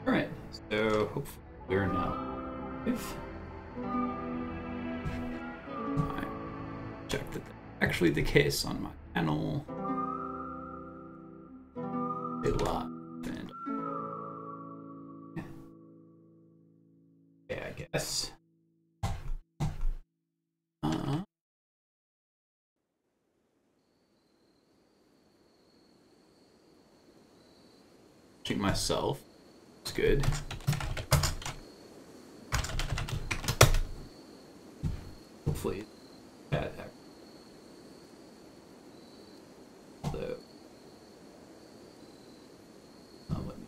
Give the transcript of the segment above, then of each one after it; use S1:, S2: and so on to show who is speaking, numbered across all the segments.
S1: Alright, so hopefully we're now live. I check that that's actually the case on my panel. A lot. And okay, I guess. Watching myself. It's good. Hopefully that although let me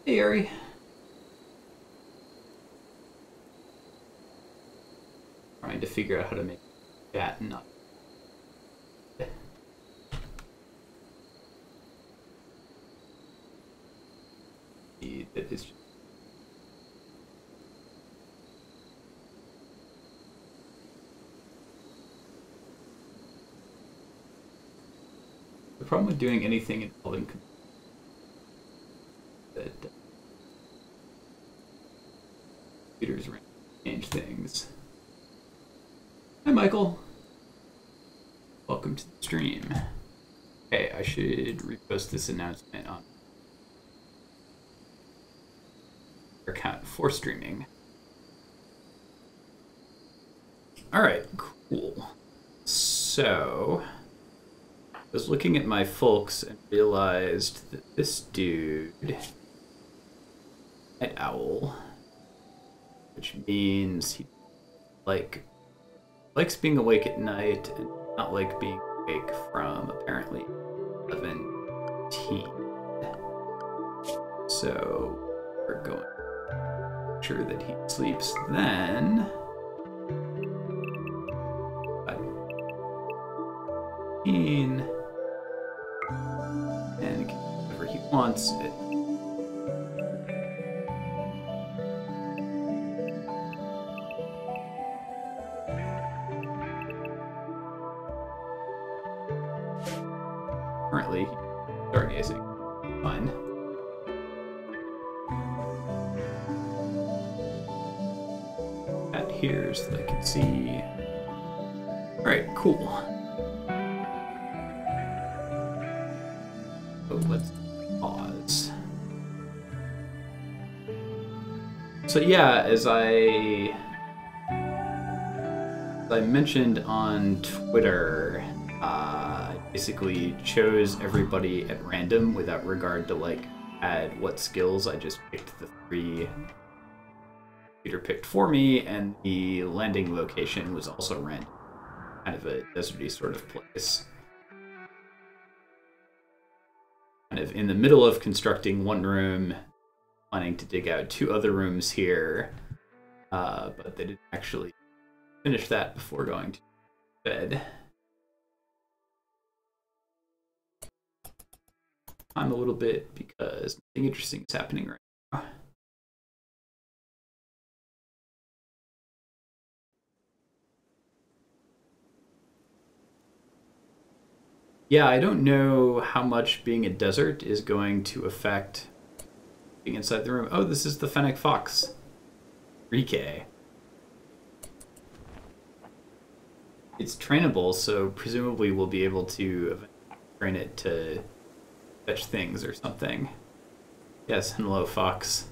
S1: hey Ari. Trying to figure out how to make that not. That is just... The problem with doing anything involving that computers change things. Hi, Michael. Welcome to the stream. Okay, I should repost this announcement on our account for streaming. Alright, cool. So, I was looking at my folks and realized that this dude, Night Owl, which means he likes being awake at night and not like being awake from apparently 11:10. So we're going to make sure that he sleeps then. And whenever he wants it. Currently, stargazing. Fine. At here so that I can see. Alright, cool. So let's pause. So yeah, as I mentioned on Twitter, I basically chose everybody at random without regard to like add what skills. I just picked the 3 computer picked for me, and the landing location was also random. Kind of a deserty sort of place. Kind of in the middle of constructing one room, planning to dig out 2 other rooms here, but they didn't actually finish that before going to bed. I'm a little bit because nothing interesting is happening right now. Yeah, I don't know how much being a desert is going to affect being inside the room. Oh, this is the Fennec Fox. Rike. It's trainable, so presumably we'll be able to train it to fetch things or something. Yes, hello, Fox.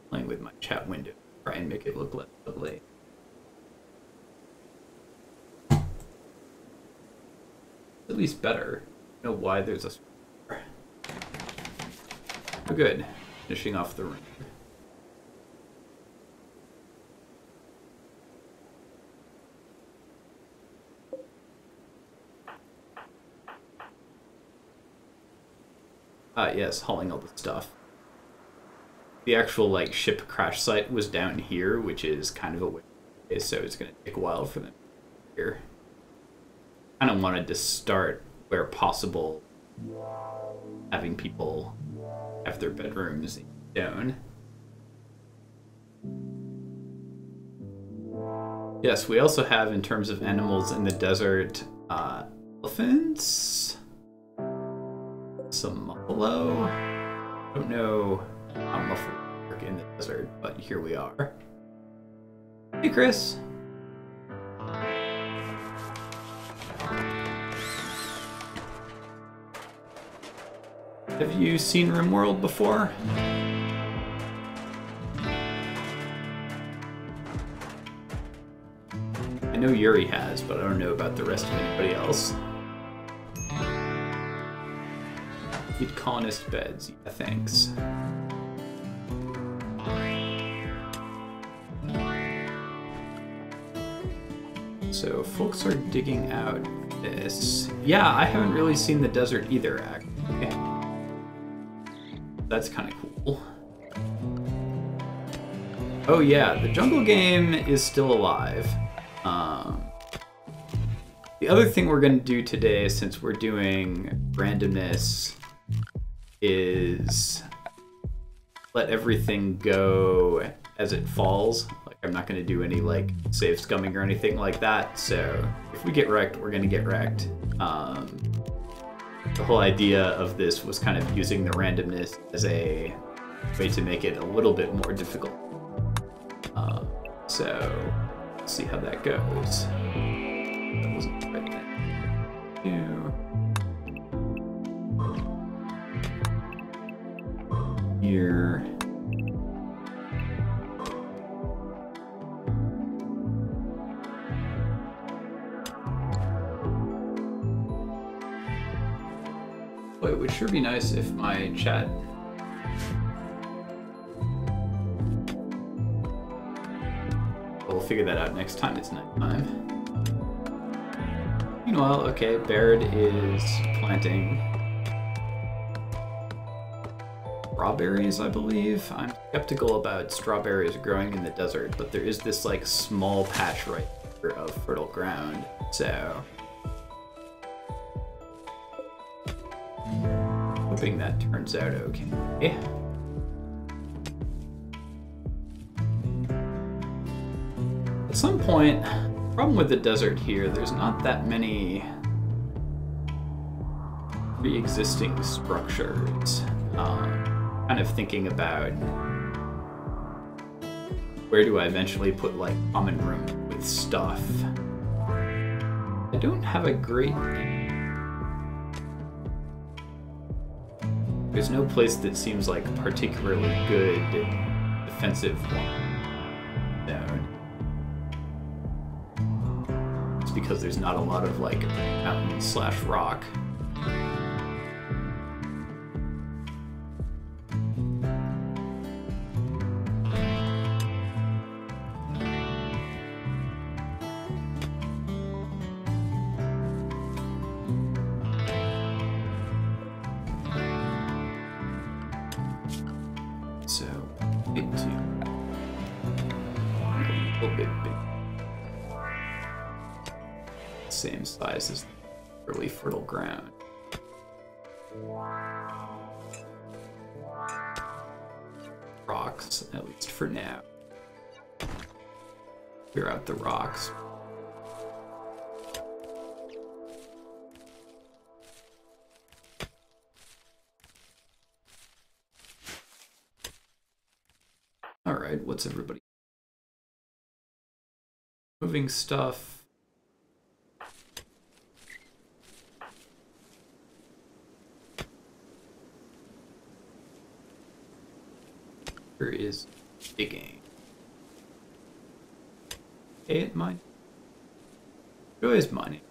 S1: Playing with my chat window, try and make it look less ugly. At least better. I don't know why there's a Oh, good. Finishing off the ring. Yes, hauling all the stuff. The actual, like, ship crash site was down here, which is kind of a way, so it's going to take a while for them here. Kind of wanted to start where possible, having people have their bedrooms down. Yes, we also have, in terms of animals in the desert, elephants, some buffalo. I don't know how muffled work in the desert, but here we are. Hey, Chris. Have you seen RimWorld before? I know Yuri has, but I don't know about the rest of anybody else. Need colonist beds. Yeah, thanks. So folks are digging out this. Yeah, I haven't really seen the desert either, actually. That's kind of cool. Oh yeah, the jungle game is still alive. The other thing we're going to do today, since we're doing randomness, is let everything go as it falls. Like, I'm not going to do any, like, save scumming or anything like that, so if we get wrecked, we're going to get wrecked. The whole idea of this was kind of using the randomness as a way to make it a little bit more difficult. So, let's see how that goes. That wasn't the right thing. Here. Boy, it would sure be nice if my chat we'll figure that out next time it's nighttime. Meanwhile, okay, Baird is planting strawberries, I believe. I'm skeptical about strawberries growing in the desert, but there is this, like, small patch right here of fertile ground, so hoping that turns out okay. At some point, problem with the desert here, there's not that many pre-existing structures. Kind of thinking about where do I eventually put, like, common room with stuff. I don't have a great... There's no place that seems like a particularly good defensive zone. It's because there's not a lot of, like, mountain/rock. Same size as early fertile ground. Rocks, at least for now. Clear out the rocks. Alright, what's everybody? Moving stuff. Here is digging. Okay, at mining. Enjoys mining.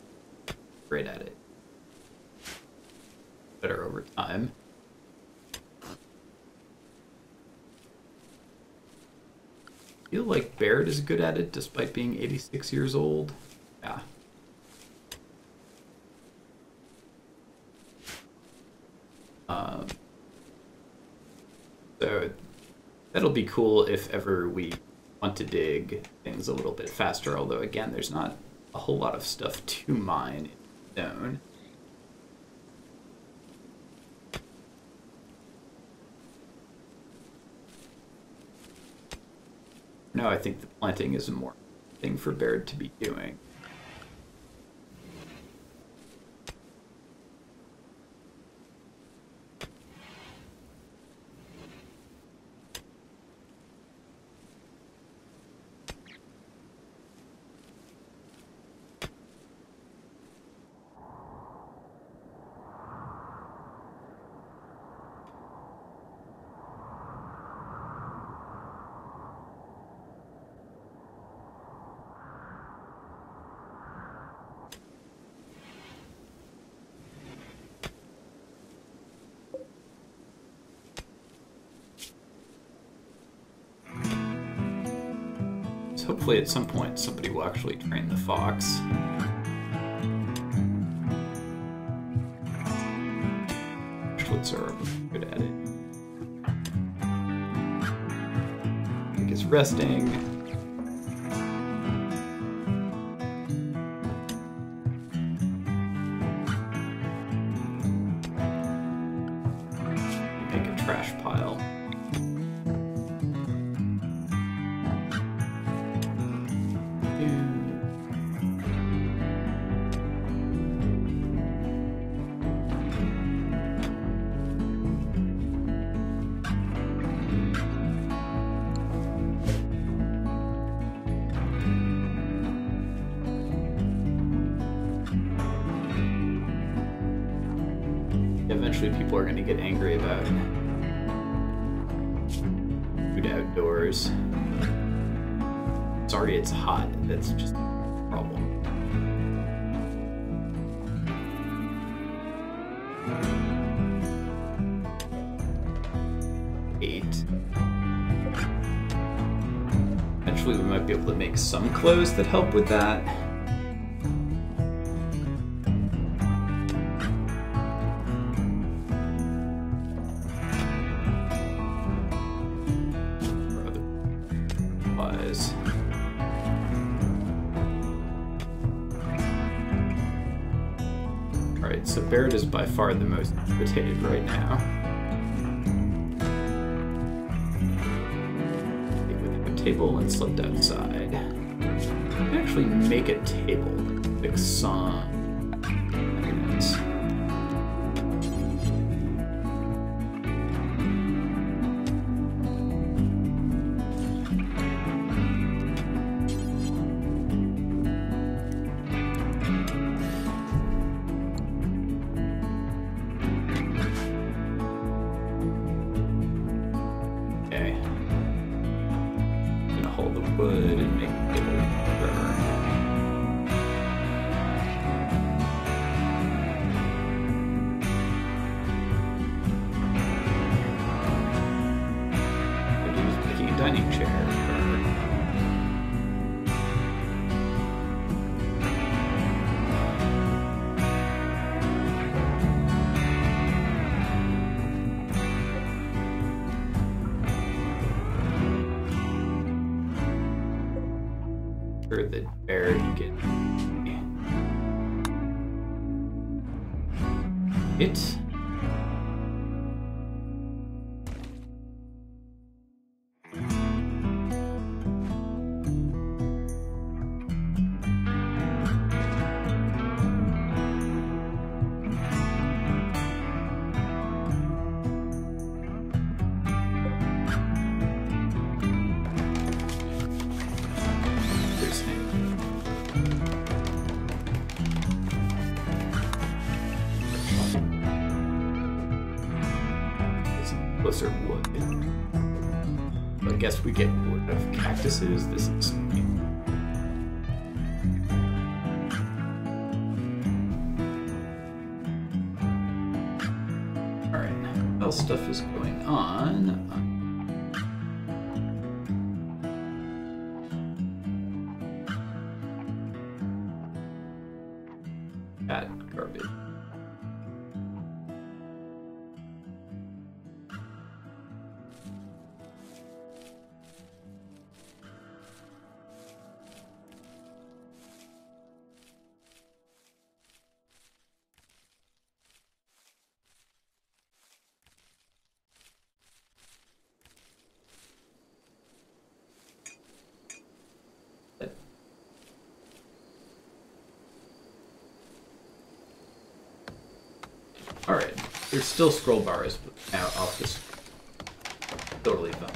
S1: Great at it. Better over time. feel like Baird is good at it despite being 86 years old. Yeah. So that'll be cool if ever we want to dig things a little bit faster, although again, there's not a whole lot of stuff to mine in the zone. No, I think the planting is a more thing for Baird to be doing. Hopefully at some point somebody will actually train the fox. Schlitz are good at it. I think it's resting. Make a trash pile. Eventually people are going to get angry about food outdoors. Sorry it's hot, that's just a problem. Eventually we might be able to make some clothes that help with that. Alright, so Baird is by far the most irritated right now. With a table and slept outside. I can actually make a table. Fix some. Dining chair. Sure that Baird can get it. Closer wood. I guess we get wood of cactuses. This is alright. What else stuff is going on? Alright, there's still scroll bars, but now I'll just totally fine.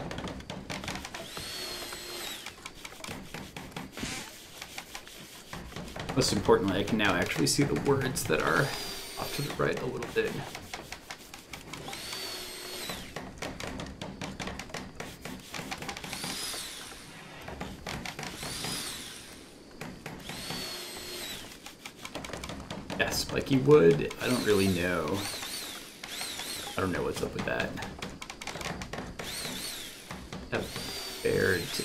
S1: Most importantly, I can now actually see the words that are off to the right a little bit. Yeah, spiky wood, I don't really know. I don't know what's up with that. A bear to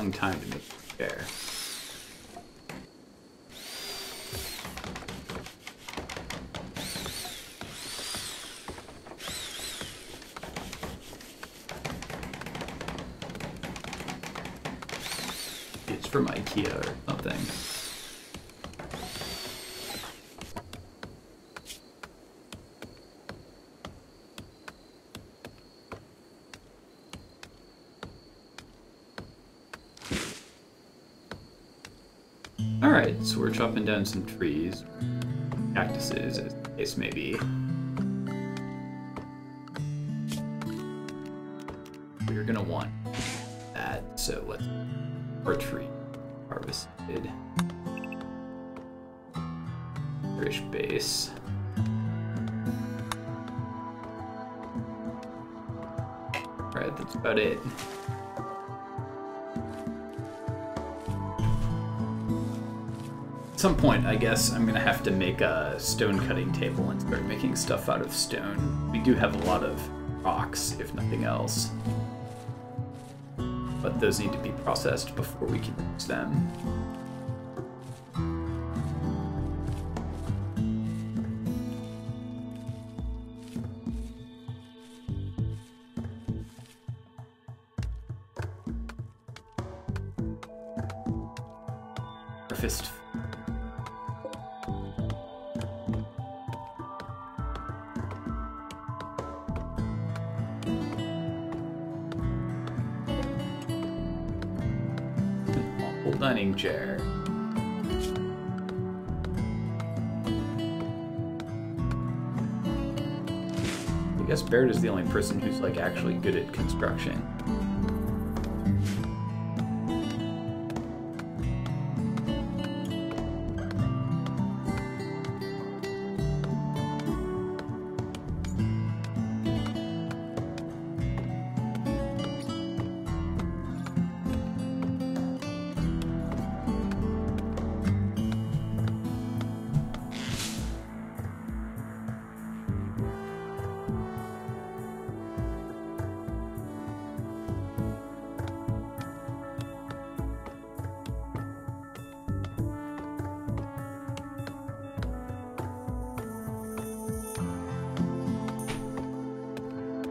S1: long time to make a bear. It's from IKEA or something. Alright, so we're chopping down some trees, cactuses, as the case may be. We're gonna want that, so let's our tree harvested. British base. Alright, that's about it. At some point, I guess I'm gonna have to make a stone cutting table and start making stuff out of stone. We do have a lot of rocks, if nothing else. But those need to be processed before we can use them. Harvest. Dining chair. I guess Baird is the only person who's like actually good at construction.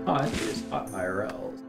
S1: Hot is hot IRLs.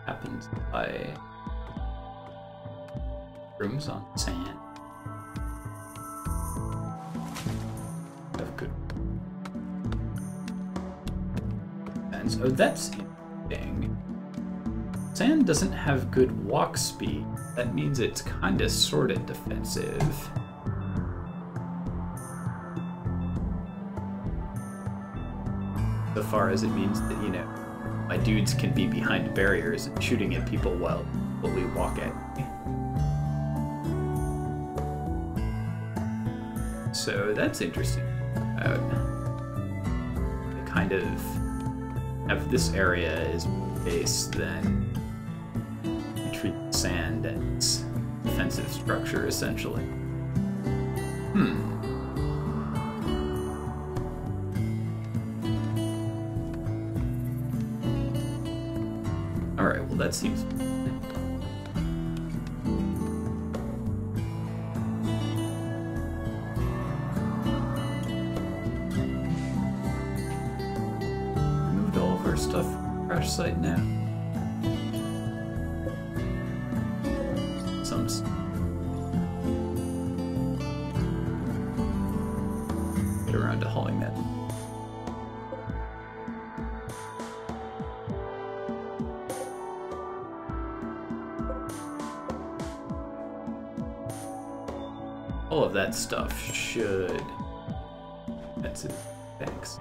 S1: Happens by rooms on sand. Have good sense. Oh, that's interesting. Sand doesn't have good walk speed. That means it's kinda sorta defensive. So far as it means that, you know, my dudes can be behind barriers and shooting at people while slowly walk at me. So that's interesting. They kind of have this area as base, then treat sand as defensive structure, essentially. Alright, well that seems... Moved all of our stuff from the crash site now. Some stuff. Get around to hauling that. All of that stuff should... That's it. Thanks.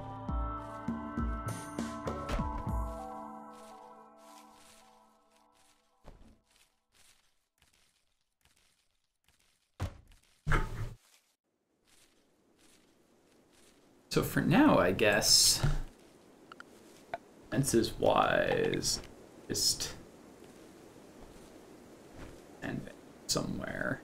S1: So for now, I guess, fences wise, just and somewhere.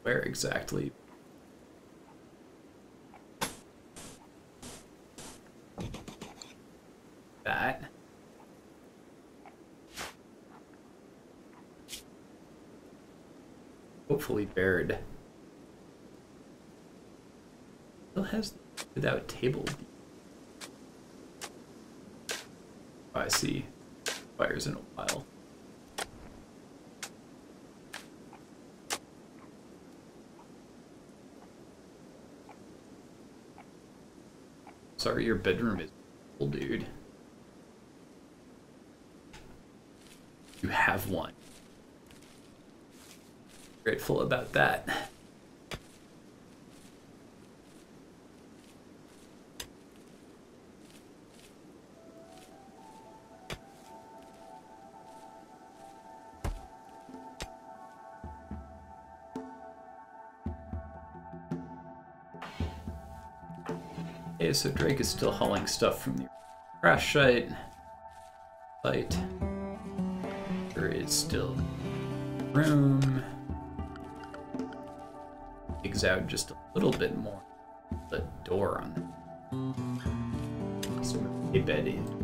S1: Where exactly? That. Hopefully Baird still has without table. Oh, I see. Fires in a while. Sorry, your bedroom is full, dude. You have one. Grateful about that. Okay, so Drake is still hauling stuff from the crash site. There is still room. Digs out just a little bit more. The door on the sort of a bed in.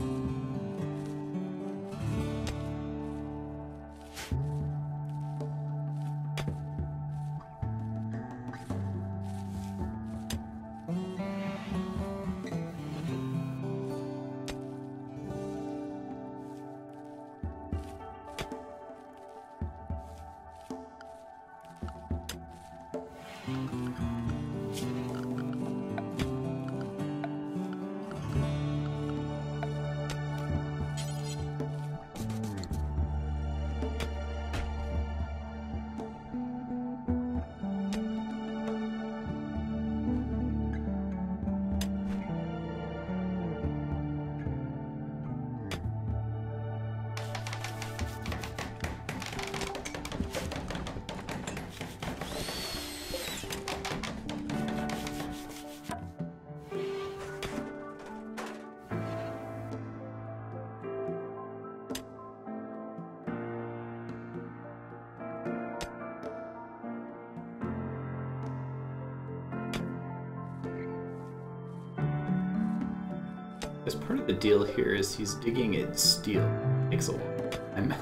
S1: As part of the deal here is he's digging at steel. It takes a long time.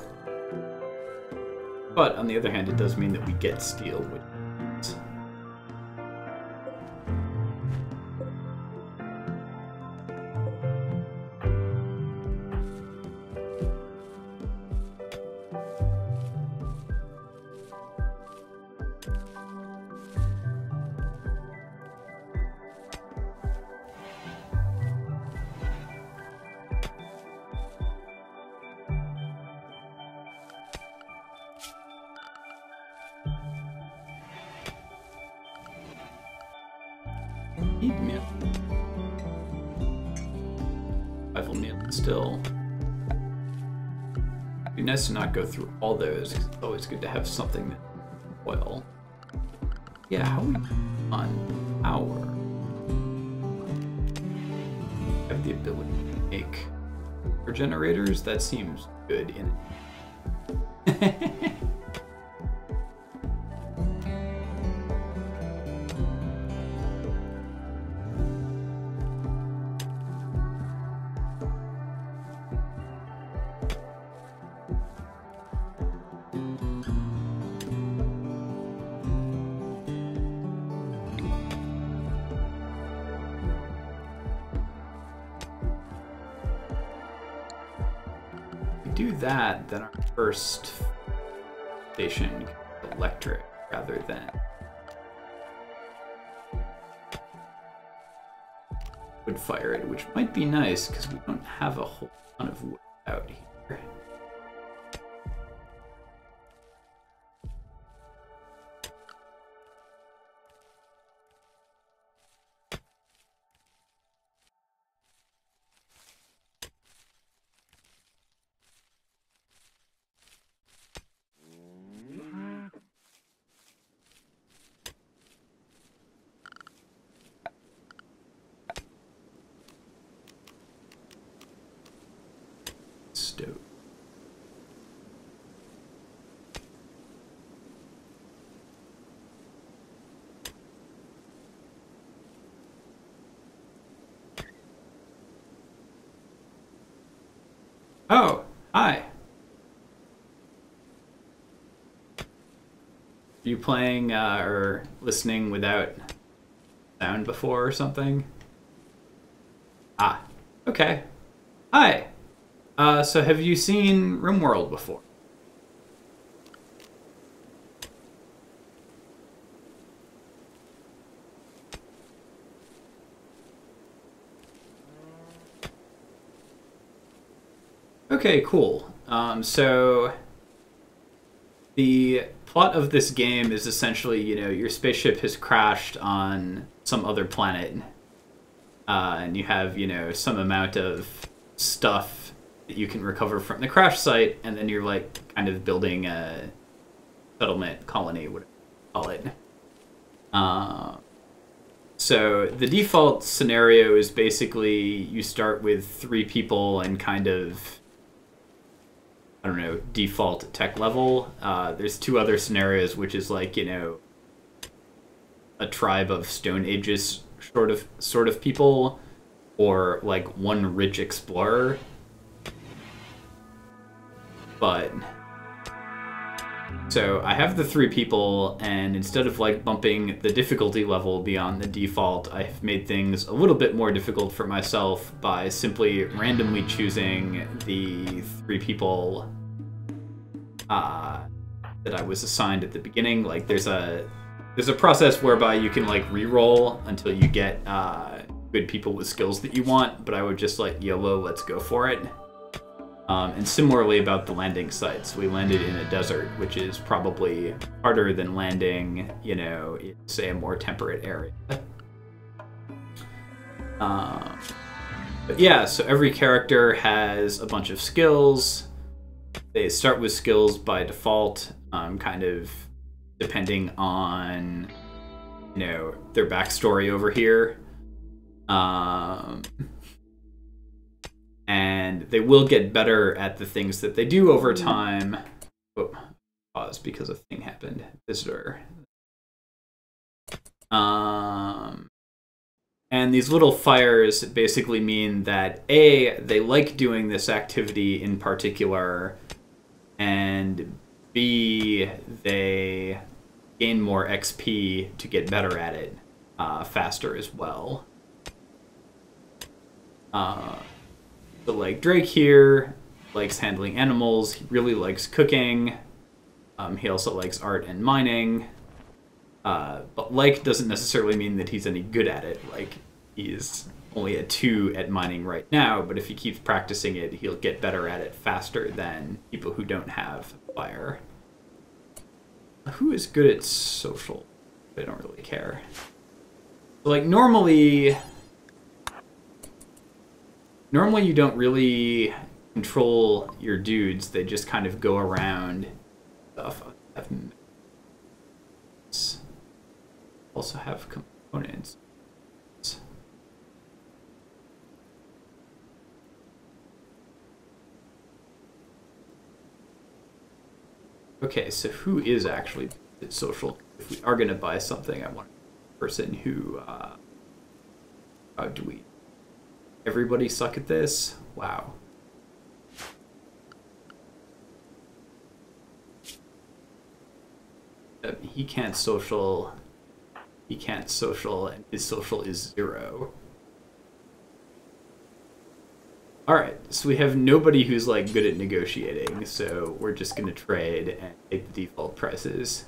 S1: But on the other hand, it does mean that we get steel, which is... Need meal. Survival meal still. It'd be nice to not go through all those, because it's always good to have something that well. Yeah, how are we on power? Have the ability to make generators? That seems good in it. Do that, then our first station is electric rather than wood fired, which might be nice because we don't have a whole ton of wood out here. Stove. Oh, hi. Are you playing or listening without sound before or something? Ah, okay. Hi. So have you seen RimWorld before? Okay, cool. So the plot of this game is essentially, you know, your spaceship has crashed on some other planet, and you have, you know, some amount of stuff that you can recover from the crash site, and then you're like kind of building a settlement colony, whatever you call it. So the default scenario is basically you start with 3 people and kind of, I don't know, default tech level. There's 2 other scenarios, which is like, you know, a tribe of Stone Ages sort of people, or like one rich explorer. But so I have the 3 people, and instead of like bumping the difficulty level beyond the default, I've made things a little bit more difficult for myself by simply randomly choosing the 3 people that I was assigned at the beginning. Like there's a process whereby you can like re-roll until you get good people with skills that you want, but I would just like YOLO, let's go for it. And similarly about the landing sites, we landed in a desert, which is probably harder than landing, you know, in, say, a more temperate area. But yeah, so every character has a bunch of skills. They start with skills by default, kind of depending on, you know, their backstory over here. And they will get better at the things that they do over time. Oh, pause because a thing happened. Visitor. And these little fires basically mean that A, they like doing this activity in particular, and B, they gain more XP to get better at it faster as well. So like Drake here likes handling animals, he really likes cooking, he also likes art and mining, but like doesn't necessarily mean that he's any good at it. Like he's only a 2 at mining right now, but if he keeps practicing it, he'll get better at it faster than people who don't have fire. Who is good at social? I don't really care. like normally you don't really control your dudes. They just kind of go around stuff. Also have components. Okay, so who is actually social? If we are going to buy something, I want a person who... how do we... Everybody suck at this? Wow. He can't social... He can't social, and his social is 0. Alright, so we have nobody who's like good at negotiating, so we're just gonna trade and take the default prices.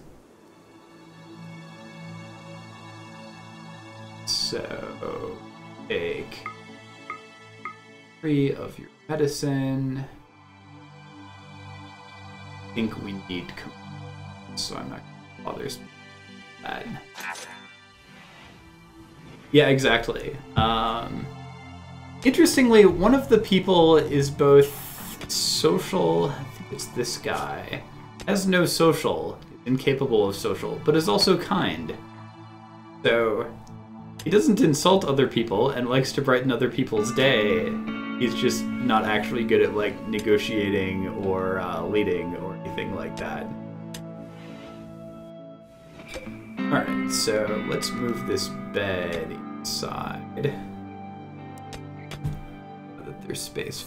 S1: So, take 3 of your medicine. I think we need so I'm not gonna bother that. Yeah, exactly. Interestingly, one of the people is both social, I think it's this guy, has no social, incapable of social, but is also kind. So, he doesn't insult other people and likes to brighten other people's day. He's just not actually good at, like, negotiating or leading or anything like that. Alright, so let's move this bed inside. So that there's space.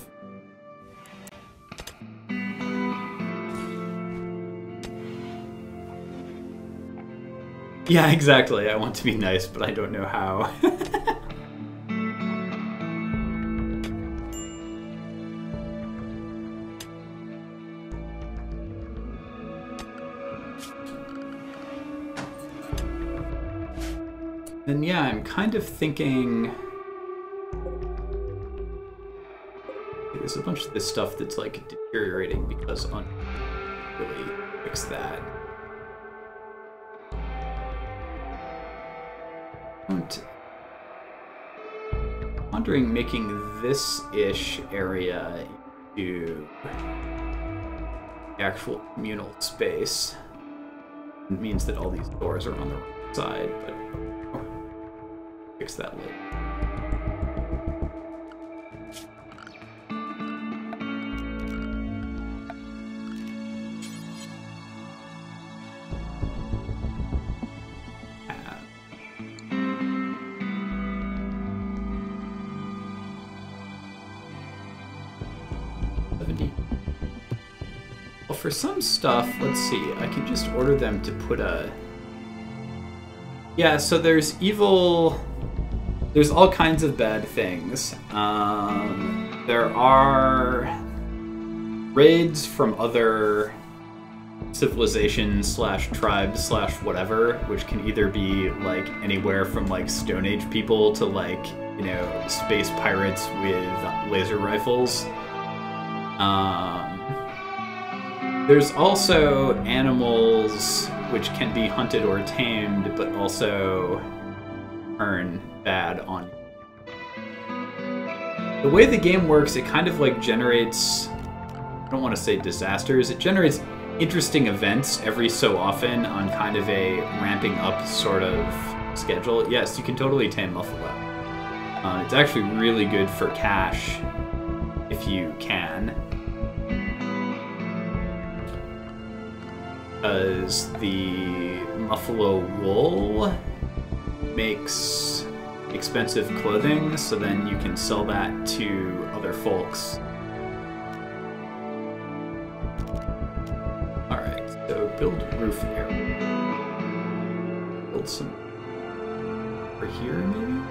S1: Yeah, exactly. I want to be nice, but I don't know how. And yeah, I'm kind of thinking... There's a bunch of this stuff that's like deteriorating because on really fix that. I'm wondering making this-ish area into actual communal space. It means that all these doors are on the right side, but fix that later. Well, for some stuff, let's see, I can just order them to put a... Yeah, so there's evil... There's all kinds of bad things. There are raids from other civilizations / tribes / whatever, which can either be like anywhere from like Stone Age people to like, you know, space pirates with laser rifles. There's also animals which can be hunted or tamed, but also turn bad on you. The way the game works, it kind of like generates, I don't want to say disasters, it generates interesting events every so often on kind of a ramping up sort of schedule. Yes, you can totally tame Muffalo. It's actually really good for cash if you can. Because the Muffalo wool makes expensive clothing, so then you can sell that to other folks. Alright, so build roof area. Build some over here, maybe?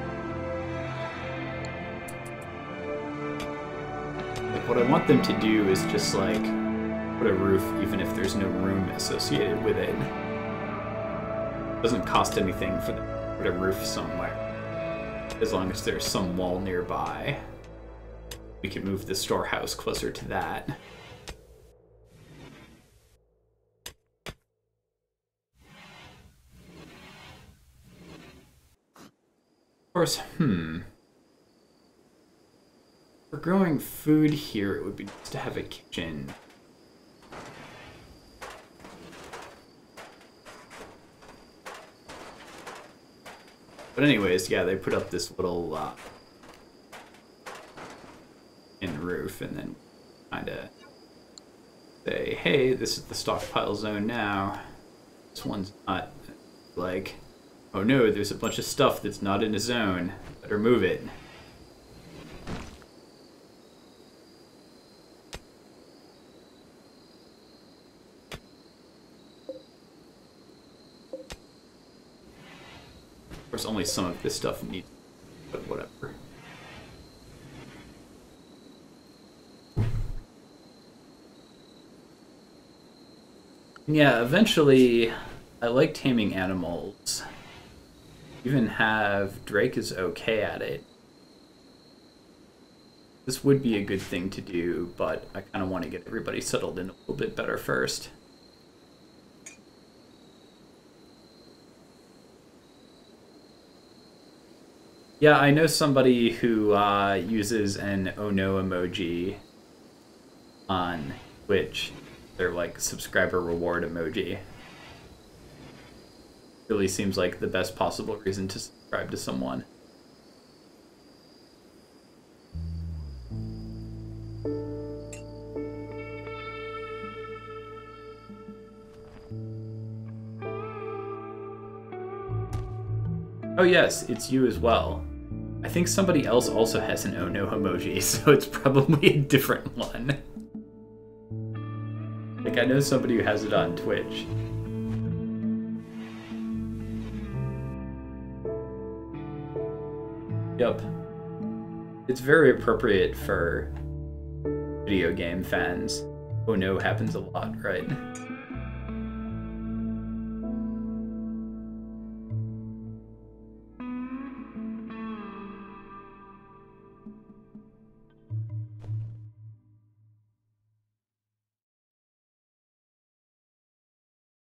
S1: Like, what I want them to do is just, like, put a roof even if there's no room associated with it. It doesn't cost anything for them to put a roof somewhere. As long as there's some wall nearby. We can move the storehouse closer to that. course, for growing food here, it would be nice to have a kitchen. But anyways, yeah, they put up this little in roof, and then kind of say, hey, this is the stockpile zone now. This one's not. Like, oh no, there's a bunch of stuff that's not in a zone. Better move it. Of course, only some of this stuff needs, but whatever. Yeah, eventually, I like taming animals. Even have Drake is okay at it. This would be a good thing to do, but I kind of want to get everybody settled in a little bit better first. Yeah, I know somebody who uses an oh no emoji on Twitch. They're like subscriber reward emoji. Really seems like the best possible reason to subscribe to someone. Oh yes, it's you as well. I think somebody else also has an oh no emoji, so it's probably a different one. Like, I know somebody who has it on Twitch. Yep. It's very appropriate for video game fans. Oh no happens a lot, right?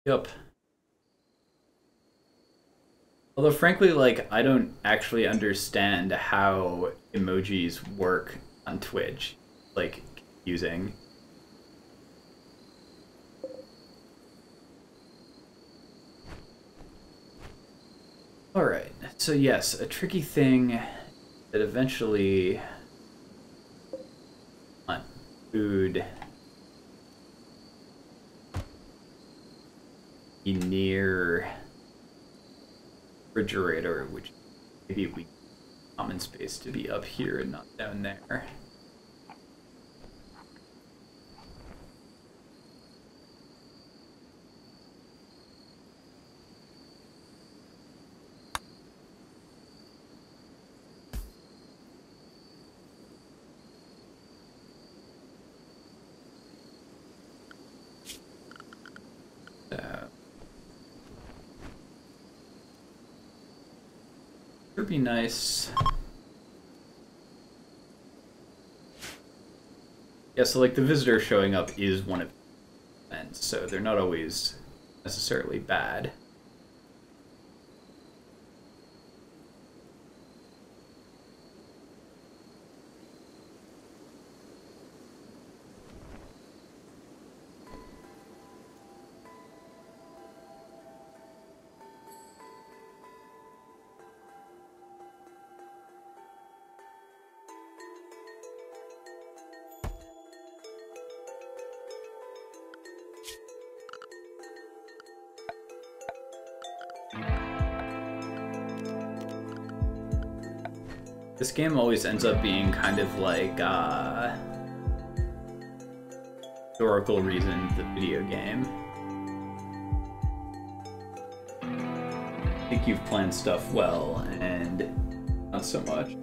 S1: Yep. Although frankly, like, I don't actually understand how emojis work on Twitch. Like, using. Alright, so yes, a tricky thing that eventually want food be near refrigerator, which maybe we common space to be up here and not down there. Would be nice. Yeah, so like the visitor showing up is one of the events, so they're not always necessarily bad. This game always ends up being kind of like historical reason the video game. I think you've planned stuff well, and not so much.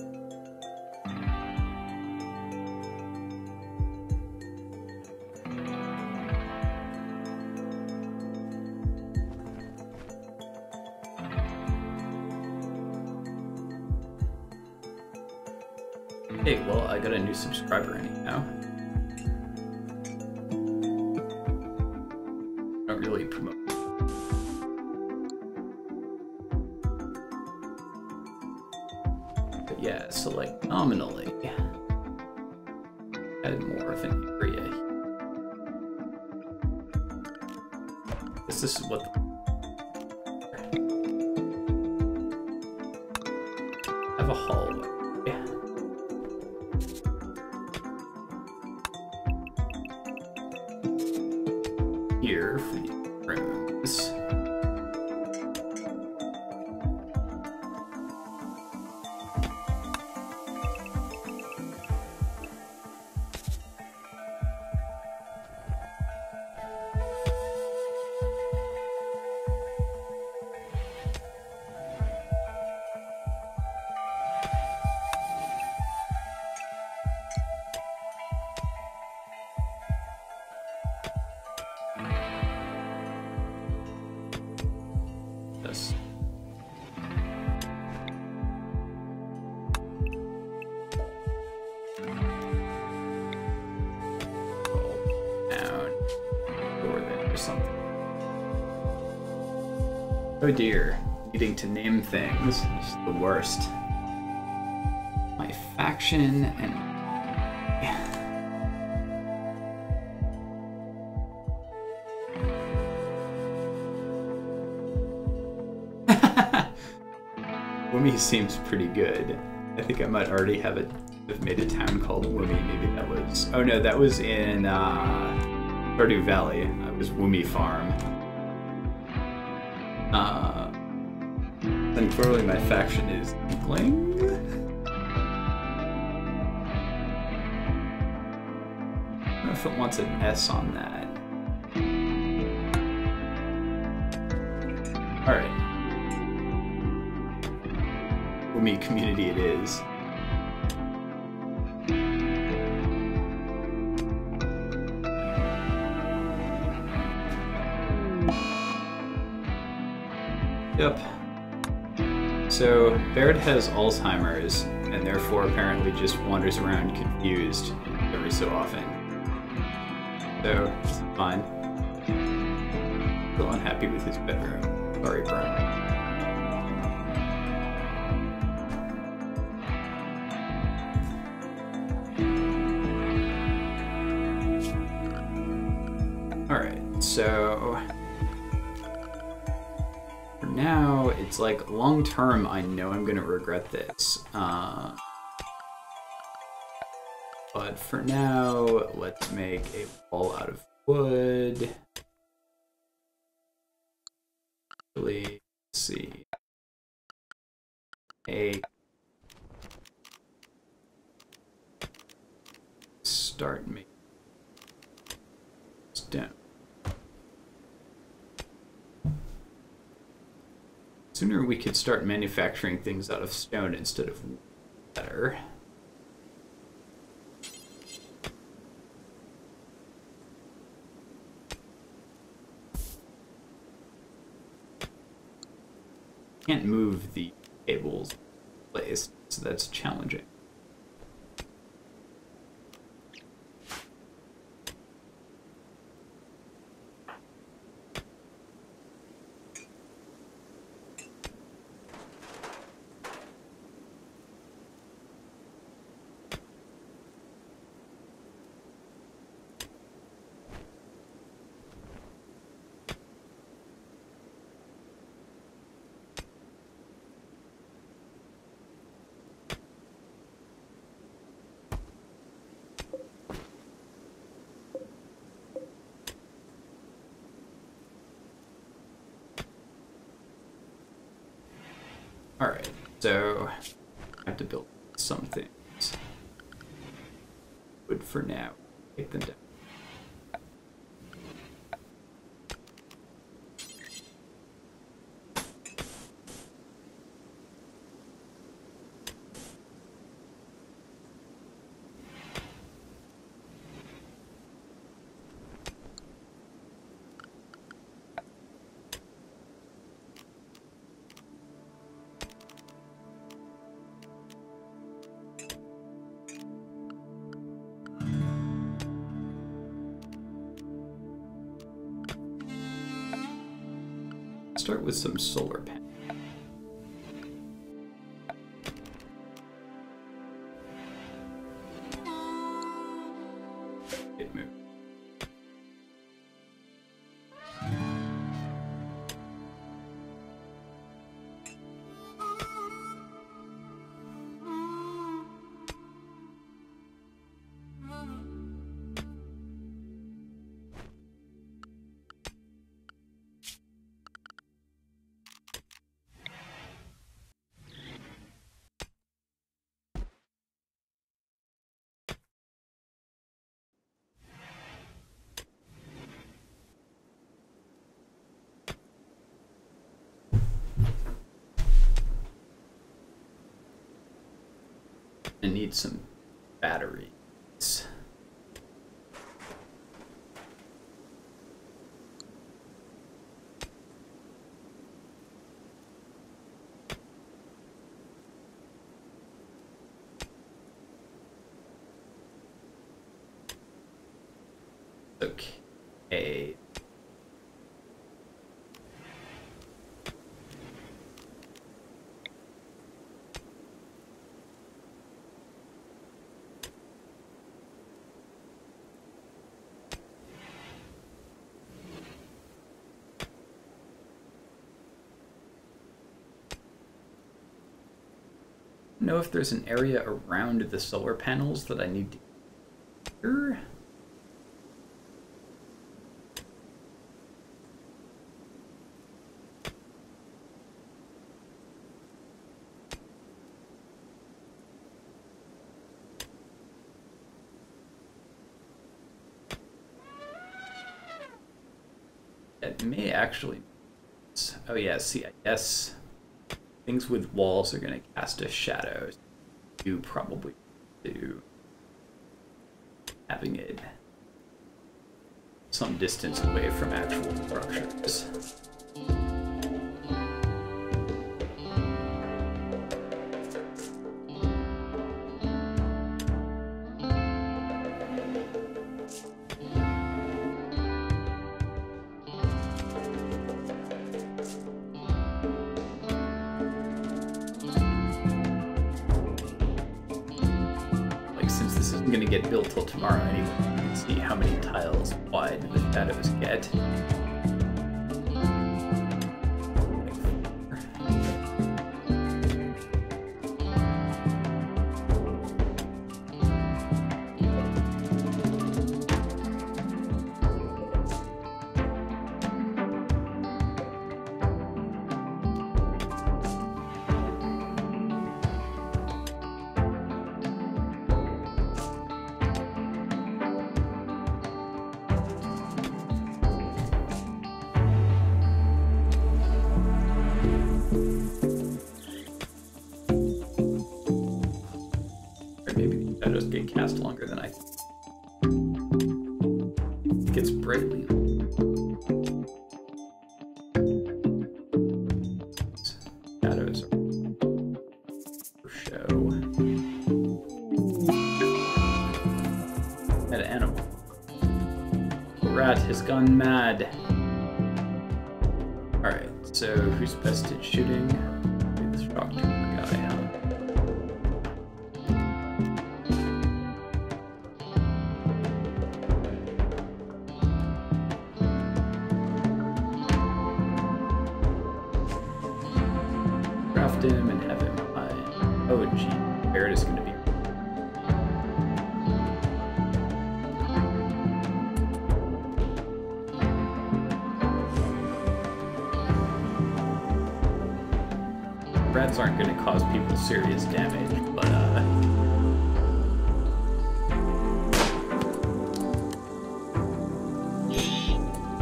S1: Hey, well, I got a new subscriber anyhow. I don't really promote. Oh, yeah, so like nominally, add more of an area. This is what have a hallway. Here for the rooms. Oh dear, needing to name things is the worst. My faction and... Woomy seems pretty good. I think I might already have made a town called Woomy. Maybe that was... Oh no, that was in Stardew Valley. That was Woomy Farm. Then clearly my faction is Inkling. I don't know if it wants an S on that. Alright. Woomy community it is. Yep. So, Baird has Alzheimer's, and therefore apparently just wanders around confused every so often. So, it's fine. Still unhappy with his bedroom. Sorry, bro. Alright, so... now it's like long term I know I'm gonna regret this, but for now let's make a wall out of wood. Let's see, start making stone. Sooner we could start manufacturing things out of stone instead of wood, better. Can't move the cables placed, so that's challenging. Alright, so I have to build some things. Wood for now. Take them down. Start with some solar panels. I need some batteries. Okay. Know if there's an area around the solar panels that I need to clear. It may actually. Oh yeah, see, I guess things with walls are going to cast a shadow. You probably do having it some distance away from actual structures. Get built till tomorrow anyway. You can see how many tiles wide the shadows get. Cast longer than I think. It gets brightly. Shadows are for show. That animal. The rat has gone mad. Alright, so who's best at shooting? Maybe the shock trooper guy, huh? Him and have him high. Oh, gee, Barrett is going to be. Rats aren't going to cause people serious damage, but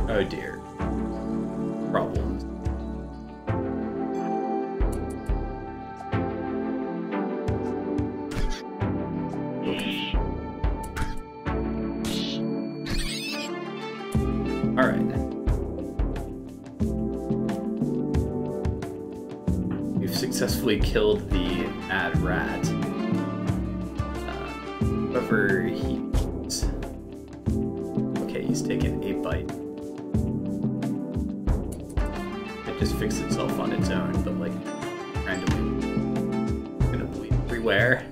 S1: oh dear. Problems. Alright. We've successfully killed the mad rat. Whoever he is. Okay, he's taken a bite. It just fixed itself on its own, but like randomly. It's gonna bleed everywhere.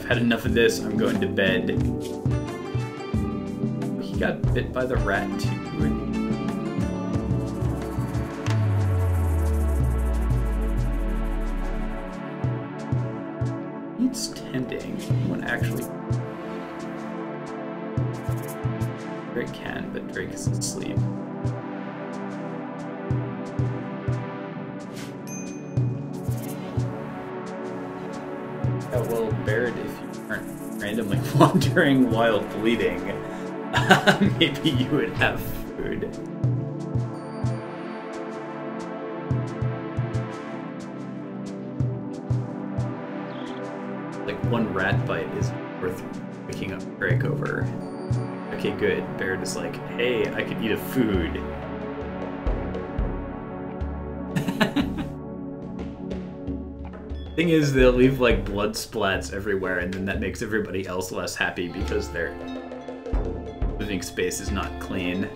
S1: Had enough of this, I'm going to bed. He got bit by the rat too. Needs tending. One actually. Drake can, but Drake is asleep. Oh, well, Barrett, if you aren't randomly wandering while bleeding, Maybe you would have food. Like one rat bite is worth picking up Drake over. Okay, good. Baird is like, hey, I could eat a food. Thing is, they'll leave like blood splats everywhere, and then that makes everybody else less happy because their living space is not clean.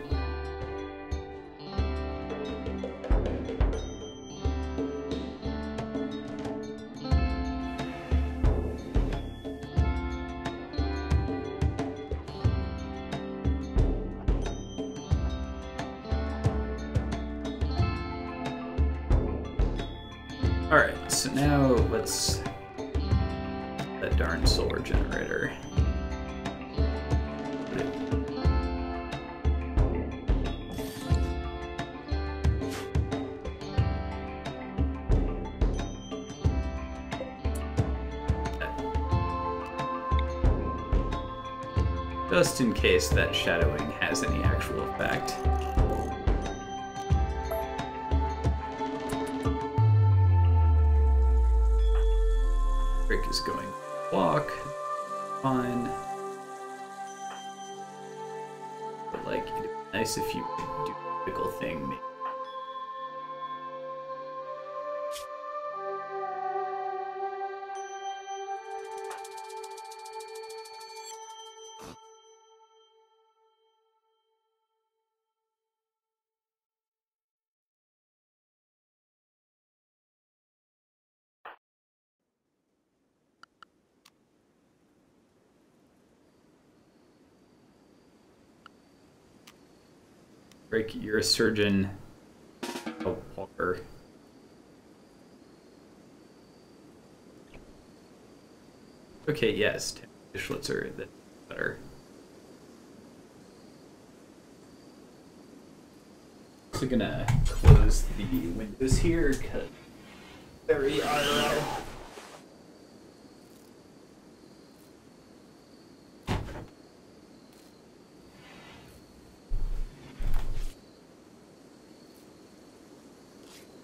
S1: Alright, so now let's... that darn solar generator. Just in case that shadowing has any actual effect. Rick is going to walk. Fine. But like, it'd be nice if you could do a typical thing, maybe. Rick, you're a surgeon. A walker. Okay, yes, Schlitzer, that's better. Also gonna close the windows here, because very IRL.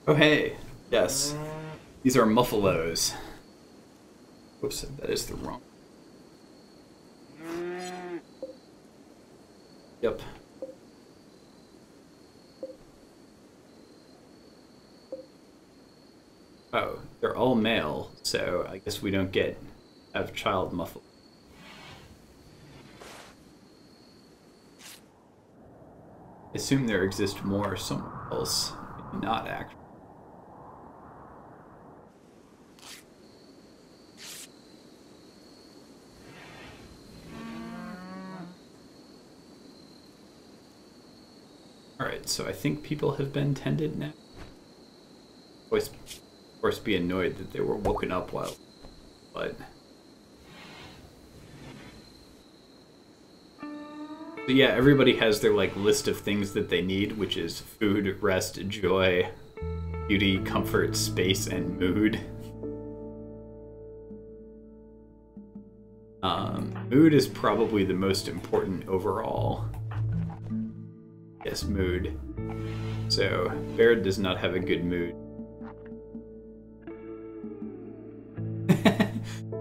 S1: Oh hey, yes, these are muffalos. Whoops, that is the wrong. Yep. Oh, they're all male, so I guess we don't have child muffalo. I assume there exist more somewhere else, maybe not actually. Alright, so I think people have been tended now. Always, of course, be annoyed that they were woken up while, but yeah, everybody has their like list of things that they need, which is food, rest, joy, beauty, comfort, space, and mood. Mood is probably the most important overall. Yes, mood. So, Baird does not have a good mood.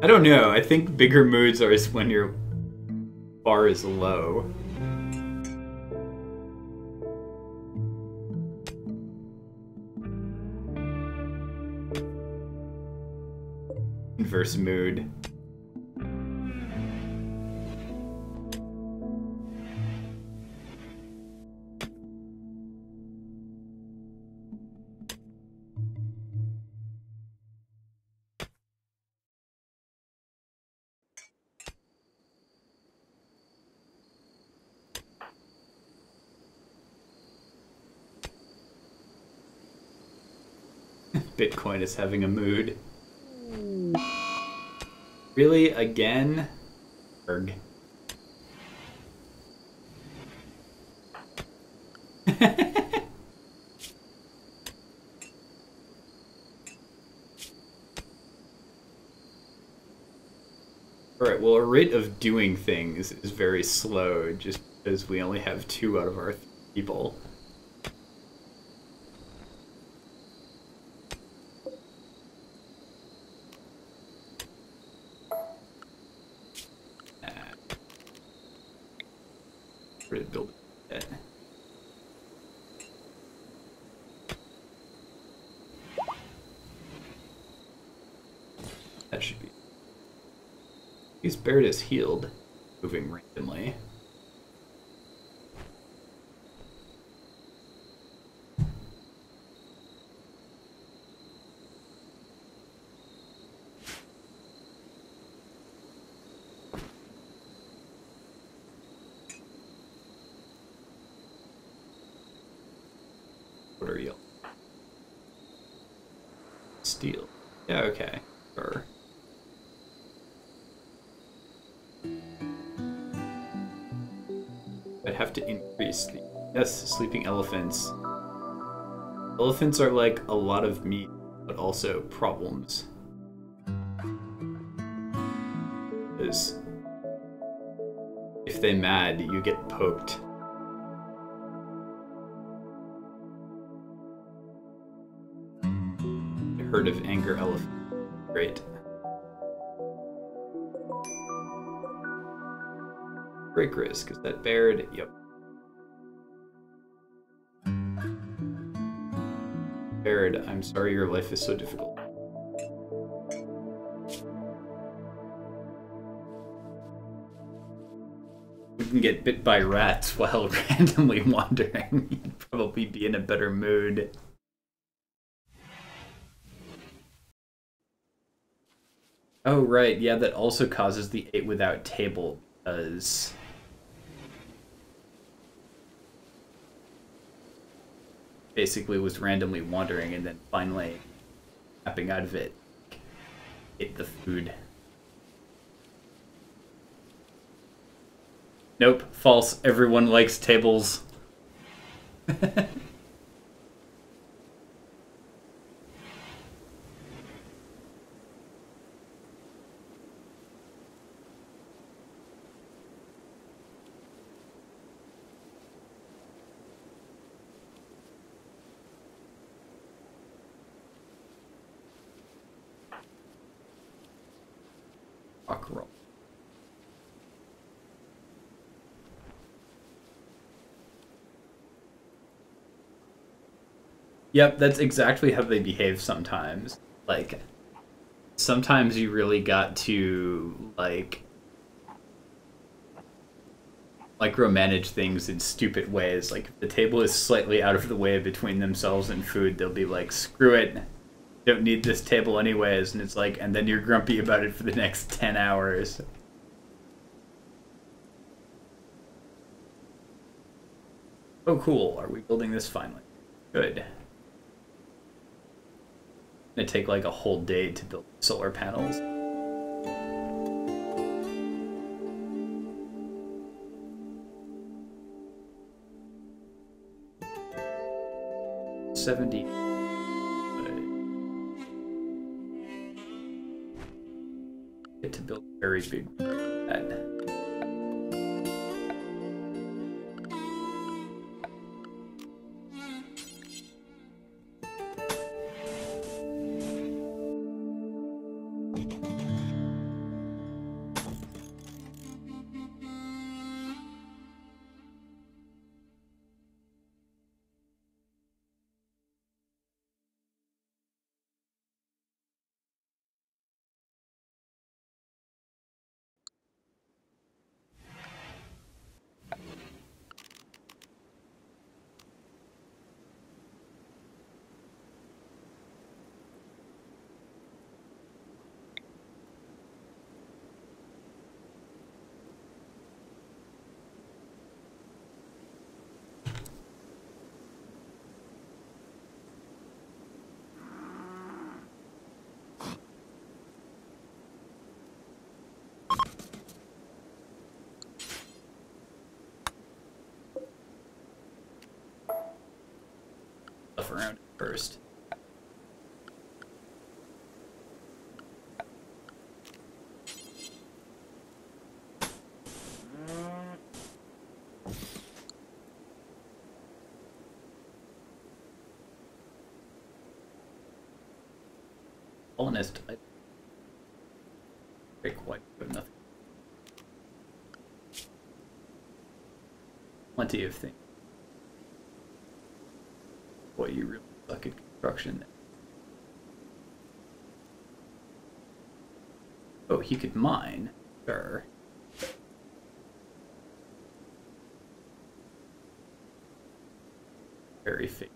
S1: I don't know, I think bigger moods are when your bar is low. Inverse mood. Bitcoin is having a mood. Really? Again? Erg. Alright, well, our rate of doing things is very slow, just because we only have 2 out of our 3 people. Where to build it? That should be. These Baird is healed, moving randomly. What are you? Steel. Yeah, okay. Sure. I'd have to increase the... Yes, sleeping elephants. Elephants are like a lot of meat, but also problems. Because if they mad, you get poked. A herd of anger elephant. Great. Break risk. Is that Baird? Yep. Baird, I'm sorry your life is so difficult. You can get bit by rats while randomly wandering. You'd probably be in a better mood. Oh, right. Yeah, that also causes the 8 without table, because... basically was randomly wandering and then finally snapping out of it. Ate the food. Nope, false. Everyone likes tables. Rock roll. Yep, that's exactly how they behave sometimes. Like, sometimes you really got to, like, micromanage things in stupid ways. Like, if the table is slightly out of the way between themselves and food, they'll be like, screw it, don't need this table anyways. And it's like, and then you're grumpy about it for the next 10 hours. Oh, cool. Are we building this finally? Good. It's gonna take like a whole day to build solar panels. $70. Get to build a very big bed. Stuff around first. colonist, I very quite have nothing. Plenty of things. Boy, you really suck at construction. Oh, he could mine. Sure. Very fake.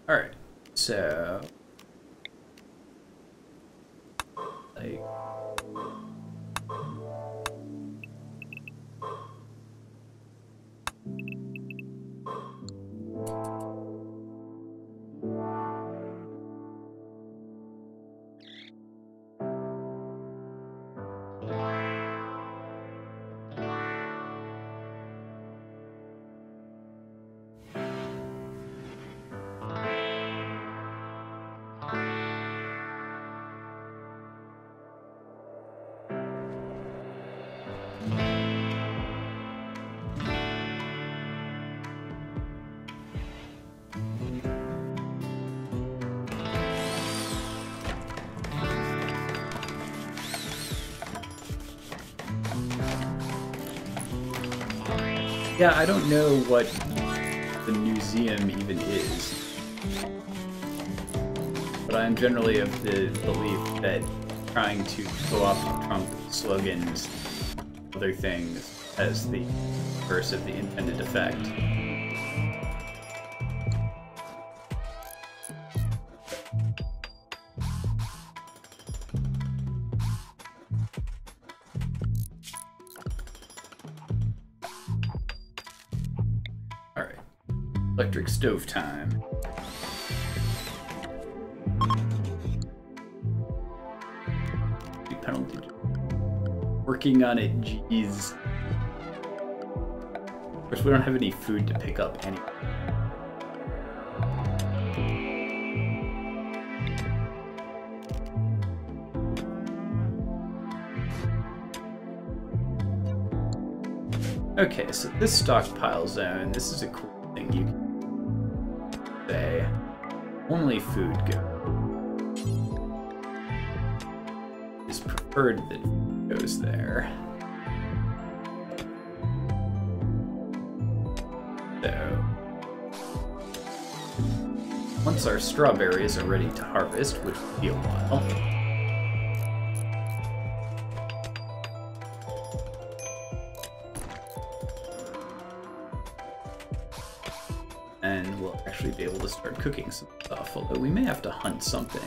S1: Alright, so like yeah, I don't know what the museum even is, but I'm generally of the belief that trying to co-opt Trump slogans, other things, as the reverse of the intended effect. Electric stove time. Penalty. Working on it, jeez. Of course, we don't have any food to pick up anyway. Okay, so this stockpile zone, this is a cool thing you can say. Only food is preferred that food goes there. So, once our strawberries are ready to harvest, which will be a while, and we'll actually be able to start cooking some stuff, although we may have to hunt something.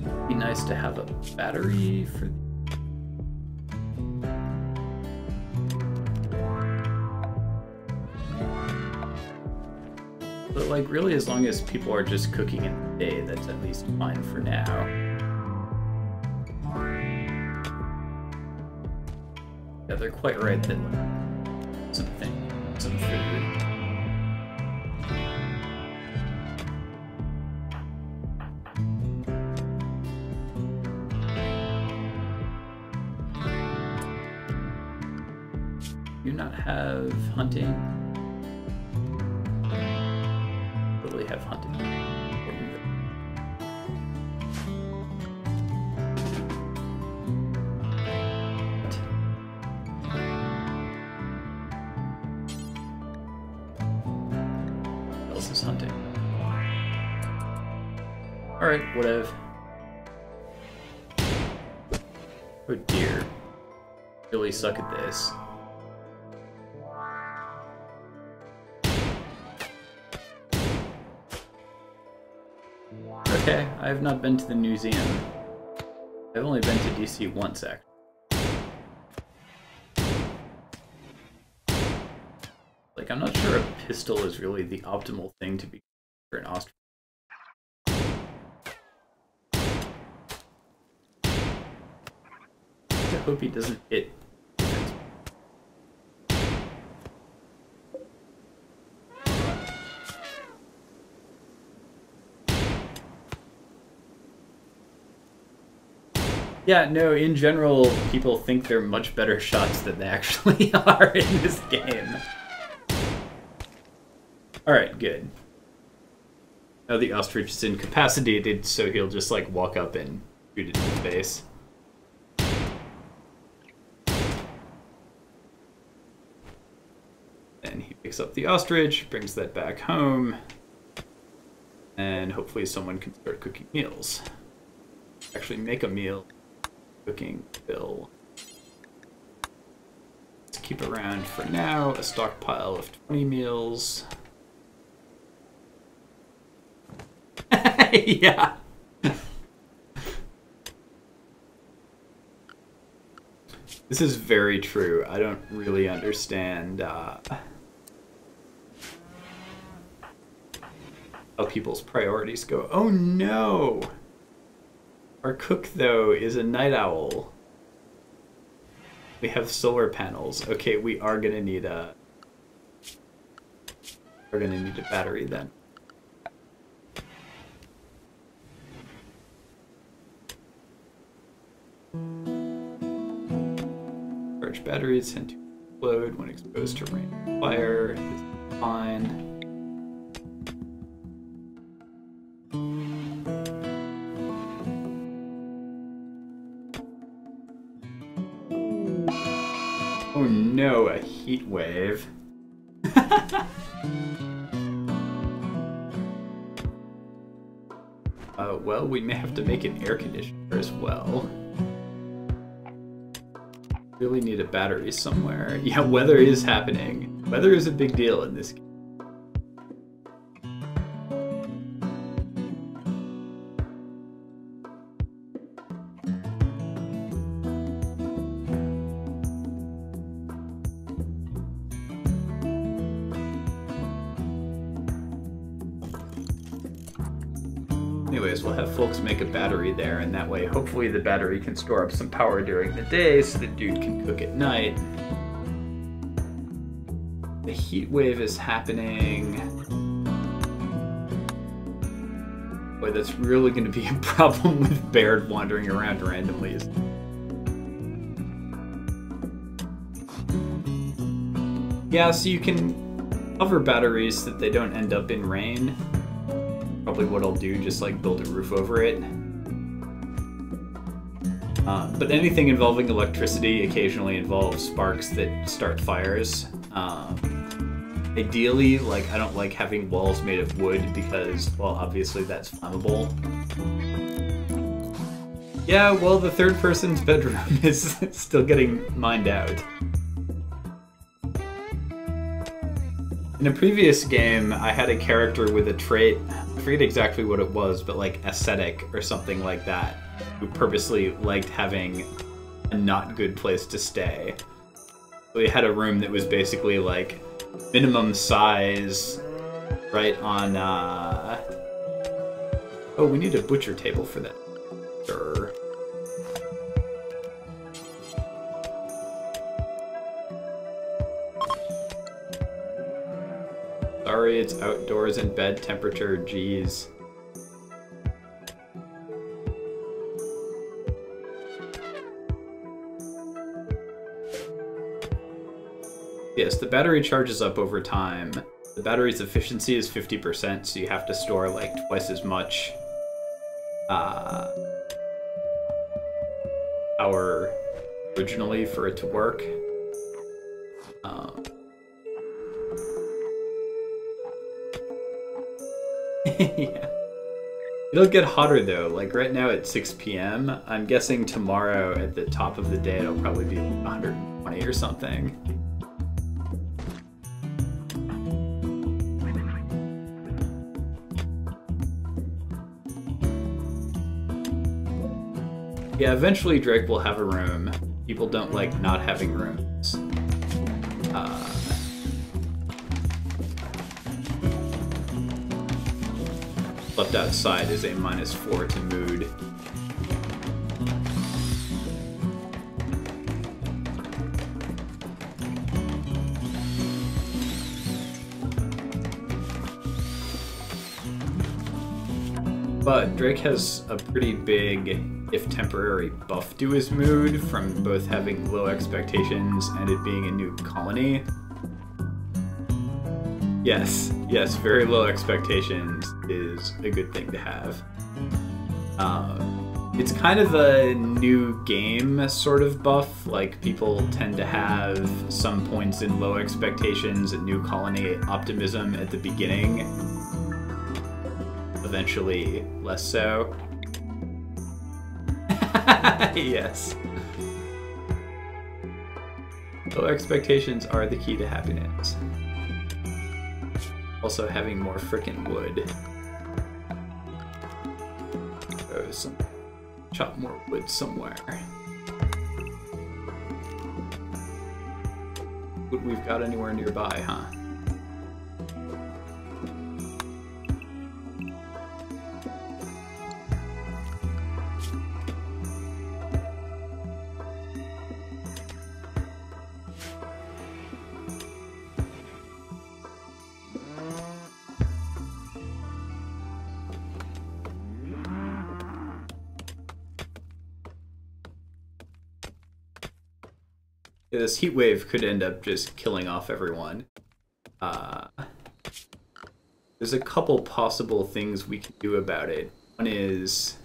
S1: It'd be nice to have a battery for but like really as long as people are just cooking in the day, that's at least fine for now. Yeah, they're quite right that like, some food. Do you not have hunting? Totally have hunting. What else is hunting? Alright, whatever. Oh dear. Really suck at this. Okay, I have not been to the museum. I've only been to DC once, actually. Like, I'm not sure a pistol is really the optimal thing to be for an Austrian. hope he doesn't hit. Yeah, no, in general, people think they're much better shots than they actually are in this game. Alright, good. Now the ostrich is incapacitated, so he'll just, like, walk up and shoot it in the face. And he picks up the ostrich, brings that back home, and hopefully someone can start cooking meals. Actually make a meal. Cooking bill. Let's keep around for now a stockpile of 20 meals. Yeah. This is very true. I don't really understand how people's priorities go. Oh no! Our cook, though, is a night owl. We have solar panels. Okay, we are gonna need a... We're gonna need a battery then. Charge batteries tend to explode when exposed to rain or fire. This is fine. Oh no, a heat wave. Well, we may have to make an air conditioner as well. Really need a battery somewhere. Yeah, weather is happening. Weather is a big deal in this game. Anyways, we'll have folks make a battery there, and that way hopefully the battery can store up some power during the day so the dude can cook at night. The heat wave is happening. Boy, that's really going to be a problem with Baird wandering around randomly. Yeah, so you can cover batteries so that they don't end up in rain. Probably what I'll do, just like build a roof over it. But anything involving electricity occasionally involves sparks that start fires. Ideally, like, I don't like having walls made of wood because, well, obviously that's flammable. Yeah, well, the third person's bedroom is still getting mined out. In a previous game, I had a character with a trait, I forget exactly what it was, but like ascetic or something like that, who purposely liked having a not good place to stay. So he had a room that was basically like minimum size, right on, oh, we need a butcher table for that. Sure. Sorry, it's outdoors and bed temperature, jeez. Yes, the battery charges up over time. The battery's efficiency is 50%, so you have to store like twice as much power originally for it to work. Yeah. It'll get hotter though, like right now at 6 p.m. I'm guessing tomorrow at the top of the day it'll probably be 120 or something. Yeah, eventually Drake will have a room. People don't like not having rooms. Left outside is a -4 to mood. But Drake has a pretty big, if temporary, buff to his mood from both having low expectations and it being a new colony. Yes, very low expectations is a good thing to have. It's kind of a new game sort of buff, like people tend to have some points in low expectations and new colony optimism at the beginning. Eventually less so. Yes. Low expectations are the key to happiness. Also having more frickin' wood. So chop more wood somewhere. Wood we've got anywhere nearby, huh? This heat wave could end up just killing off everyone. There's a couple possible things we can do about it. One is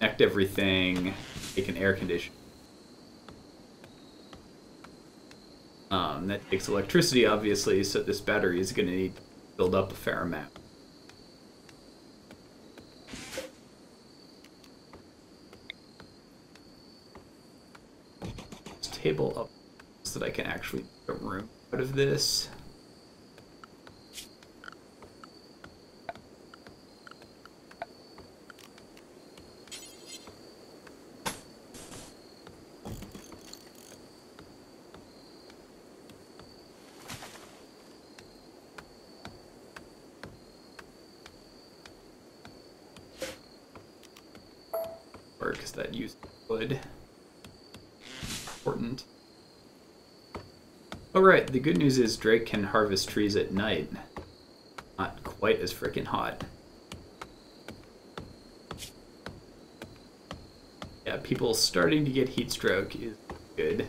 S1: connect everything, make an air conditioner. That takes electricity, obviously, so this battery is going to need to build up a fair amount. Table up so that I can actually make a room out of this. Or because that used wood. Important. Alright, the good news is Drake can harvest trees at night. Not quite as frickin' hot. Yeah, people starting to get heat stroke is good.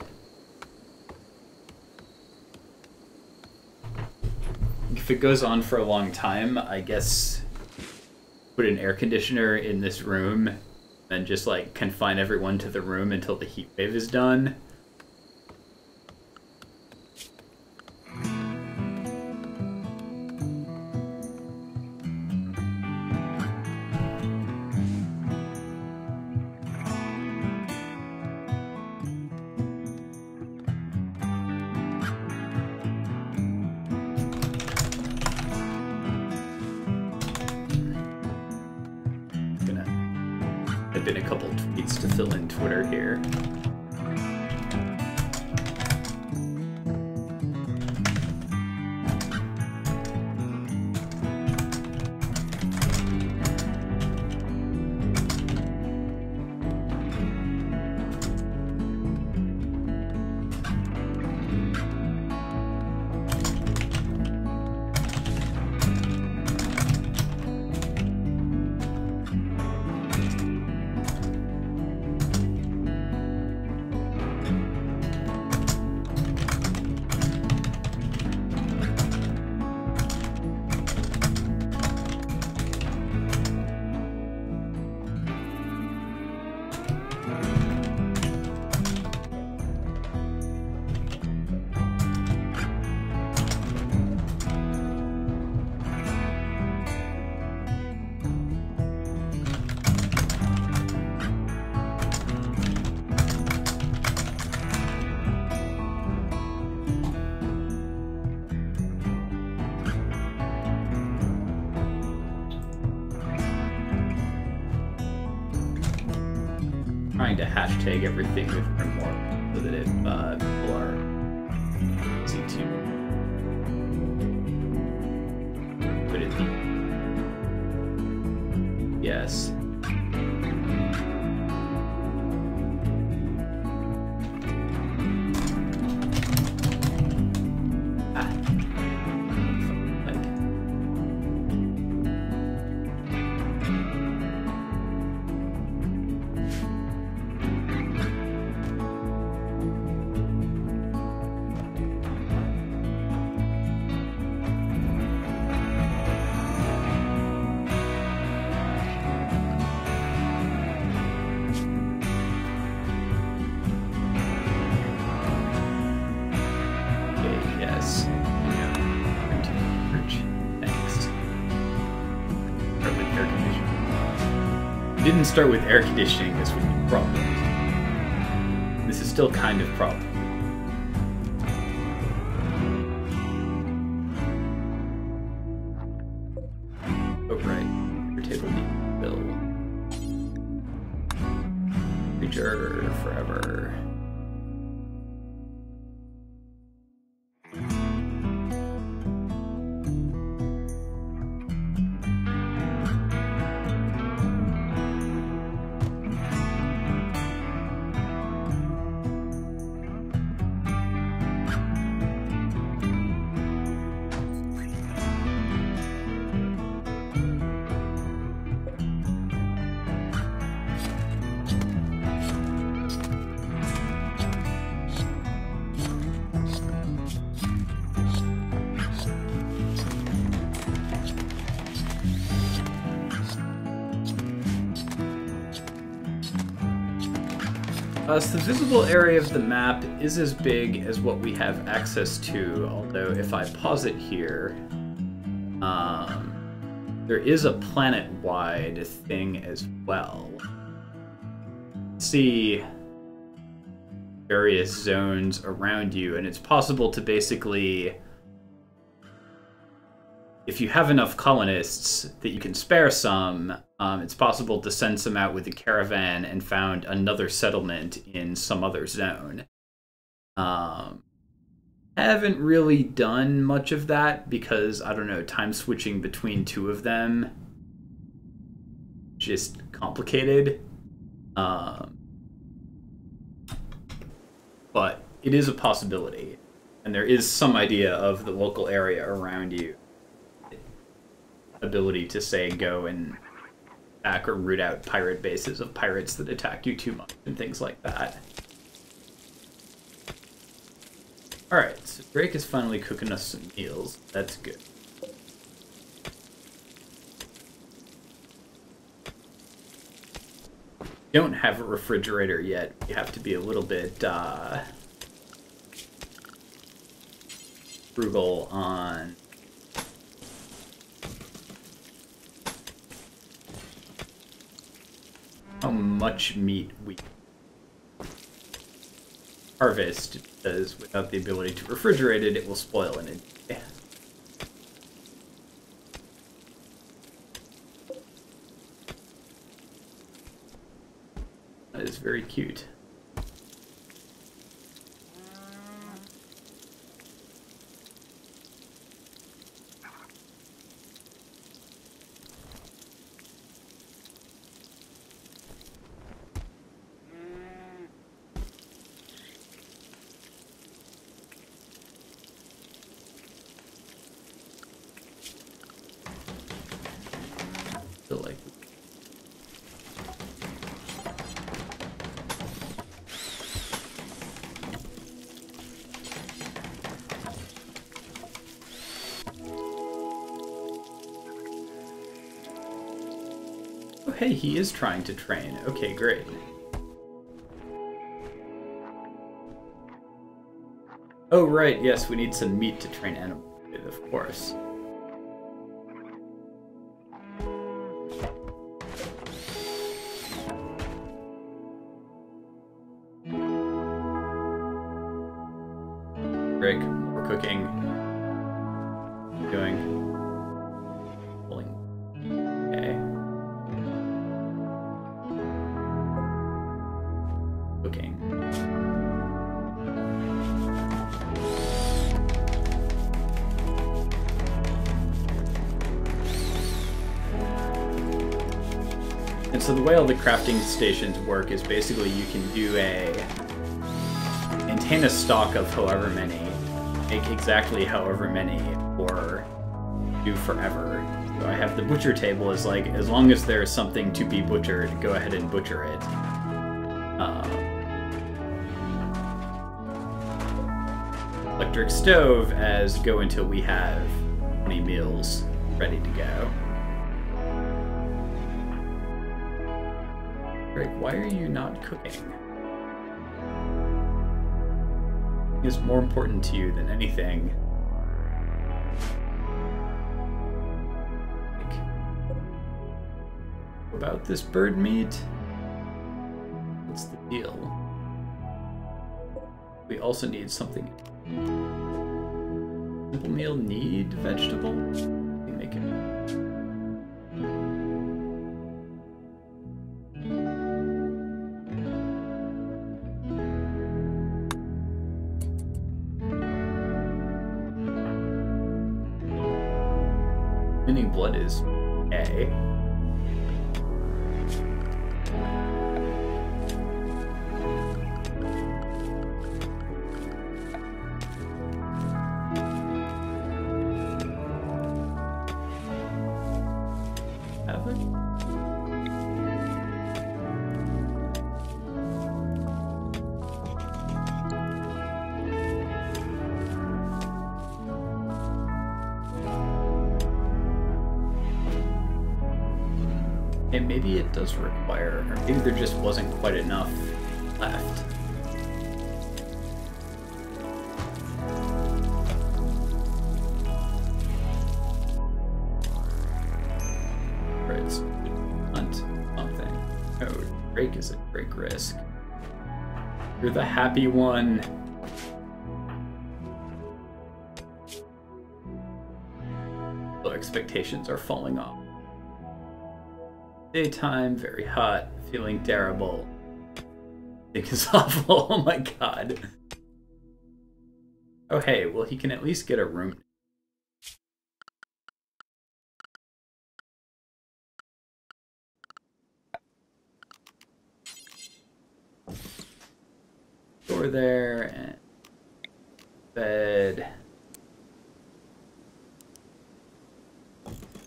S1: If it goes on for a long time, I guess put an air conditioner in this room and just like confine everyone to the room until the heat wave is done. Been a couple tweets to fill in Twitter here. Trying to hashtag everything with RimWorld so that if people are easy to put it in. Yes. this. Thanks. Start with air conditioning. If we didn't start with air conditioning, this would be a problem. This is still kind of problem. Oh right, your table needs to fill. Creature forever. So the visible area of the map is as big as what we have access to, although if I pause it here, there is a planet-wide thing as well. See various zones around you, and it's possible to basically, if you have enough colonists that you can spare some, it's possible to send some out with a caravan and found another settlement in some other zone. Haven't really done much of that because, I don't know, time switching between two of them just complicated. But it is a possibility, and there is some idea of the local area around you. Ability to, say, go and attack or root out pirate bases of pirates that attack you too much and things like that. Alright, so Drake is finally cooking us some meals. That's good. Don't have a refrigerator yet. We have to be a little bit frugal on how much meat we harvest, because without the ability to refrigerate it, it will spoil in a day. That is very cute. Like oh hey, he is trying to train. Okay, great. Oh right, yes, we need some meat to train animals with, of course. Rick, we're cooking. What are you doing? Pulling. Okay. Cooking. And so the way all the crafting stations work is basically you can do maintain a stock of however many, make exactly however many, or do forever. So I have the butcher table as like, as long as there's something to be butchered, go ahead and butcher it. Electric stove as go until we have 20 meals ready to go. Greg, why are you not cooking? Is more important to you than anything About this bird meat? What's the deal? We also need something. Simple meal need vegetable? We can make it. Winning blood is A. Have it? And maybe it does require, or maybe there just wasn't quite enough left. Right, hunt something. Oh, Drake is at great risk. You're the happy one. Low expectations are falling off. Daytime, very hot, feeling terrible. I think it's awful. Oh my god. Oh hey, well he can at least get a room. Door there, and bed.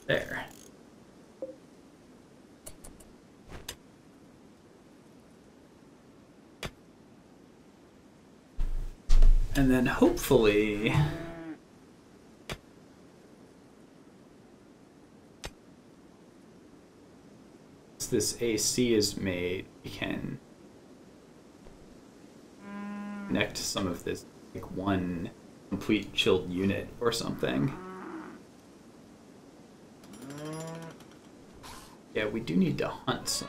S1: There. And then hopefully once this AC is made, we can connect some of this like one complete chilled unit or something. Yeah, we do need to hunt some.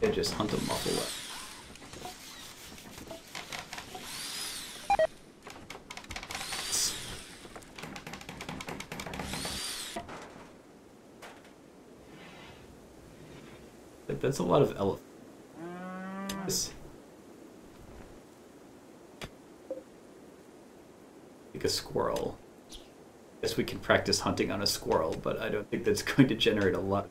S1: Yeah, just hunt a buffalo. That's a lot of elephants. Like a squirrel. Guess we can practice hunting on a squirrel, but I don't think that's going to generate a lot.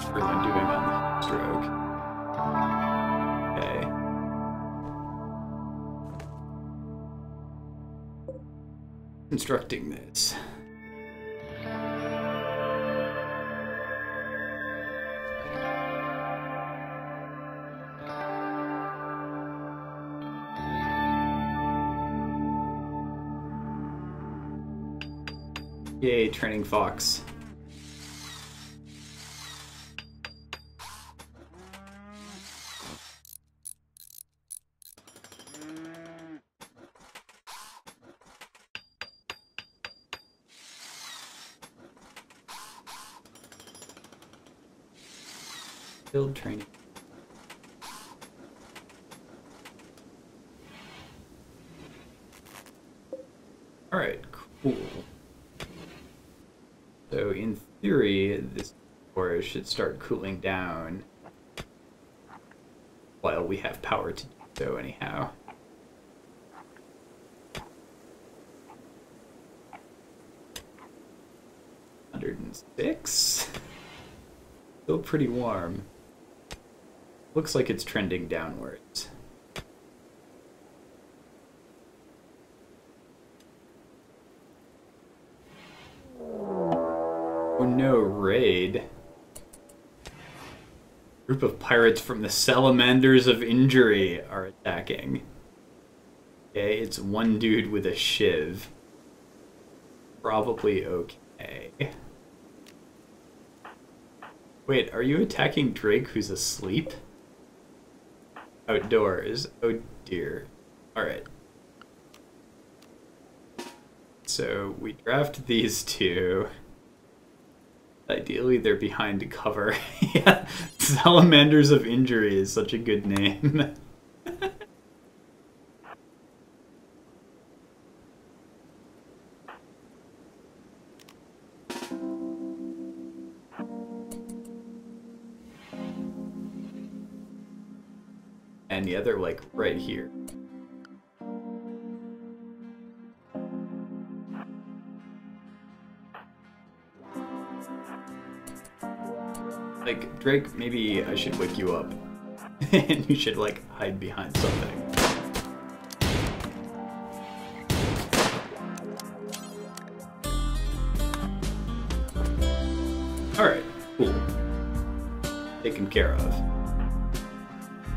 S1: Everyone doing on the stroke. Okay. Constructing this. Yay, training fox. Build training. Alright, cool. So in theory, this core should start cooling down while we have power to do so anyhow. $106? Still pretty warm. Looks like it's trending downwards. Oh no, raid. Group of pirates from the Salamanders of Injury are attacking. Okay, it's one dude with a shiv. Probably okay. Wait, are you attacking Drake who's asleep? Outdoors. Oh dear. Alright. So we draft these two. Ideally they're behind cover. Yeah, Salamanders of Injury is such a good name. And yeah, they're like right here. Like, Drake, maybe I should wake you up. And you should, like, hide behind something. Alright, cool. Taken care of.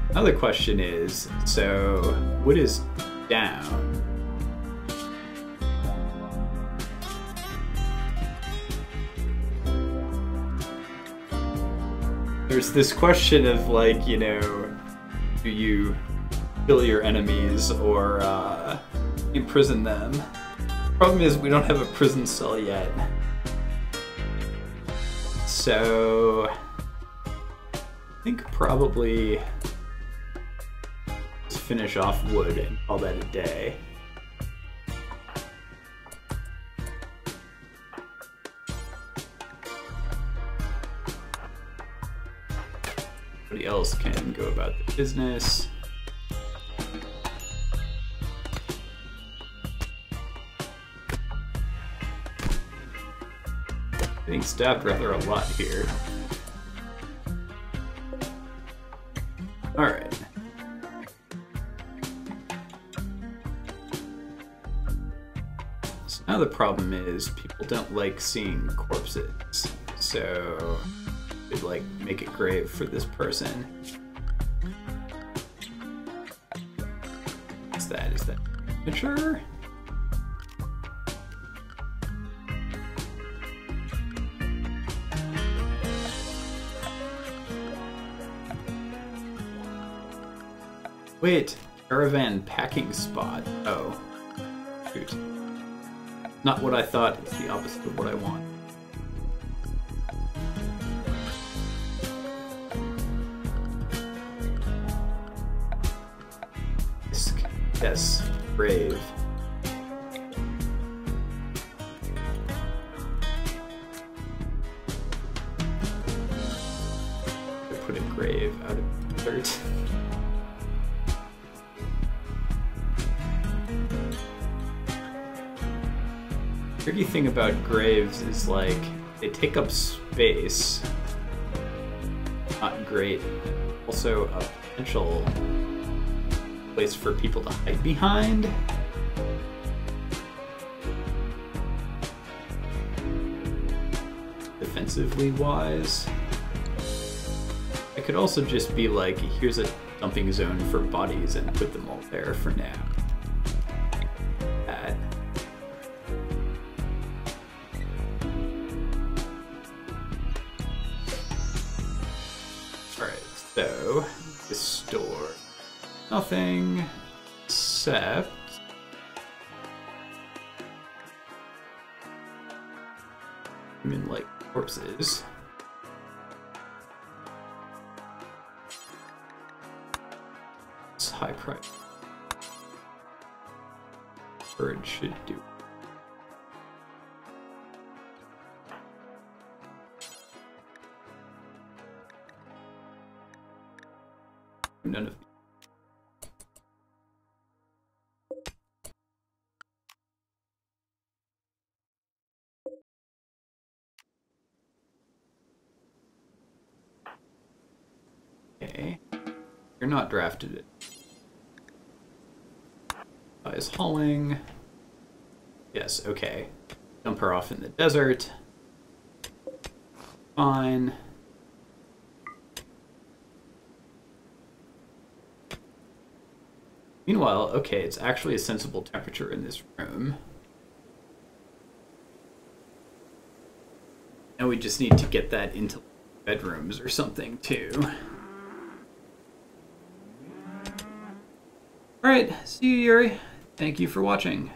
S1: Another question is, so, wood is down. There's this question of, like, you know, do you kill your enemies or imprison them? Problem is, we don't have a prison cell yet. So, I think probably just finish off wood and call that a day. Somebody else can go about the business. Getting stabbed rather a lot here. Alright. So now the problem is people don't like seeing corpses. So we'd like make a grave for this person. What's that? Is that mature? Wait, caravan packing spot. Oh, shoot. Not what I thought, it's the opposite of what I want. Yes, grave. I put a grave out of dirt. Tricky thing about graves is, like, they take up space. Not great. Also a potential place for people to hide behind. Defensively wise. It could also just be like, here's a dumping zone for bodies and put them all there for now. That. Alright, so this store. Nothing except I mean, like, corpses. It's high price. Bird should do. None of these. Okay. You're not drafted it. Is hauling. Yes, okay. Dump her off in the desert. Fine. Meanwhile, okay, it's actually a sensible temperature in this room. Now we just need to get that into bedrooms or something too. Alright, see you, Yuri. Thank you for watching.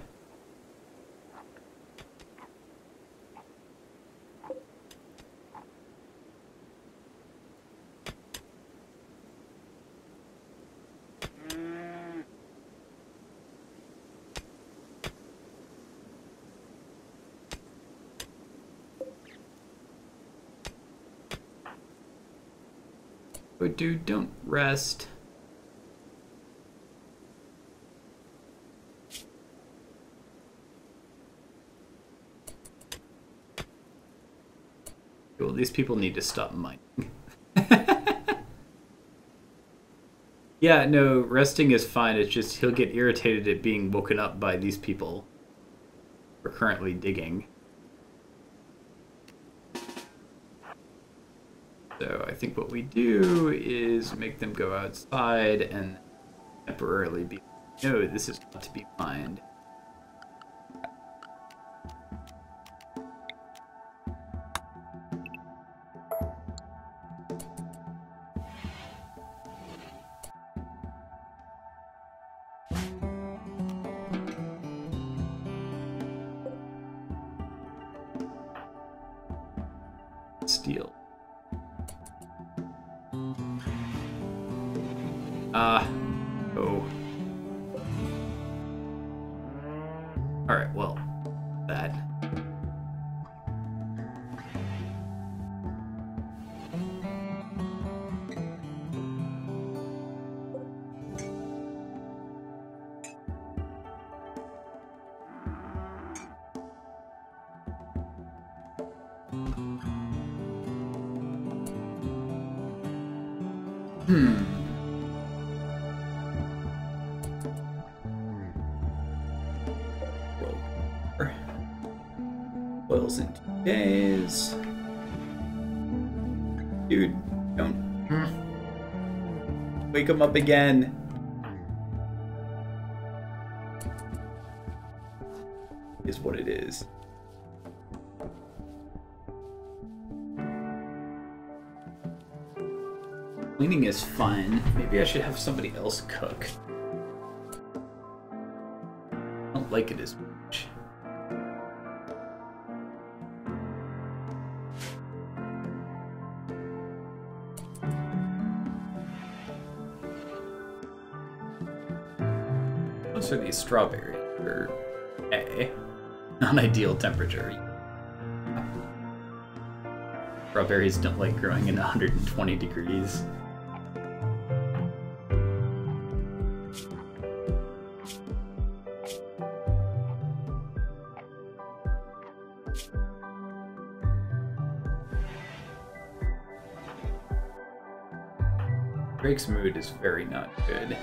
S1: Oh, dude, don't rest. Well, these people need to stop mining. Yeah, no, resting is fine. It's just he'll get irritated at being woken up by these people who are currently digging. So I think what we do is make them go outside and temporarily be, no, this is not to be mined. Steel. Oh. Alright, well, that. Oils in 2 days. Dude, don't. Wake him up again. Is what it is. Cleaning is fun. Maybe I should have somebody else cook. I don't like it as much. Those are these strawberries. They're A. Non-ideal temperature. Strawberries don't like growing in 120 degrees. Drake's mood is very not good.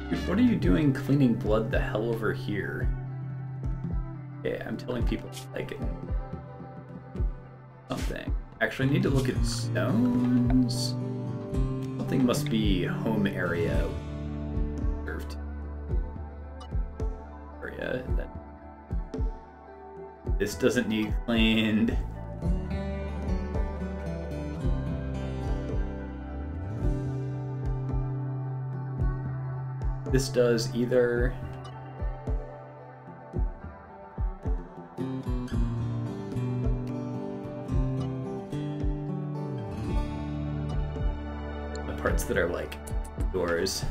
S1: Dude, what are you doing cleaning blood the hell over here? Okay, I'm telling people like it. Something. Actually, I need to look at stones. Something must be home area. Served. Area that. This doesn't need cleaned. This does either. The parts that are like doors.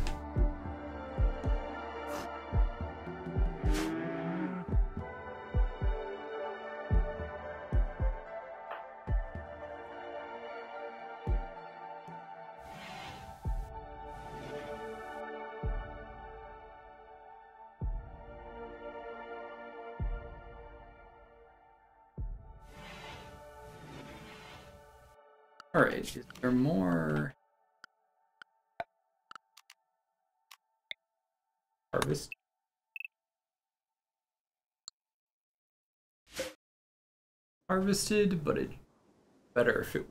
S1: Alright, is there more harvest? harvested, but it's better if it.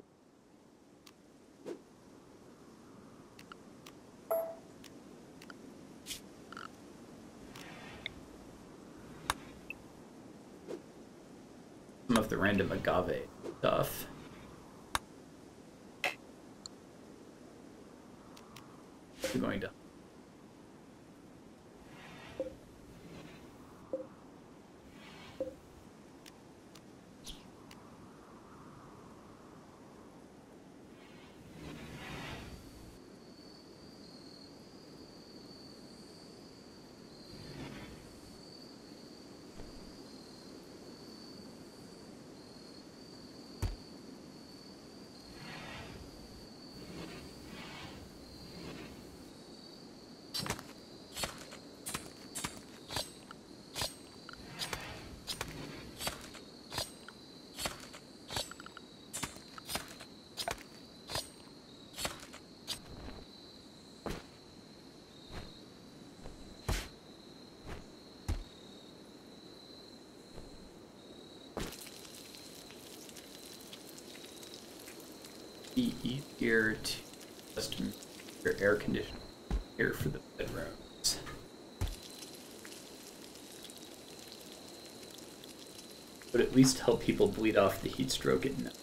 S1: Some of the random agave stuff. We're going to. Be easier to custom your air conditioning here for the bedrooms. Would at least help people bleed off the heat stroke at night.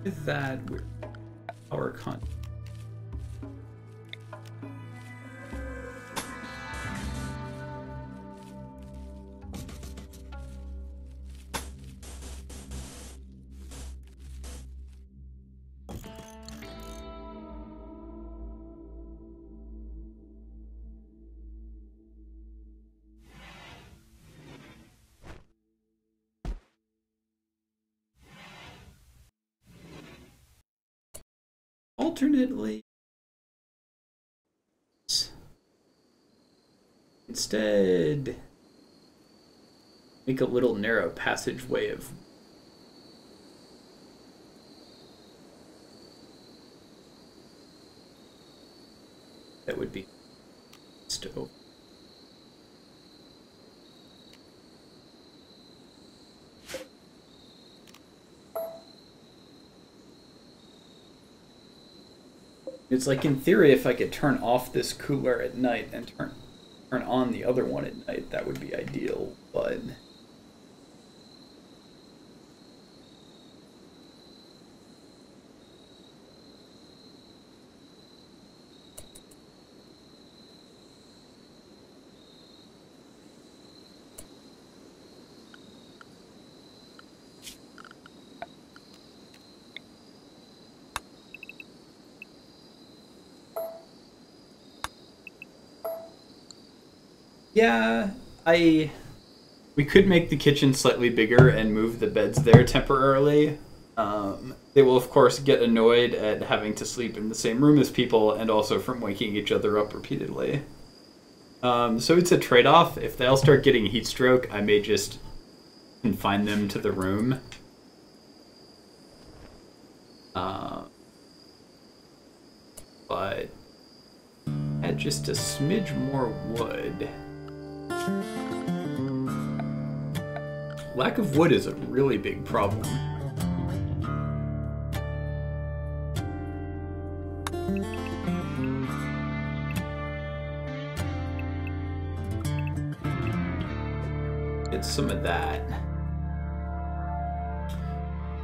S1: With that, we're power con. Alternately, instead, make a little narrow passageway of that would be stove. It's like, in theory, if I could turn off this cooler at night and turn on the other one at night, that would be ideal, but yeah, we could make the kitchen slightly bigger and move the beds there temporarily. They will, of course, get annoyed at having to sleep in the same room as people and also from waking each other up repeatedly. So it's a trade-off. If they all start getting heat stroke, I may just confine them to the room. But add just a smidge more wood. Lack of wood is a really big problem. Get some of that.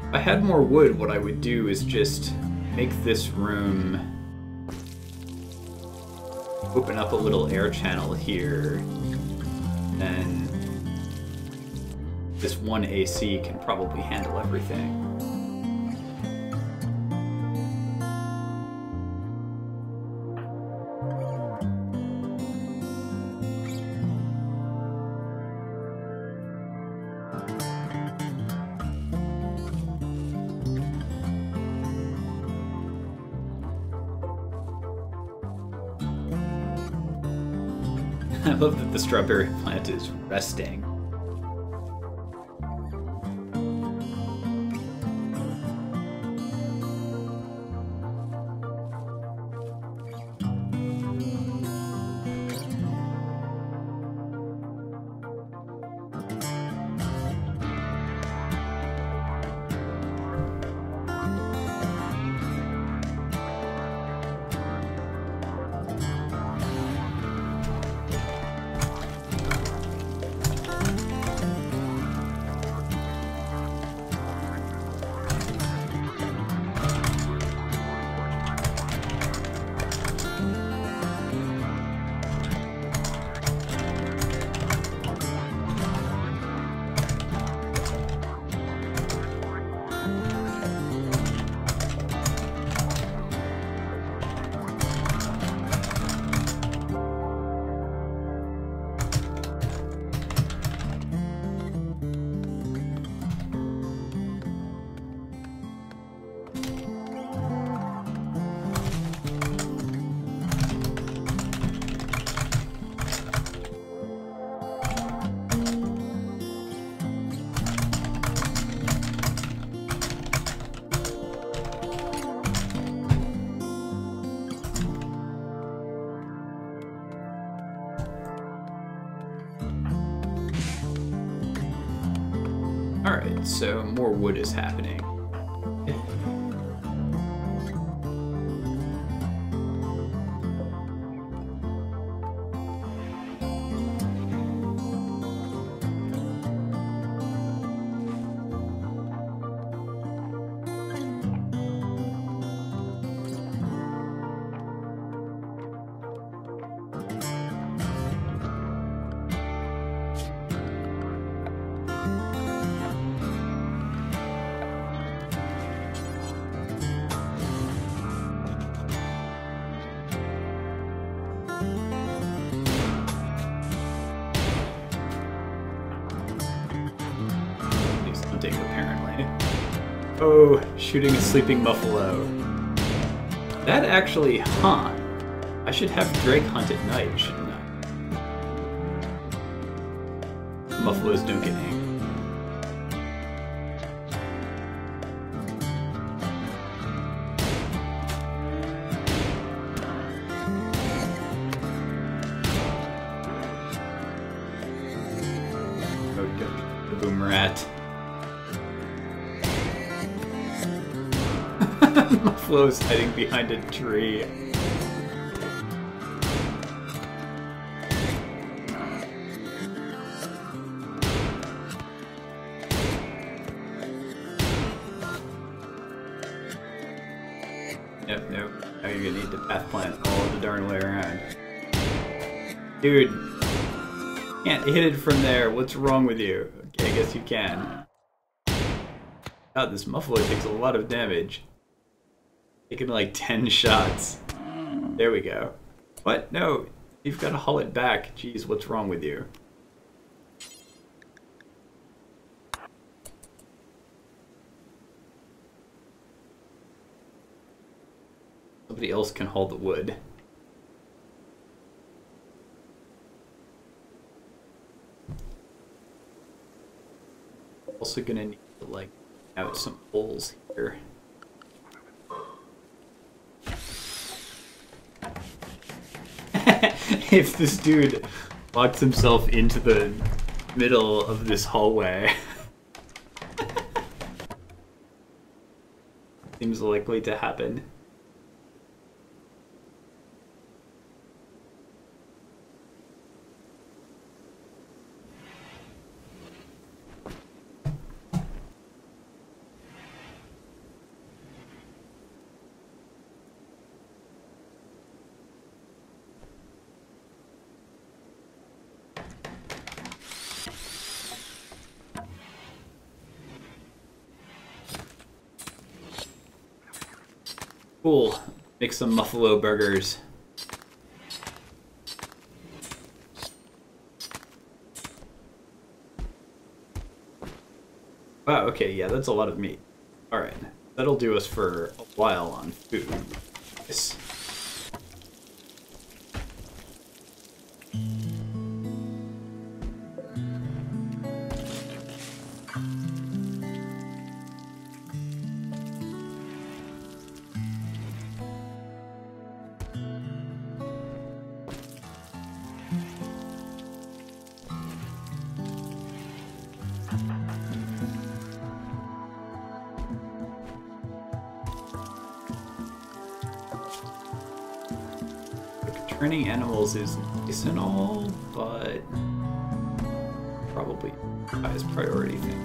S1: If I had more wood, what I would do is just make this room open up a little air channel here, and this one AC can probably handle everything. I love that the strawberry plant is resting. Alright, so more wood is happening. Apparently. Oh, shooting a sleeping buffalo. That actually, I should have Drake hunt at night, shouldn't I? Buffaloes don't get angry. Oh, the boom rat. Buffalo's hiding behind a tree. Nope. Now you're gonna need to path plant all the darn way around. Dude, can't hit it from there. What's wrong with you? Okay, I guess you can. God, this muffler takes a lot of damage. Taking like 10 shots. There we go. What? No, you've got to haul it back. Jeez, what's wrong with you? Somebody else can haul the wood. Also gonna need to like out some holes here. If this dude locks himself into the middle of this hallway. Seems likely to happen. Cool. Make some buffalo burgers. Wow, okay, yeah, that's a lot of meat. Alright, that'll do us for a while on food. Nice. Turning animals is nice and all, but probably the highest priority thing.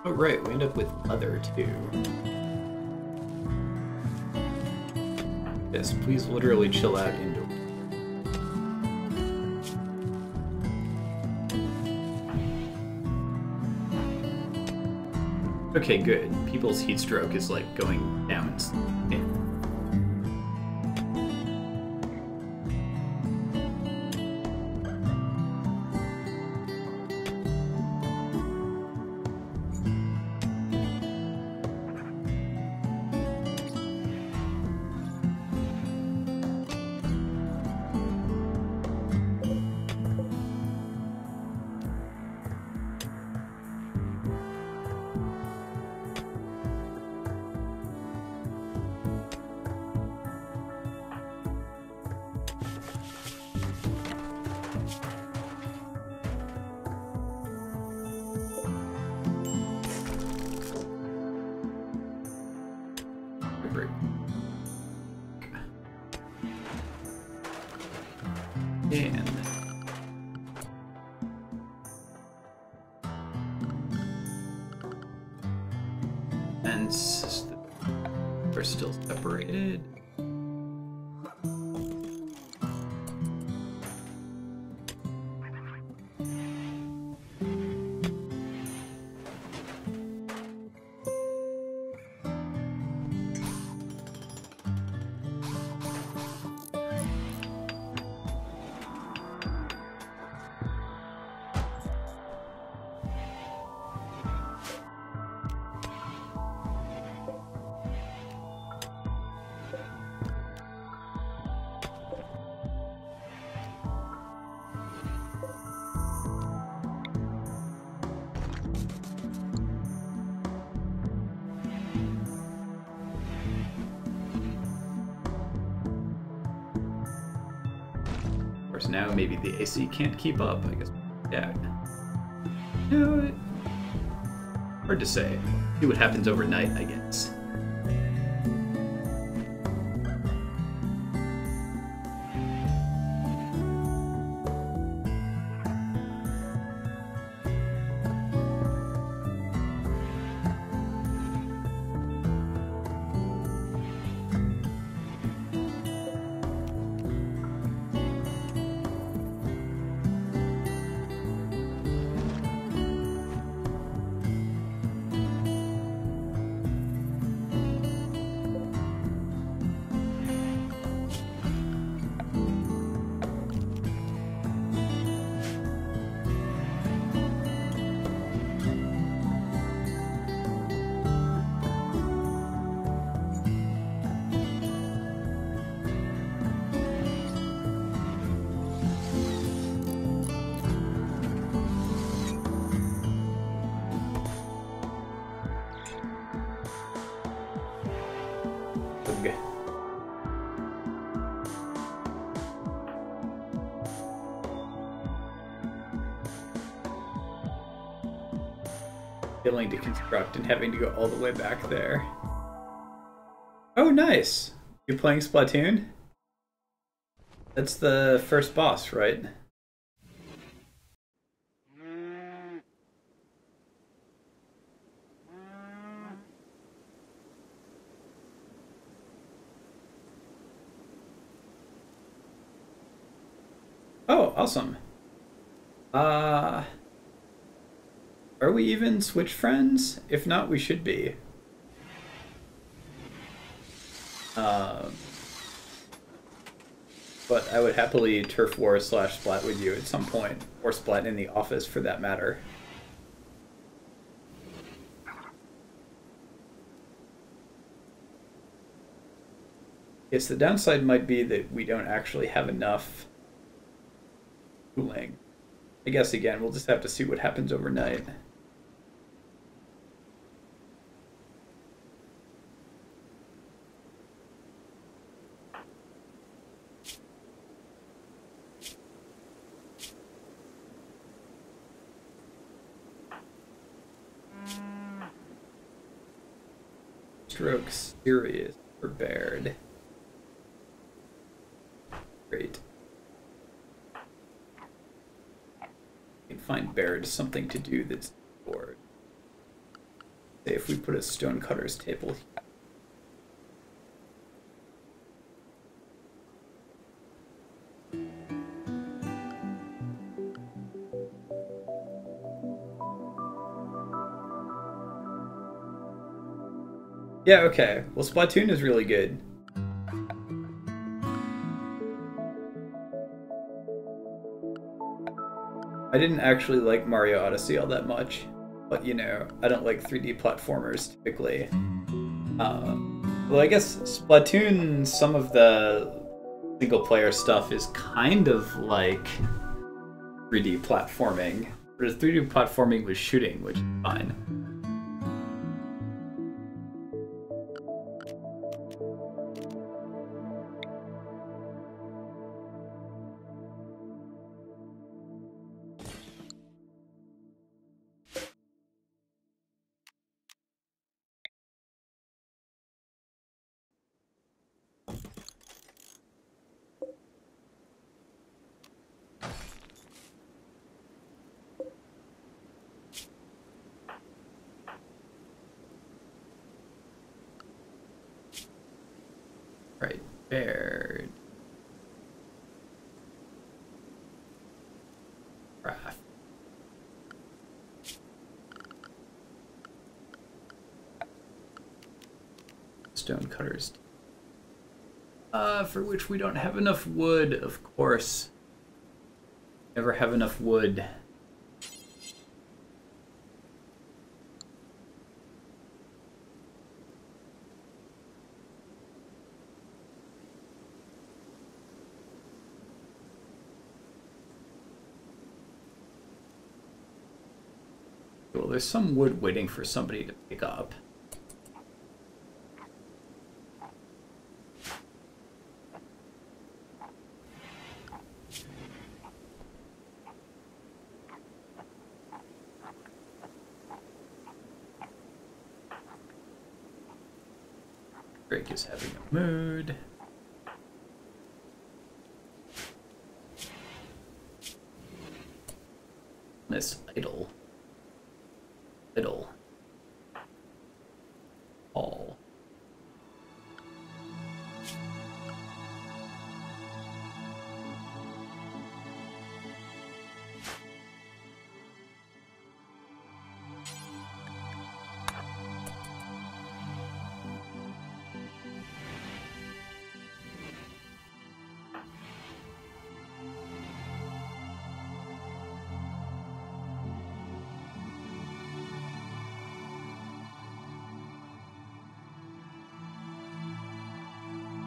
S1: Oh right, we end up with leather too. Yes, please literally chill out indoors. Okay, good. People's heat stroke is like going down. And we're still separated. Now maybe the AC can't keep up, I guess. Yeah. No, hard to say. See what happens overnight, I guess. Failing to construct and having to go all the way back there. Oh, nice. You playing Splatoon? That's the first boss, right? Oh, awesome. Uh, are we even Switch friends? If not, we should be. Um, but I would happily turf war / splat with you at some point, or splat in the office for that matter. Yes, the downside might be that we don't actually have enough cooling. I guess again, we'll just have to see what happens overnight. Stroke serious for Baird. Great. We can find Baird something to do that's bored. Say if we put a stonecutter's table here. Yeah, okay. Well, Splatoon is really good. I didn't actually like Mario Odyssey all that much, but you know, I don't like 3D platformers typically. Well, I guess Splatoon, some of the single player stuff is kind of like 3D platforming. Whereas 3D platforming was shooting, which is fine. Right, Baird. Craft. Stonecutters. For which we don't have enough wood, of course. Never have enough wood. Well, there's some wood waiting for somebody to pick up. Drake is having a mood. Miss Idle. Idle. All.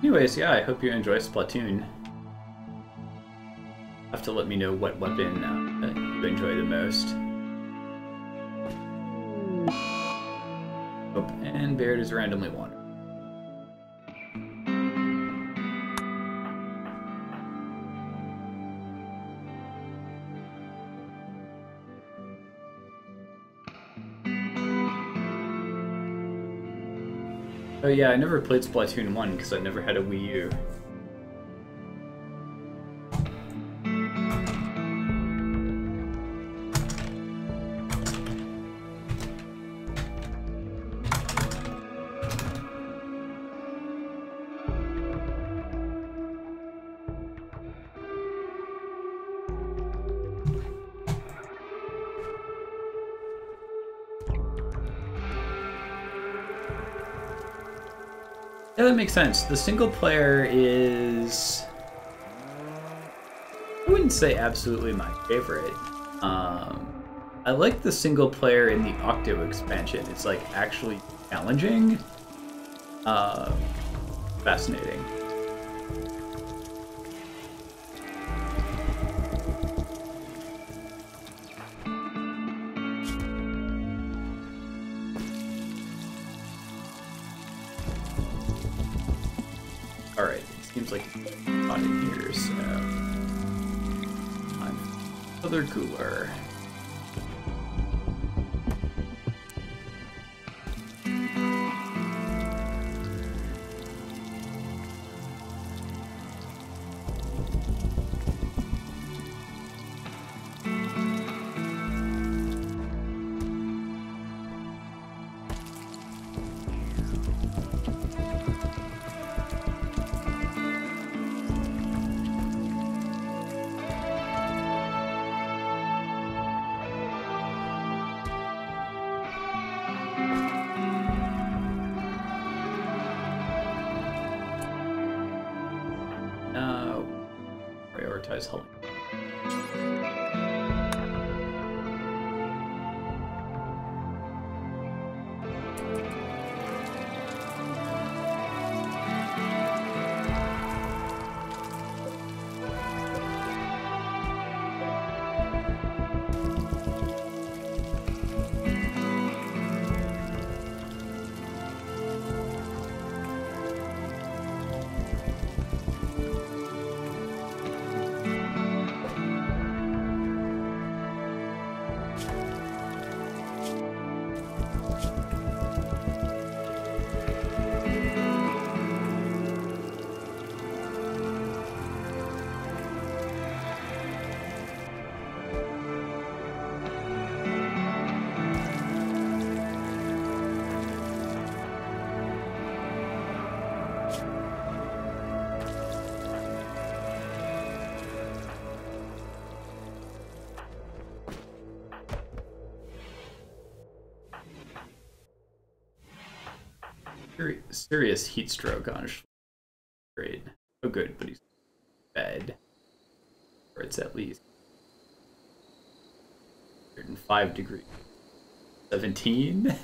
S1: Anyways, yeah, I hope you enjoy Splatoon. Have to let me know what weapon you enjoy the most. Oh, and Baird is randomly wandering. Oh yeah, I never played Splatoon 1 because I never had a Wii U. Yeah, that makes sense. The single player is... I wouldn't say absolutely my favorite. I like the single player in the Octo expansion. It's like actually challenging. Fascinating. Alright, it seems like it's not in here, so... Another cooler. Prioritize health. Serious heat stroke on his grade. Oh good, but he's bed. Or it's at least 105 degrees. 17?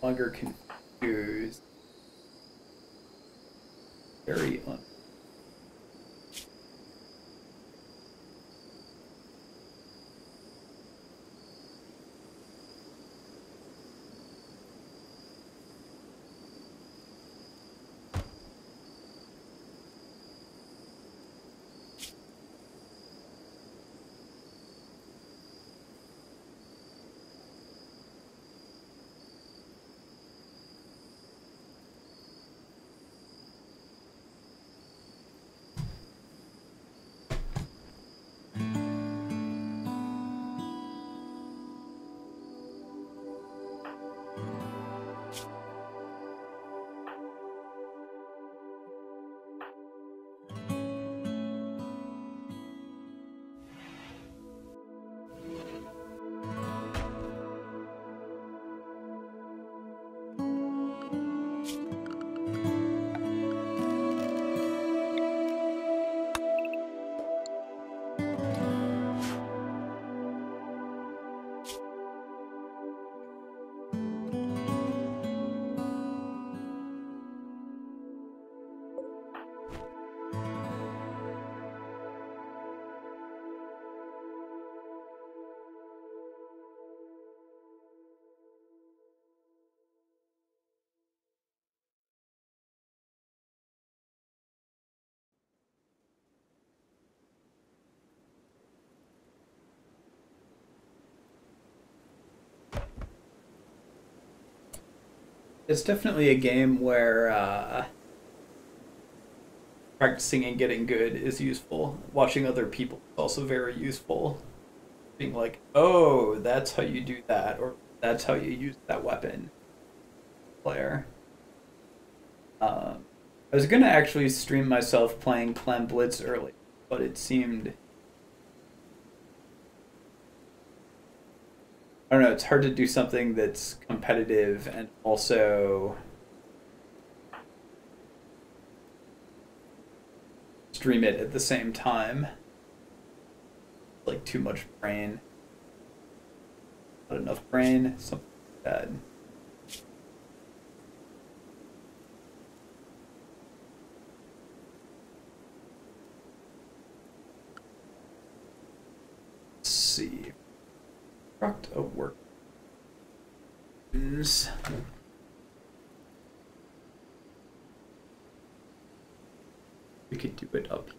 S1: Longer confused. Very un. It's definitely a game where practicing and getting good is useful. Watching other people is also very useful. Being like, oh, that's how you do that, or that's how you use that weapon. Player. I was gonna actually stream myself playing Clem Blitz early, but it seemed, I don't know, it's hard to do something that's competitive and also stream it at the same time. Like too much brain. Not enough brain, something like that. Let's see. Construct a work. We could do it up here.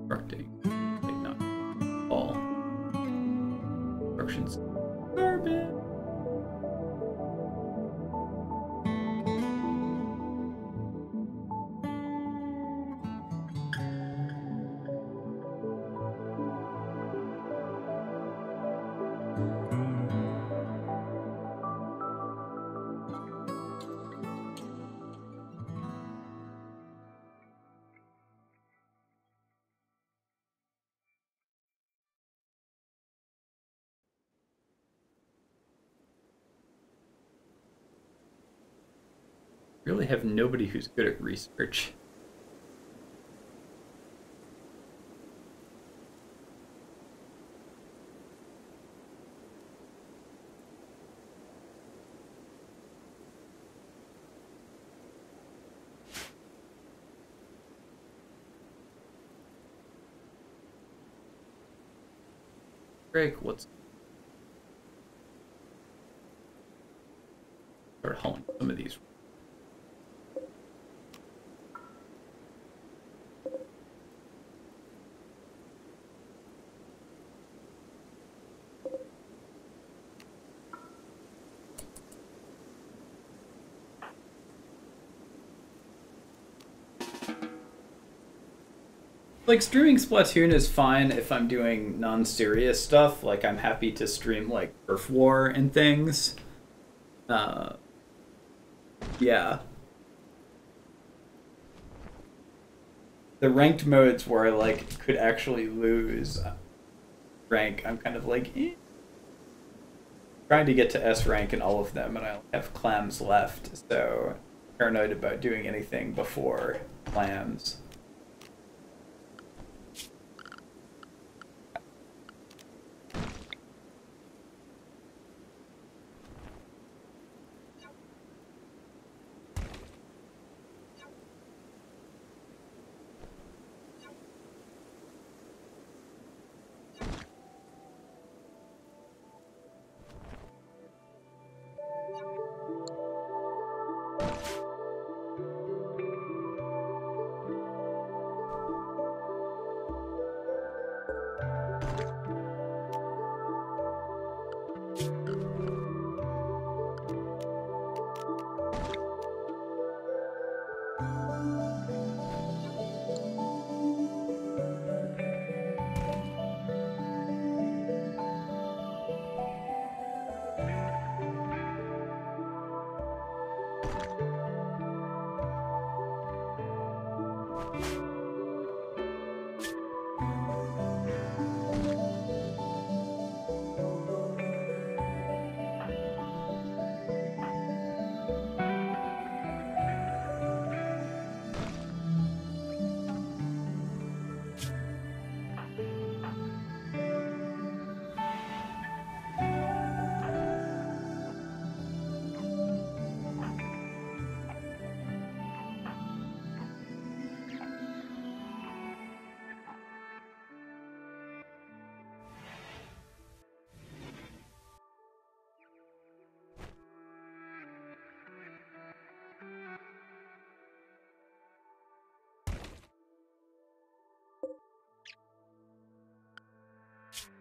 S1: Constructing. Like not all. Constructions. Garbage. Really have nobody who's good at research. Greg, what's start hauling some of these. Like, streaming Splatoon is fine if I'm doing non-serious stuff. Like, I'm happy to stream, like, Turf War and things. Yeah. The ranked modes where I, like, could actually lose rank, I'm kind of like, eh. Trying to get to S rank in all of them, and I only have clams left, so I'm paranoid about doing anything before clams.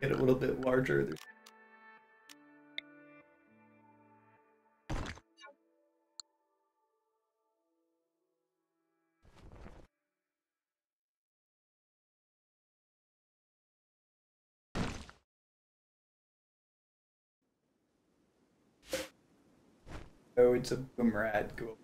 S1: Get a little bit larger. Oh, it's a boomerang. Go.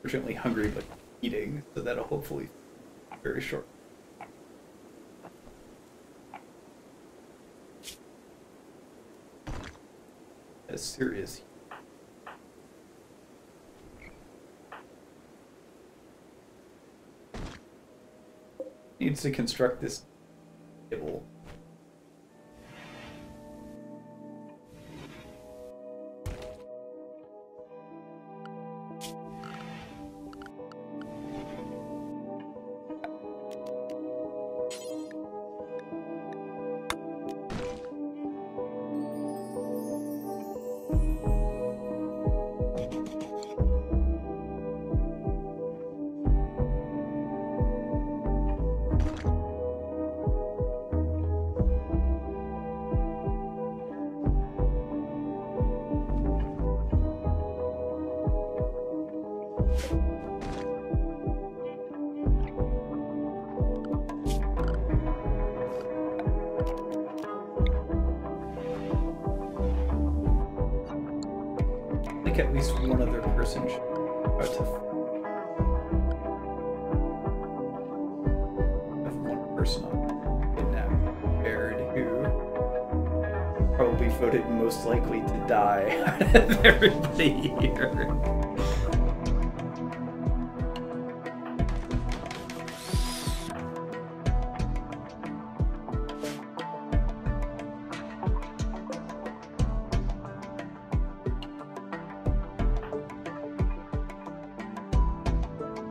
S1: Urgently hungry, but eating, so that'll hopefully be very short. That's serious. Needs to construct this table. At least one other person should have one person on kidnapped Baird who probably voted most likely to die out of everybody here.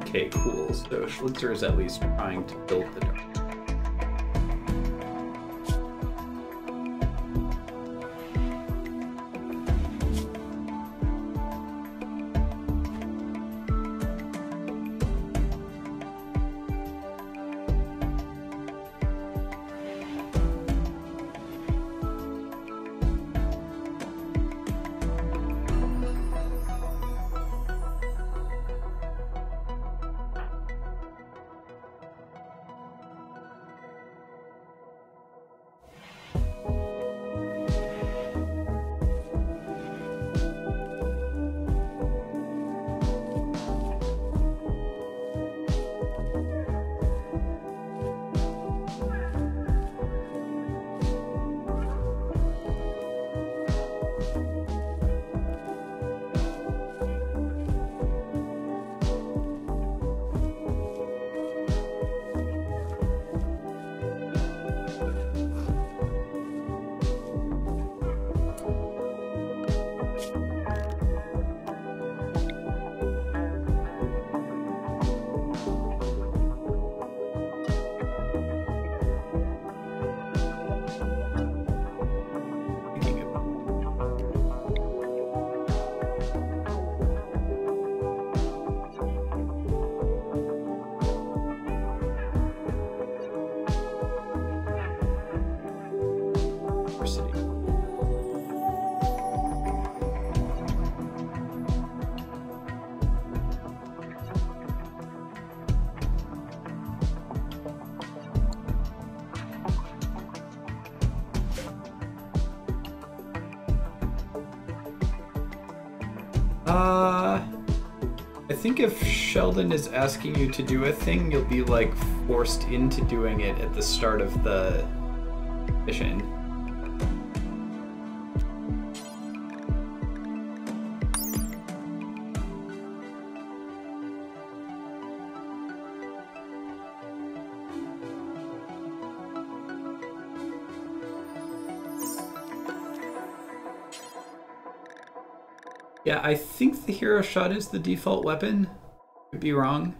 S1: Okay, cool. So Schlitzer is at least trying to build the dark. think if Sheldon is asking you to do a thing, you'll be like forced into doing it at the start of the mission. Yeah, I think the hero shot is the default weapon. Could be wrong.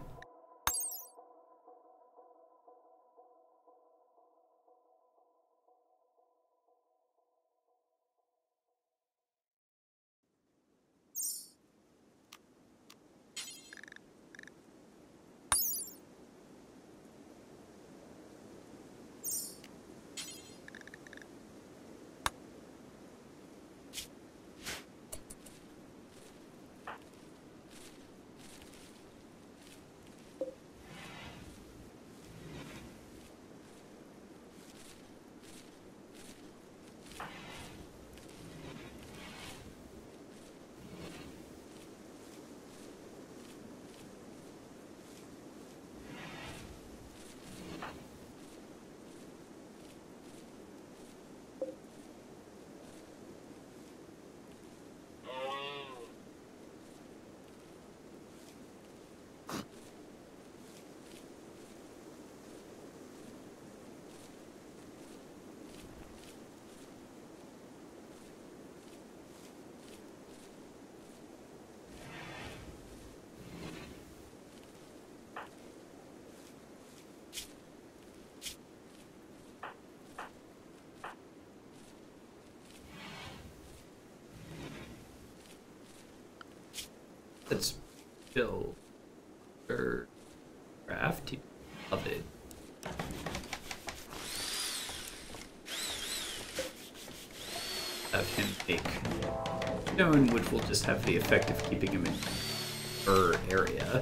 S1: Let's build or craft of it. Have him make stone, which will just have the effect of keeping him in her area.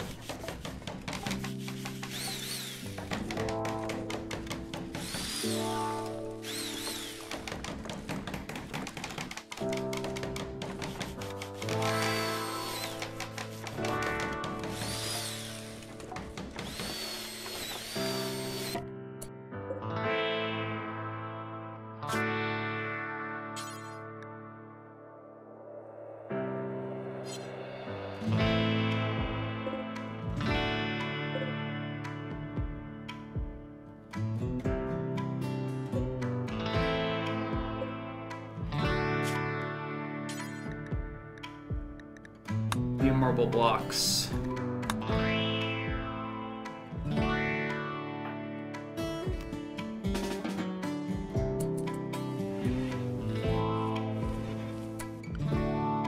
S1: Marble blocks.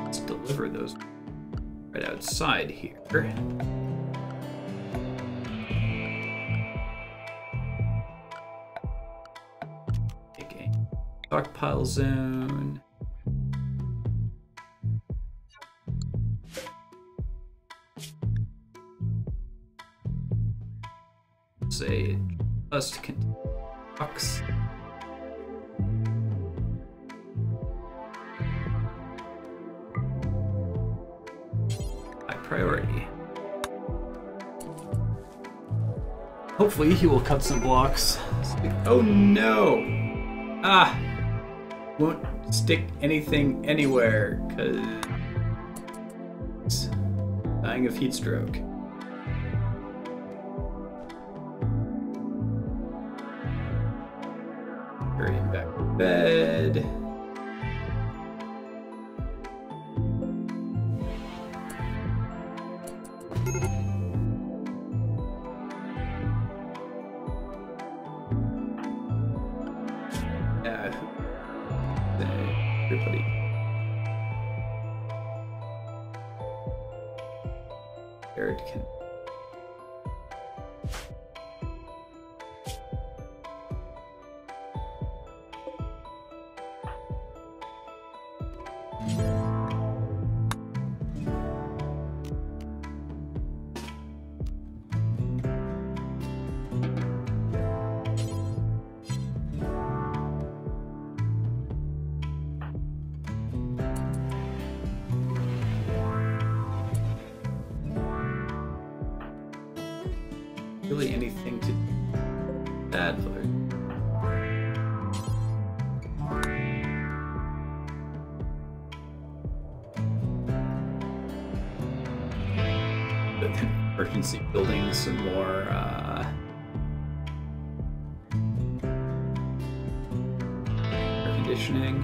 S1: Let's deliver those right outside here. Make a stockpile zone. Say just continue box. High priority. Hopefully he will cut some blocks. Oh no! Ah! Won't stick anything anywhere because dying of heat stroke. Hurrying back to bed. Yeah, everybody. Jared can. really anything to do that other. But then emergency building some more air conditioning.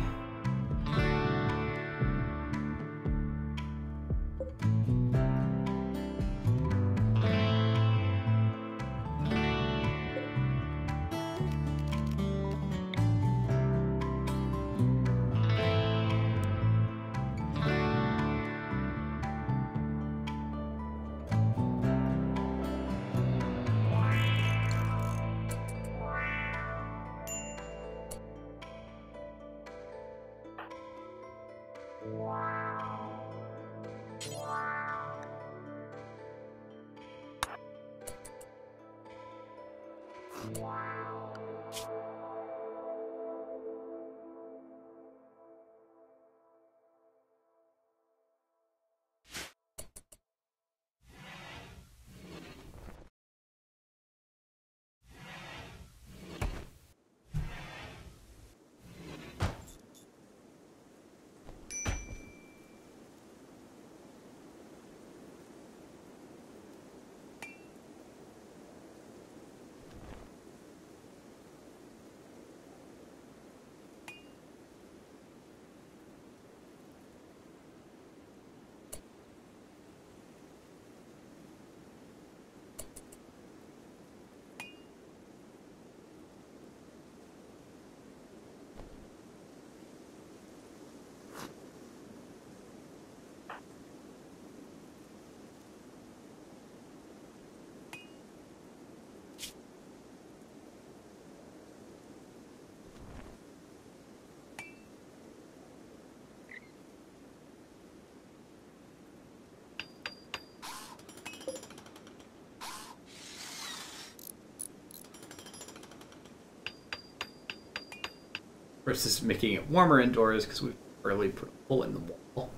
S1: Of course, this is making it warmer indoors because we've barely put a hole in the wall.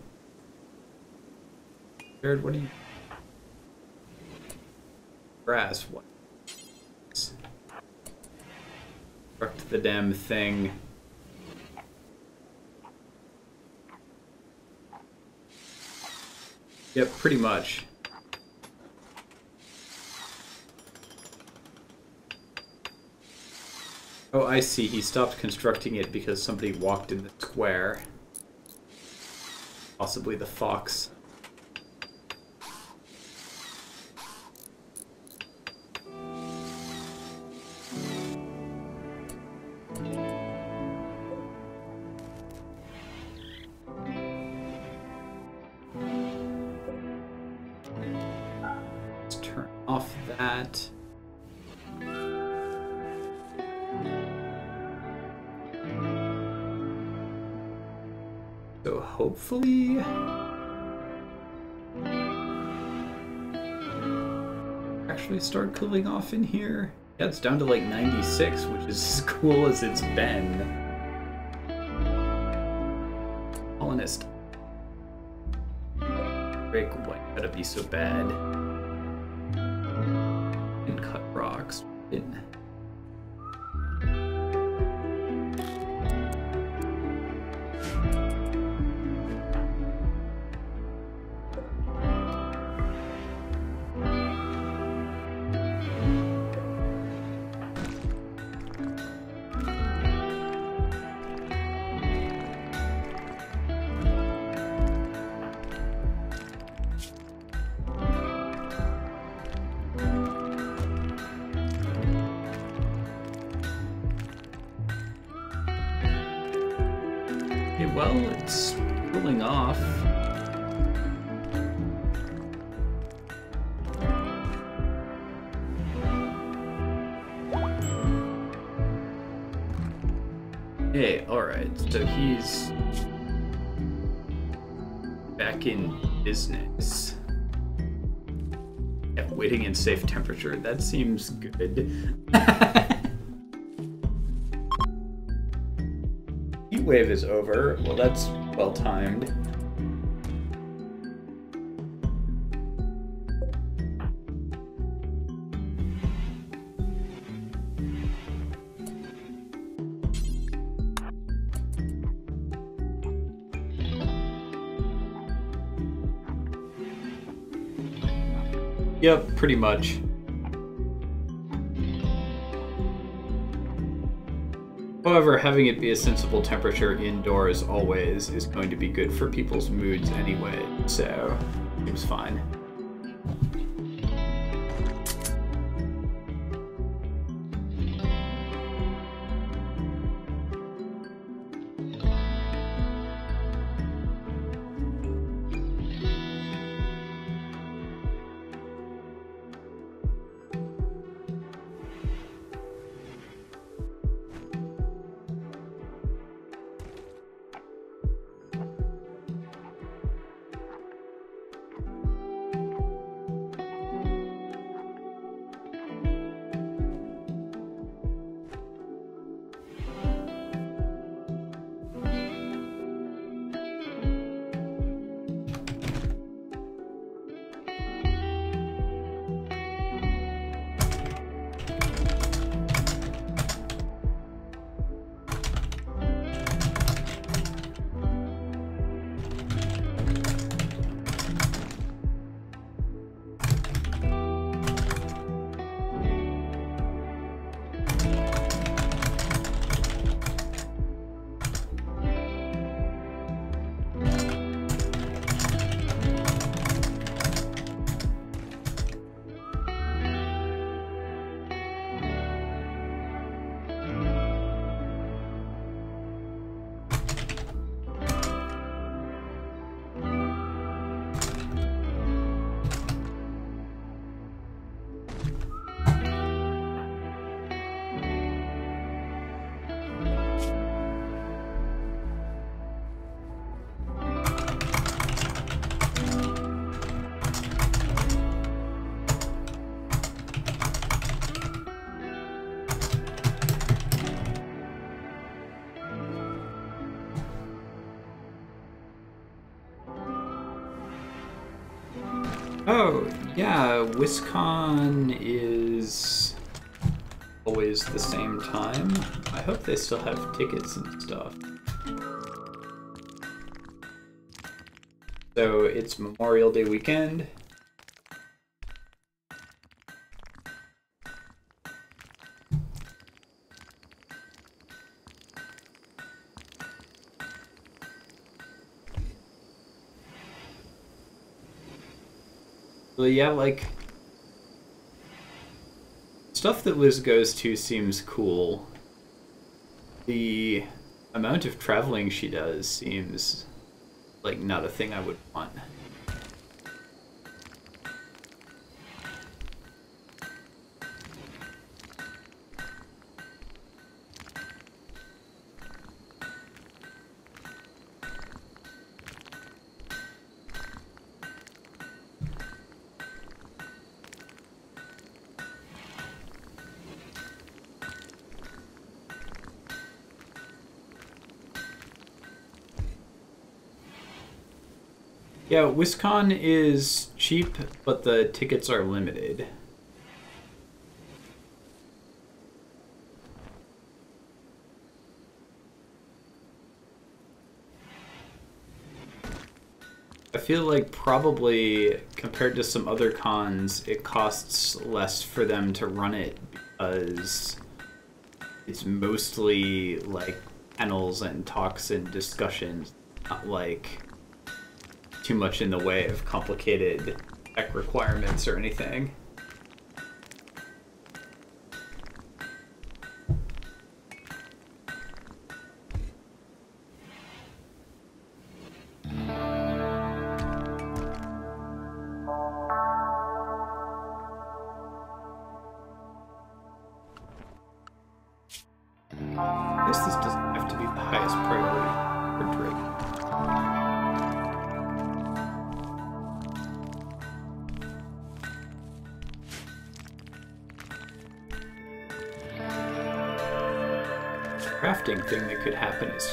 S1: Jared, what do you... Grass, what? Construct the damn thing. Yep, pretty much. Oh, I see. He stopped constructing it because somebody walked in the square. Possibly the fox. Let's turn off that. So hopefully actually start cooling off in here. Yeah, it's down to like 96, which is as cool as it's been. Colonist. Break white gotta be so bad. And cut rocks. Well, it's cooling off. Hey, alright, so he's back in business. Yeah, waiting in safe temperature, that seems good. Wave is over. Well, that's well timed. Yep, pretty much. However, having it be a sensible temperature indoors always is going to be good for people's moods anyway, so seems fine. Oh, yeah, WisCon is always the same time. I hope they still have tickets and stuff. So it's Memorial Day weekend. Well, yeah, like, stuff that Liz goes to seems cool. The amount of traveling she does seems like not a thing I would want. Yeah, WisCon is cheap, but the tickets are limited. I feel like probably, compared to some other cons, it costs less for them to run it because it's mostly like panels and talks and discussions, not like too much in the way of complicated tech requirements or anything. I guess this doesn't have to be the highest priority for Drake. Crafting thing that could happen is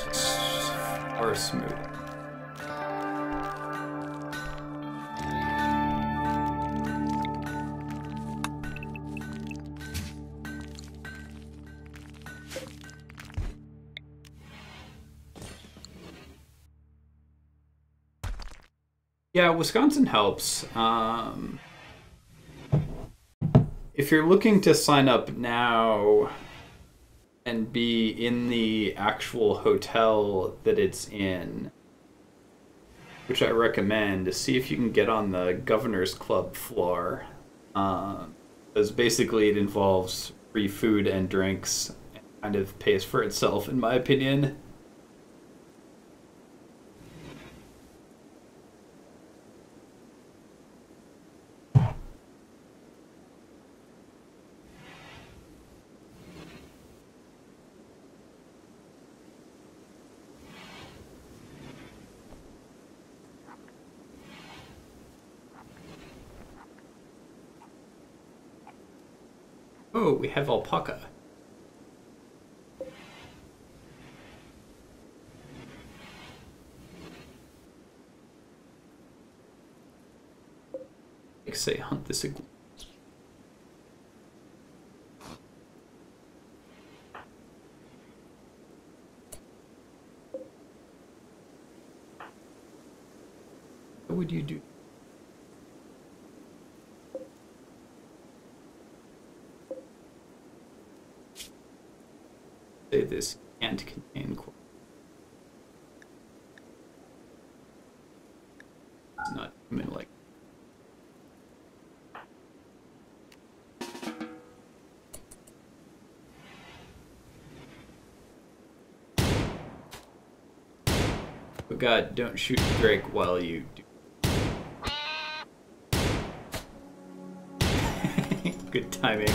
S1: far smooth. Yeah, Wisconsin helps. if you're looking to sign up now and be in the actual hotel that it's in, which I recommend, to see if you can get on the Governor's Club floor. Because basically it involves free food and drinks and kind of pays for itself, in my opinion. Oh, we have alpaca. Like say, hunt this iguana. What would you do? Say this can't contain corn. It's not human like. But God, don't shoot Drake while you do. Good timing.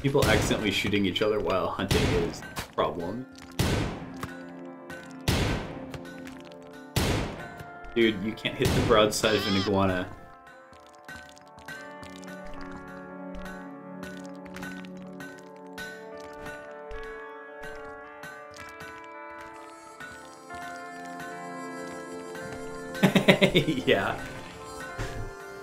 S1: People accidentally shooting each other while hunting is a problem. Dude, you can't hit the broadside of an iguana. Yeah.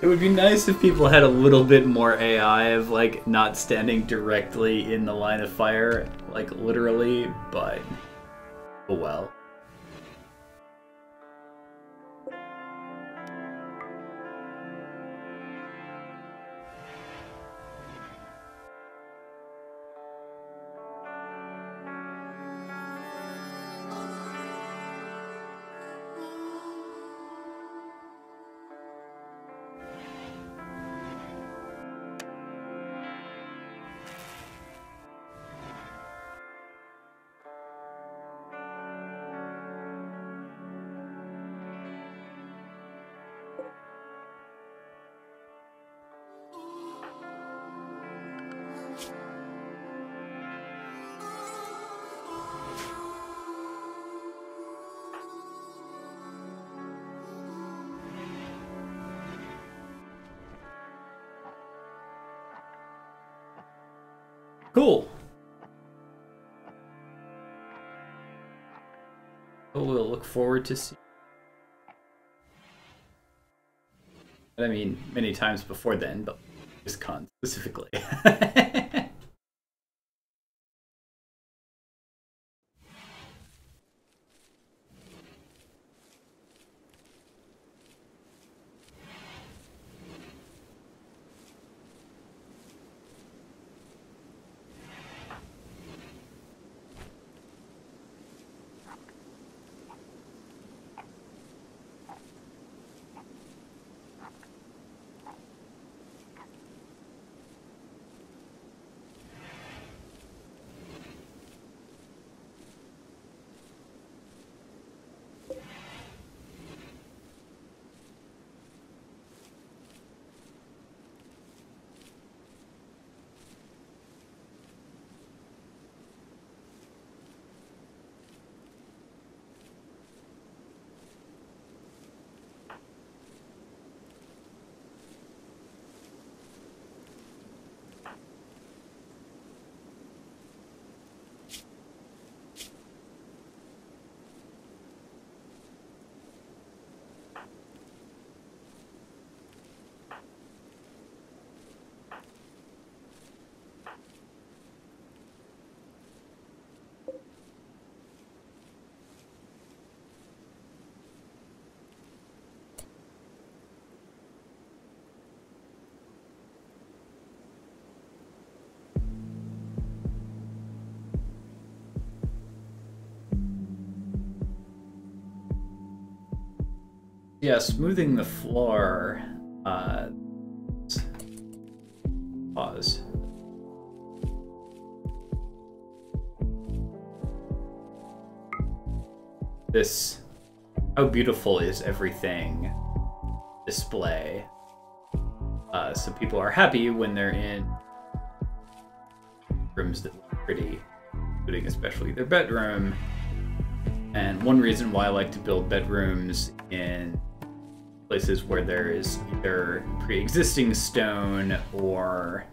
S1: It would be nice if people had a little bit more AI of, like, not standing directly in the line of fire, like, literally, but oh well. Cool. We'll look forward to see. I mean, many times before then, but this con specifically. Yeah, smoothing the floor. Pause. This, how beautiful is everything display. So people are happy when they're in rooms that look pretty, including especially their bedroom. And one reason why I like to build bedrooms in places where there is either pre-existing stone or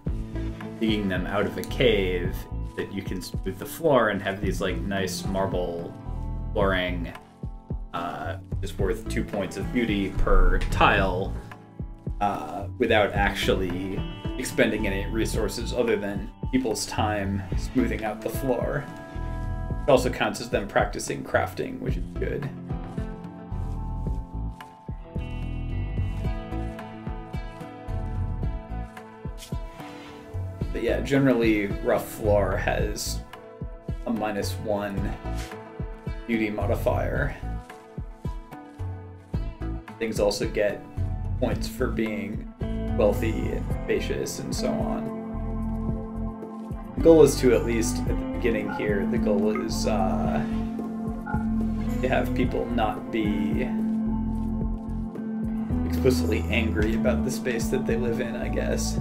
S1: digging them out of a cave, that you can smooth the floor and have these like nice marble flooring, is worth 2 points of beauty per tile, without actually expending any resources other than people's time smoothing out the floor. It also counts as them practicing crafting, which is good. But yeah, generally rough floor has a -1 beauty modifier. Things also get points for being wealthy and spacious and so on. The goal is to, at least at the beginning here, the goal is to have people not be explicitly angry about the space that they live in, I guess.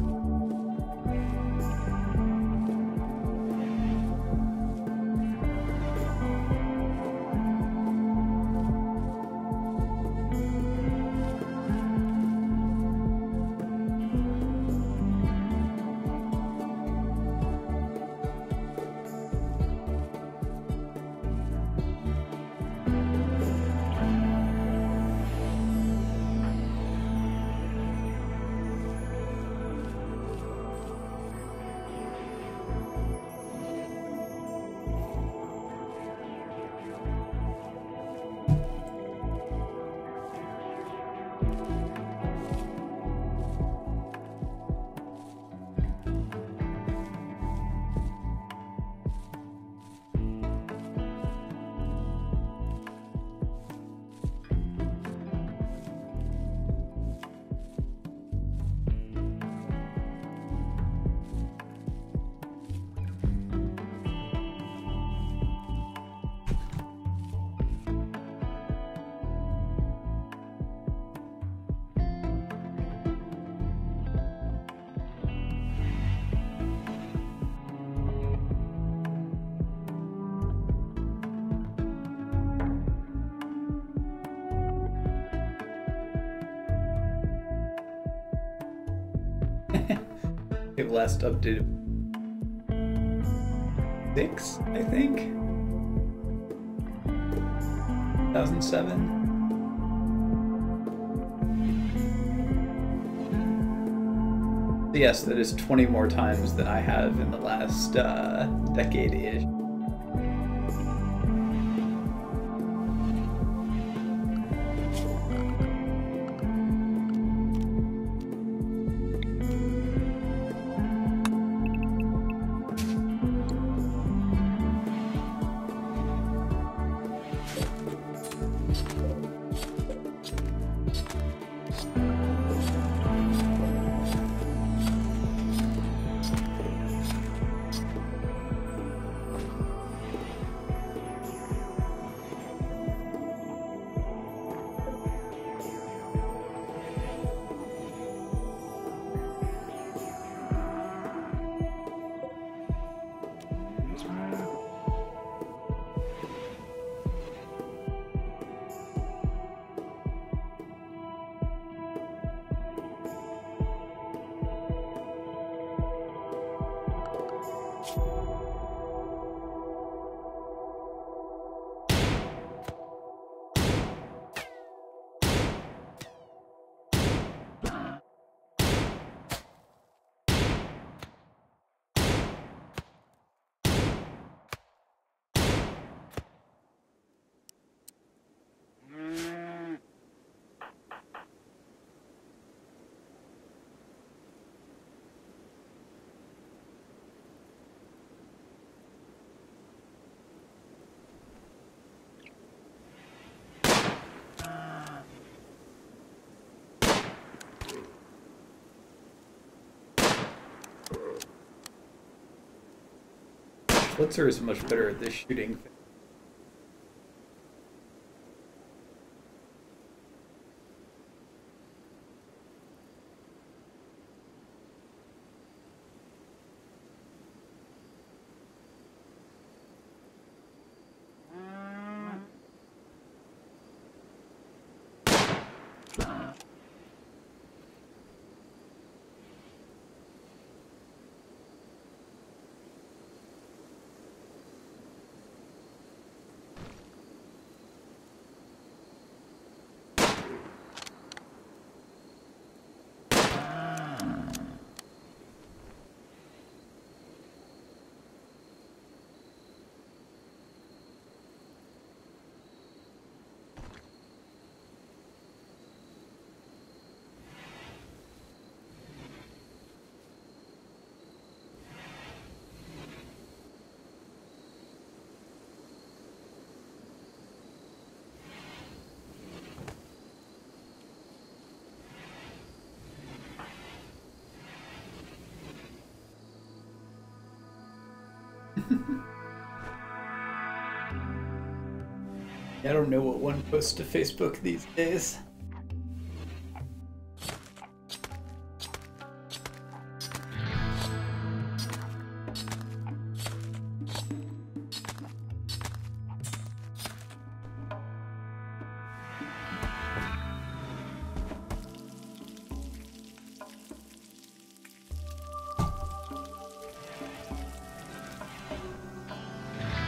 S1: It last updated 6, I think. 2007. So yes, that is 20 more times than I have in the last decade-ish. Blitzer is much better at this shooting thing. I don't know what one posts to Facebook these days.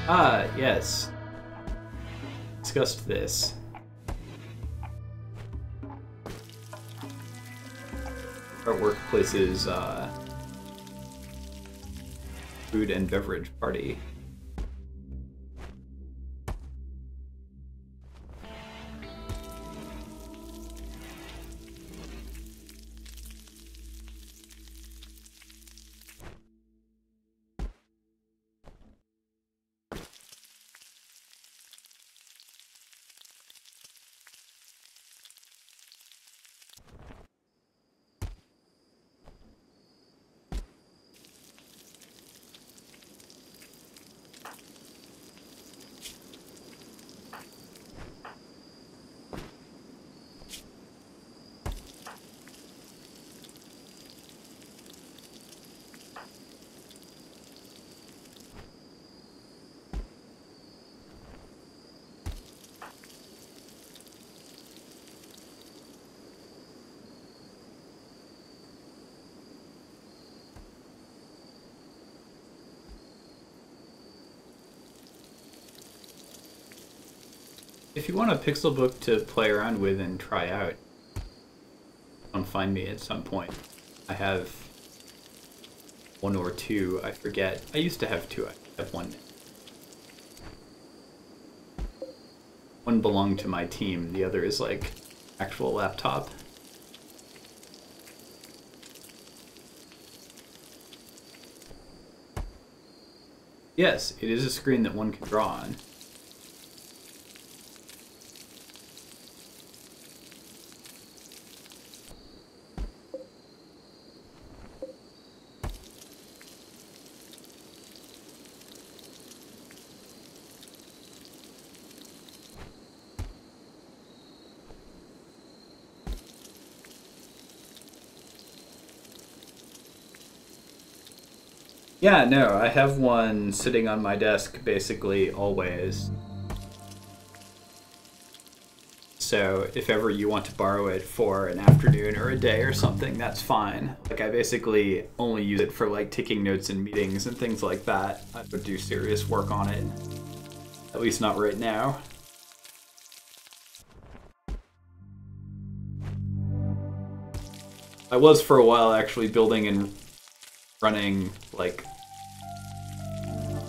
S1: Ah, yes. Discussed this. Our workplace's food and beverage party. If you want a pixel book to play around with and try out, come find me at some point. I have one or two, I forget. I used to have two, I have one. One belonged to my team, the other is like actual laptop. Yes, it is a screen that one can draw on. Yeah, no, I have one sitting on my desk basically always. So if ever you want to borrow it for an afternoon or a day or something, that's fine. Like, I basically only use it for like taking notes in meetings and things like that. I would do serious work on it. At least not right now. I was for a while actually building and running like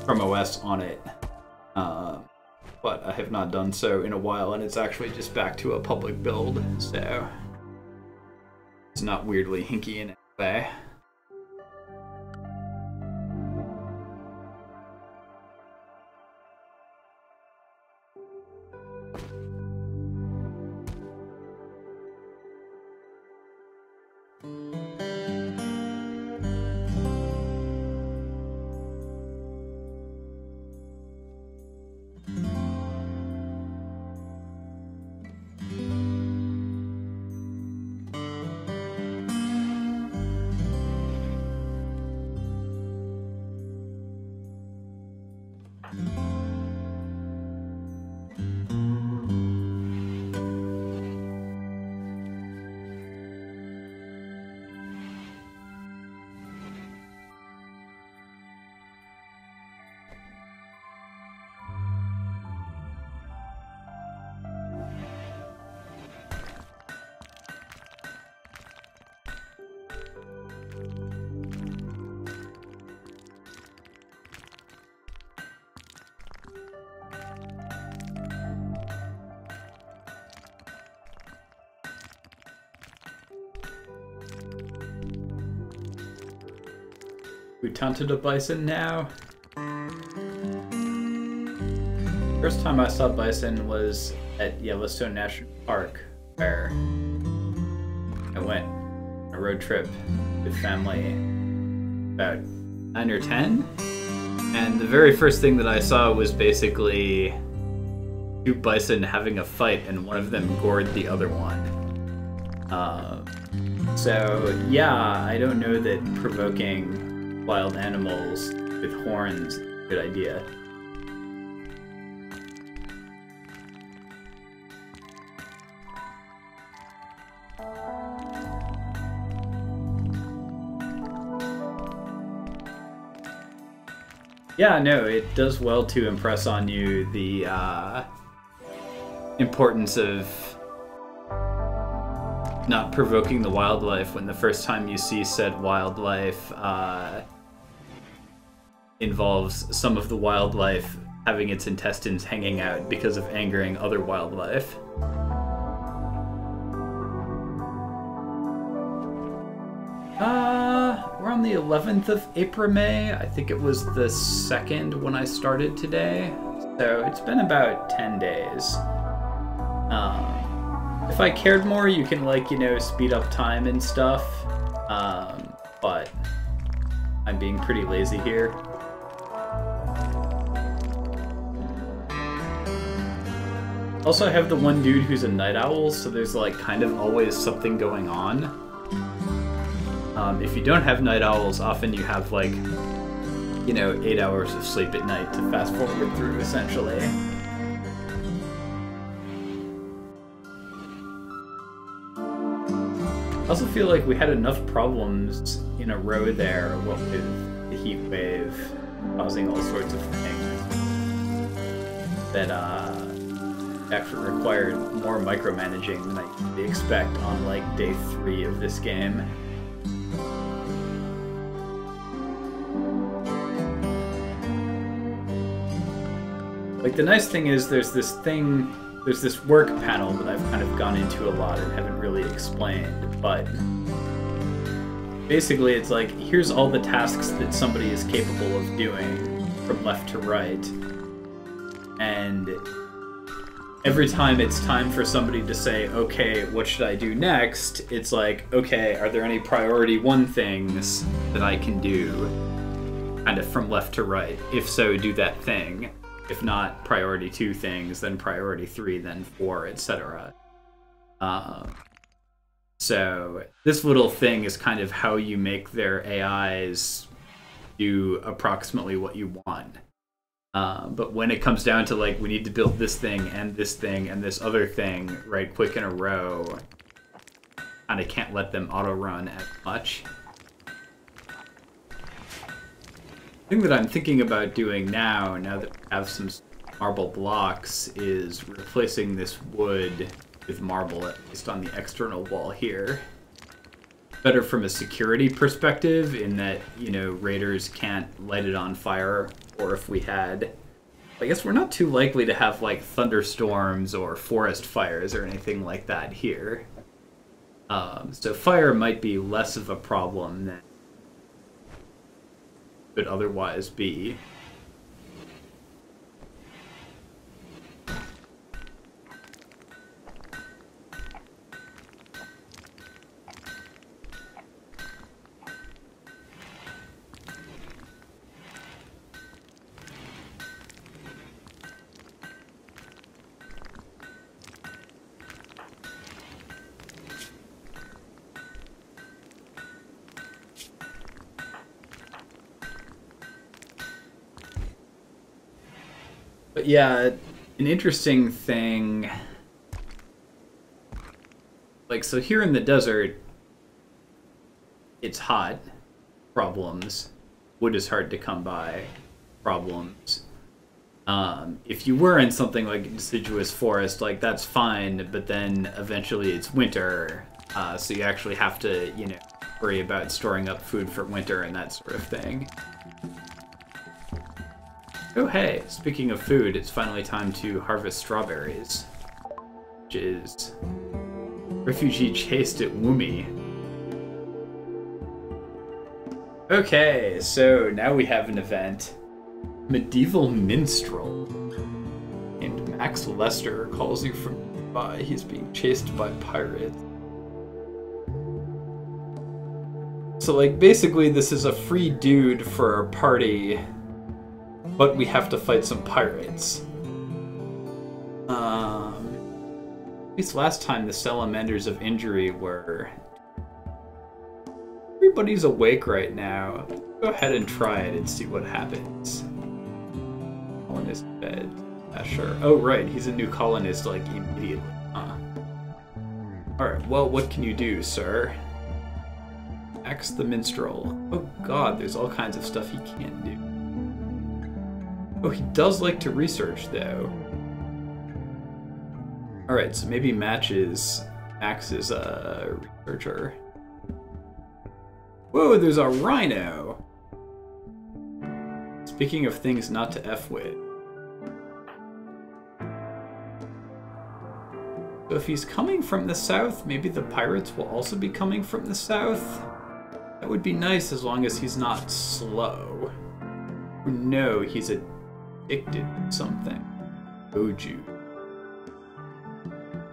S1: Chrome OS on it, but I have not done so in a while, and it's actually just back to a public build, so it's not weirdly hinky in any way. We taunted a bison now. First time I saw bison was at Yellowstone National Park, where I went on a road trip with family about 9 or 10. And the very first thing that I saw was basically 2 bison having a fight, and one of them gored the other one. So yeah, I don't know that provoking wild animals with horns is a good idea. Yeah, no, it does well to impress on you the importance of not provoking the wildlife when the first time you see said wildlife involves some of the wildlife having its intestines hanging out because of angering other wildlife. We're on the 11th of April, May. I think it was the 2nd when I started today. So it's been about 10 days. If I cared more, you can, like, you know, speed up time and stuff. But I'm being pretty lazy here. Also, I have the one dude who's a night owl, so there's, like, kind of always something going on. If you don't have night owls, often you have, like, you know, 8 hours of sleep at night to fast forward through, essentially. I also feel like we had enough problems in a row there, what with the heat wave causing all sorts of things, that actually required more micromanaging than I could expect on, like, day 3 of this game. Like, the nice thing is there's this work panel that I've kind of gone into a lot and haven't really explained, but basically it's like, here's all the tasks that somebody is capable of doing from left to right, and every time it's time for somebody to say, okay, what should I do next, it's like, okay, are there any priority 1 things that I can do kind of from left to right? If so, do that thing. If not, priority 2 things, then priority 3, then 4, etc. So this little thing is kind of how you make their AIs do approximately what you want. But when it comes down to, like, we need to build this thing and this other thing right quick in a row, kind of can't let them auto-run as much. The thing that I'm thinking about doing now that we have some marble blocks, is replacing this wood with marble, at least on the external wall here. Better from a security perspective, in that, you know, raiders can't light it on fire, or if we had... I guess we're not too likely to have, like, thunderstorms or forest fires or anything like that here. So fire might be less of a problem than could otherwise be. But yeah, an interesting thing, like, so here in the desert, it's hot, problems. Wood is hard to come by, problems. If you were in something like a deciduous forest, like, that's fine, but then eventually it's winter, so you actually have to, you know, worry about storing up food for winter and that sort of thing. Oh hey, speaking of food, it's finally time to harvest strawberries, which is refugee chased at Woomy. Okay, so now we have an event. Medieval Minstrel. And Max Lester calls you from nearby. He's being chased by pirates. So, like, basically this is a free dude for our party, but we have to fight some pirates. At least last time the Salamanders of Injury were... Everybody's awake right now. Go ahead and try it and see what happens. Colonist bed. Sure. Oh, right. He's a new colonist, like, immediately. Alright, well, what can you do, sir? Axe the Minstrel. Oh god, there's all kinds of stuff he can't do. Oh, he does like to research, though. Alright, so maybe Max is a researcher. Whoa, there's a rhino! Speaking of things not to F with. So if he's coming from the south, maybe the pirates will also be coming from the south? That would be nice as long as he's not slow. No, he's addicted to something. Oju.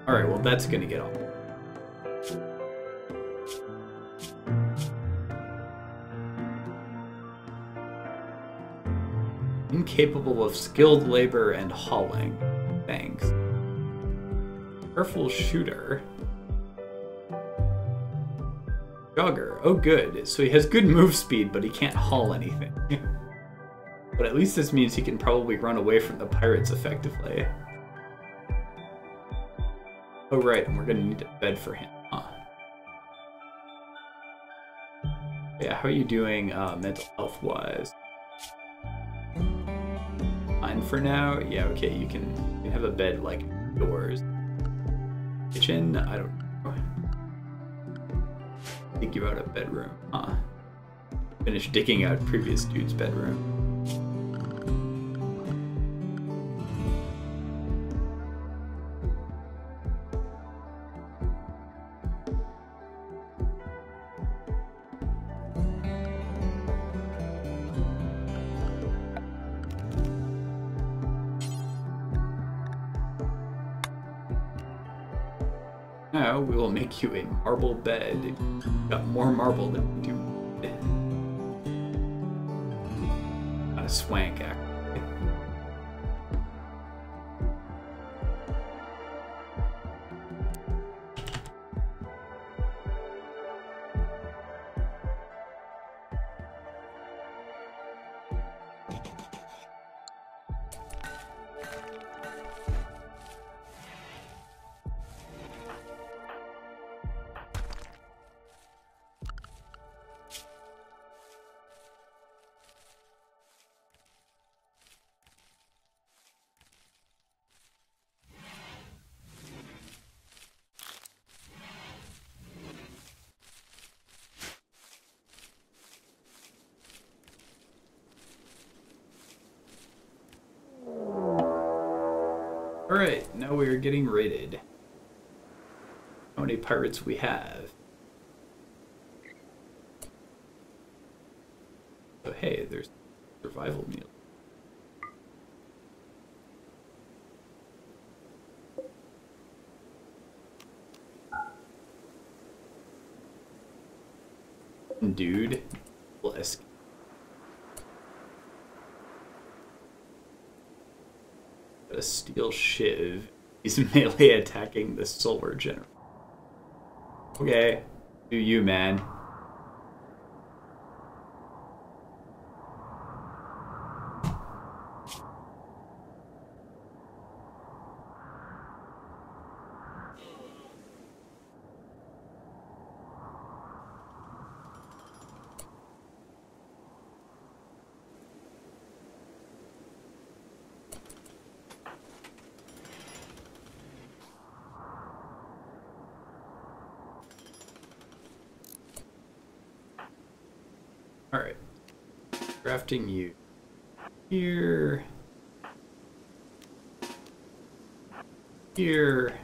S1: Alright, well that's gonna get off. Incapable of skilled labor and hauling. Thanks. Careful shooter. Jogger. Oh good. So he has good move speed, but he can't haul anything. But at least this means he can probably run away from the pirates effectively. Oh right, and we're gonna need a bed for him, huh? Yeah, how are you doing mental health-wise? Fine for now? Yeah, okay, you can have a bed like yours. Kitchen? I don't know. Dig you out a bedroom, huh? Finish digging out previous dude's bedroom. Now we will make you a marble bed. You've got more marble than we do. Not a swank, actually. Alright, now we are getting raided. How many pirates we have? So hey, there's survival meal. Dude, let's a steel shiv. He's melee attacking the solar general. Okay, do you, man. Alright. Crafting you here. Here.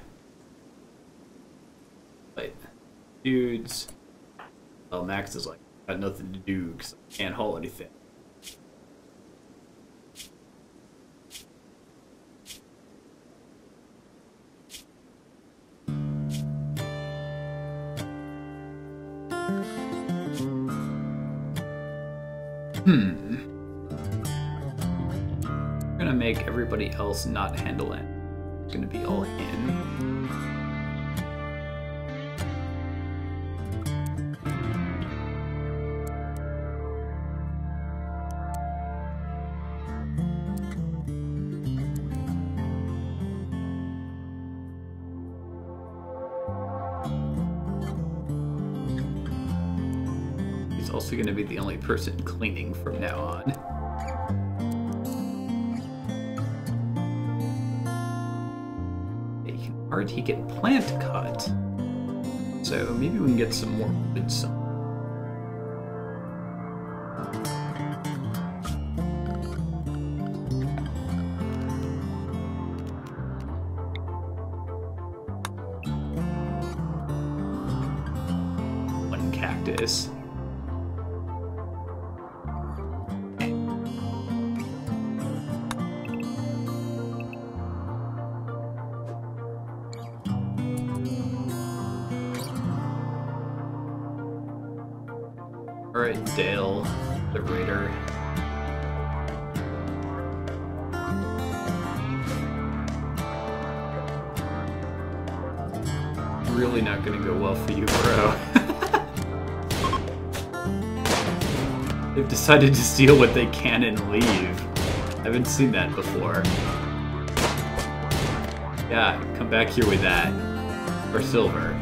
S1: Wait. Dudes. Well, Max is like Got nothing to do because I can't haul anything. I'm gonna make everybody else not handle it. It's gonna be all in. He's also gonna be the only person cleaning from now on. He can plant cut, so maybe we can get some more wood. One cactus. Alright, Dale, the raider. Really not gonna go well for you, bro. They've decided to steal what they can and leave. I haven't seen that before. Yeah, come back here with that. Or silver.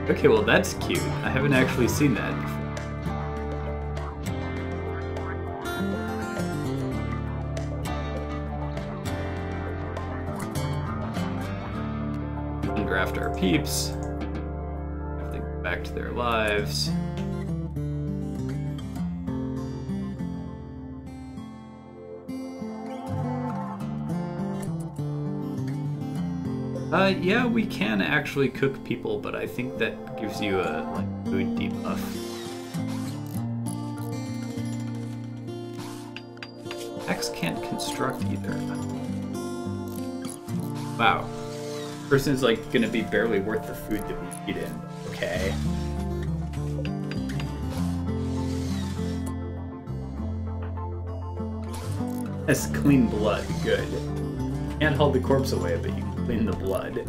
S1: Okay, well that's cute. I haven't actually seen that before. Undraft our peeps. Have to go back to their lives. Yeah, we can actually cook people, but I think that gives you a, like, food debuff. X can't construct either. Wow. Person's, like, gonna be barely worth the food that we eat in. Okay. That's clean blood. Good. Can't hold the corpse away, but you can clean the blood.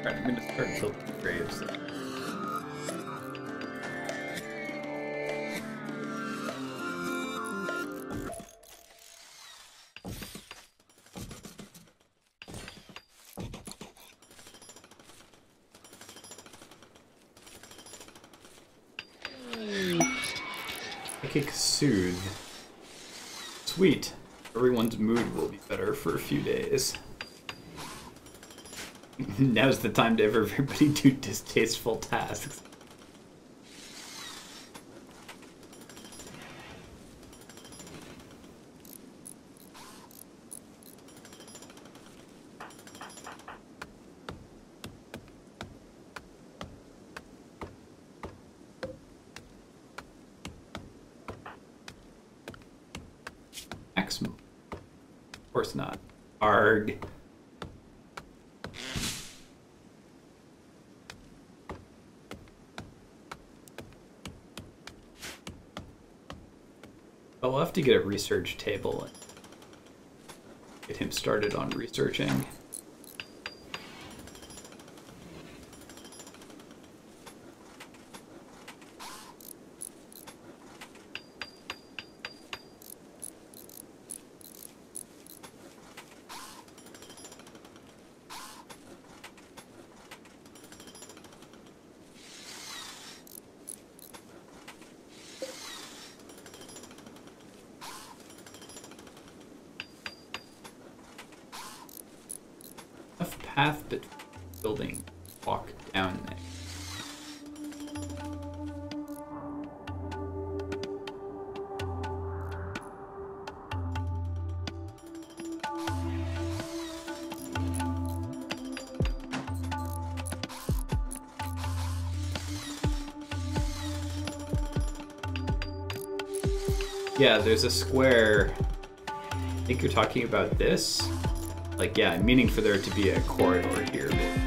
S1: I'm gonna start building graves. Psychic Soothe. Sweet. Everyone's mood will be better for a few days. Now's the time to have everybody do distasteful tasks. maximum. Of course not. Arg. I'll have to get a research table and get him started on researching. Path between building, walk down there. Yeah, there's a square. I think you're talking about this. Like, yeah, meaning for there to be a corridor here, basically.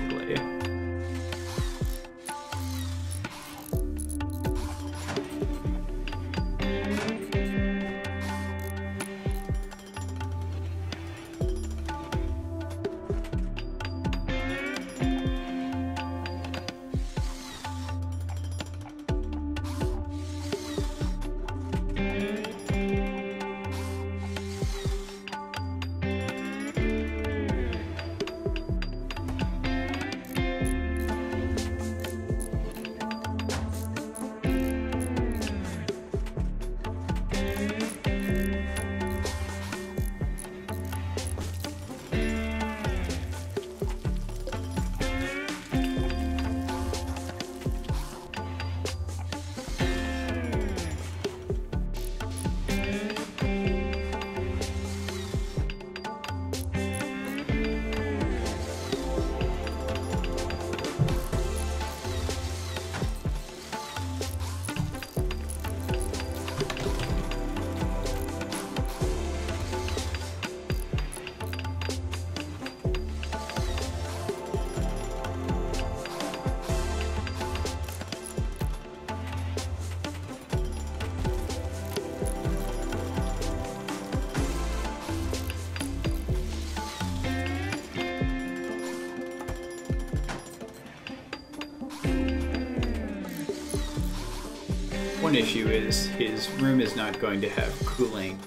S1: One issue is his room is not going to have cooling.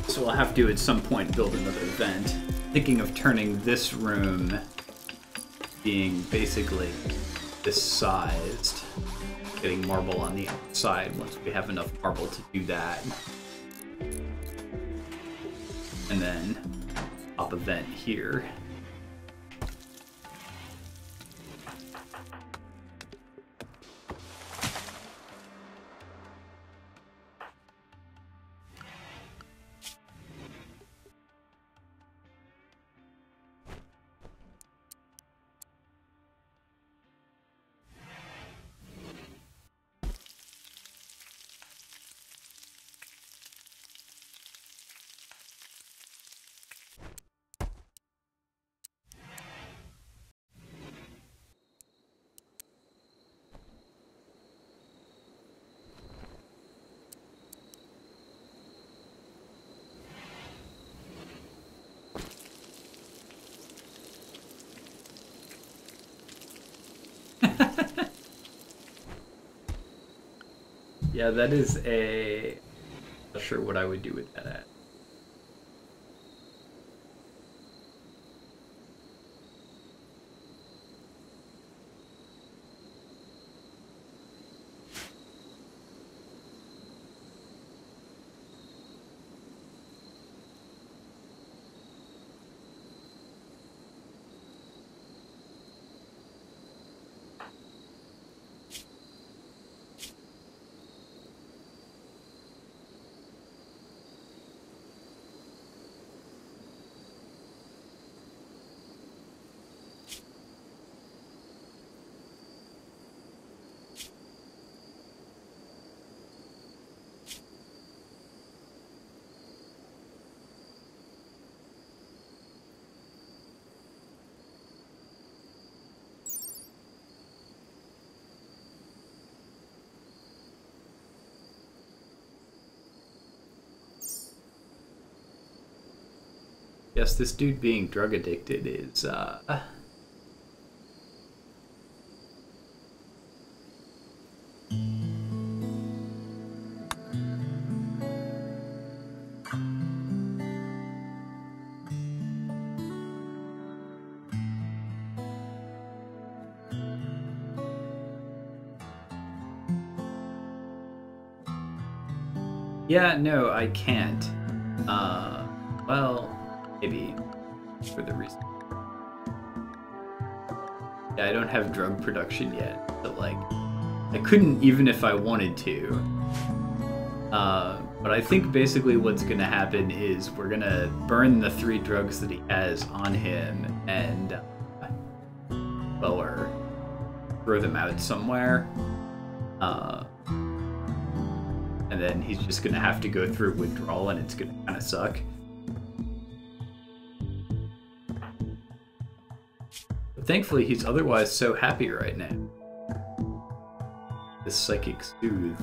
S1: So we'll have to at some point build another vent. Thinking of turning this room being basically this sized. Getting marble on the outside once we have enough marble to do that. And then pop a vent here. Yeah, that is a... Not sure what I would do with that at. Yes, this dude being drug addicted is, yeah, no, I can't. Well, maybe for the reason. Yeah, I don't have drug production yet, but like, I couldn't even if I wanted to. But I think basically what's gonna happen is we're gonna burn the 3 drugs that he has on him and, well, or throw them out somewhere. And then he's just gonna have to go through withdrawal and it's gonna kind of suck. But thankfully, he's otherwise so happy right now. This psychic soothe.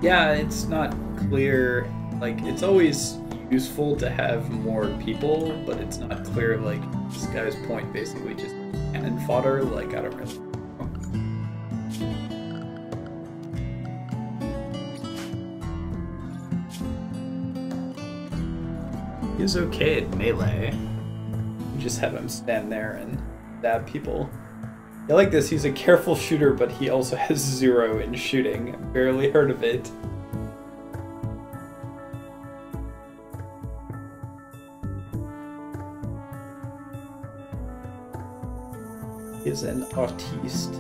S1: Yeah, it's not clear. Like, it's always useful to have more people, but it's not clear, like, this guy's point basically just cannon fodder. Like, I don't really know. He's okay at melee. You just have him stand there and stab people. I like this, he's a careful shooter, but he also has 0 in shooting. Barely heard of it. He is an artiste.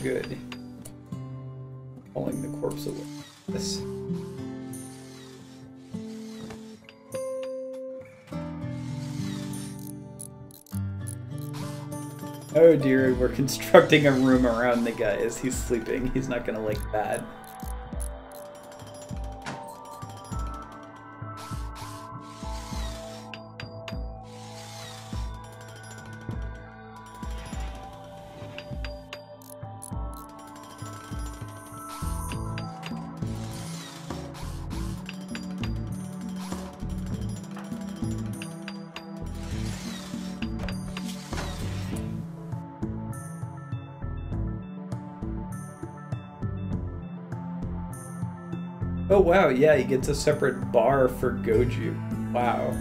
S1: Good. Pulling the corpse away. This. Oh dear, we're constructing a room around the guy as he's sleeping. He's not gonna like that. Oh wow, yeah, he gets a separate bar for Goju. Wow.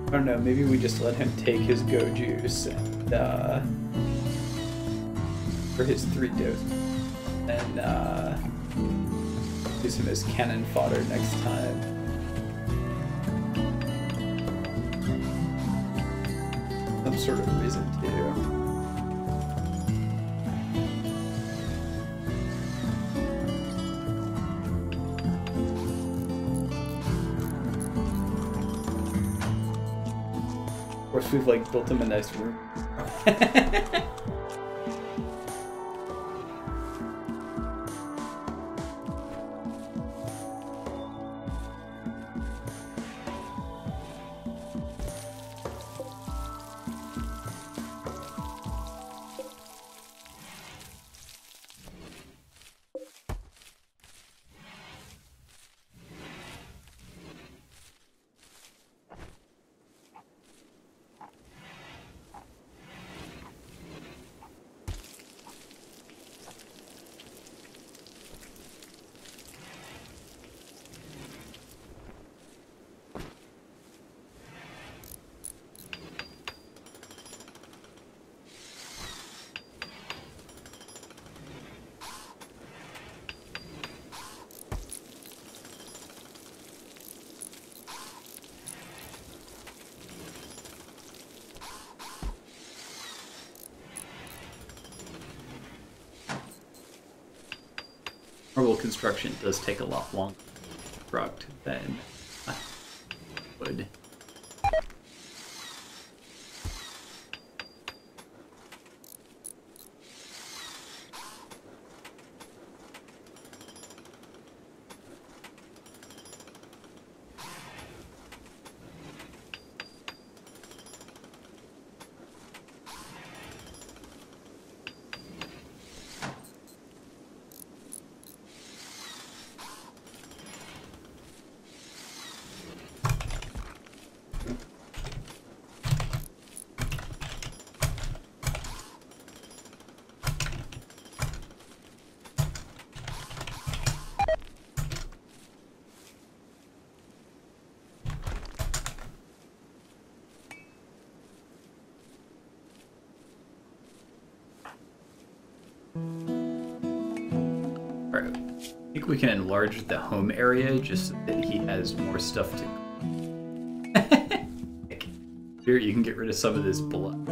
S1: I don't know, maybe we just let him take his go juice and, for his 3 doses, and, use him as cannon fodder next time. Some sort of reason to. Of course, we've like built him a nice room. construction does take a lot longer to construct than wood. Alright, I think we can enlarge the home area just so that he has more stuff to... Here, you can get rid of some of this blood.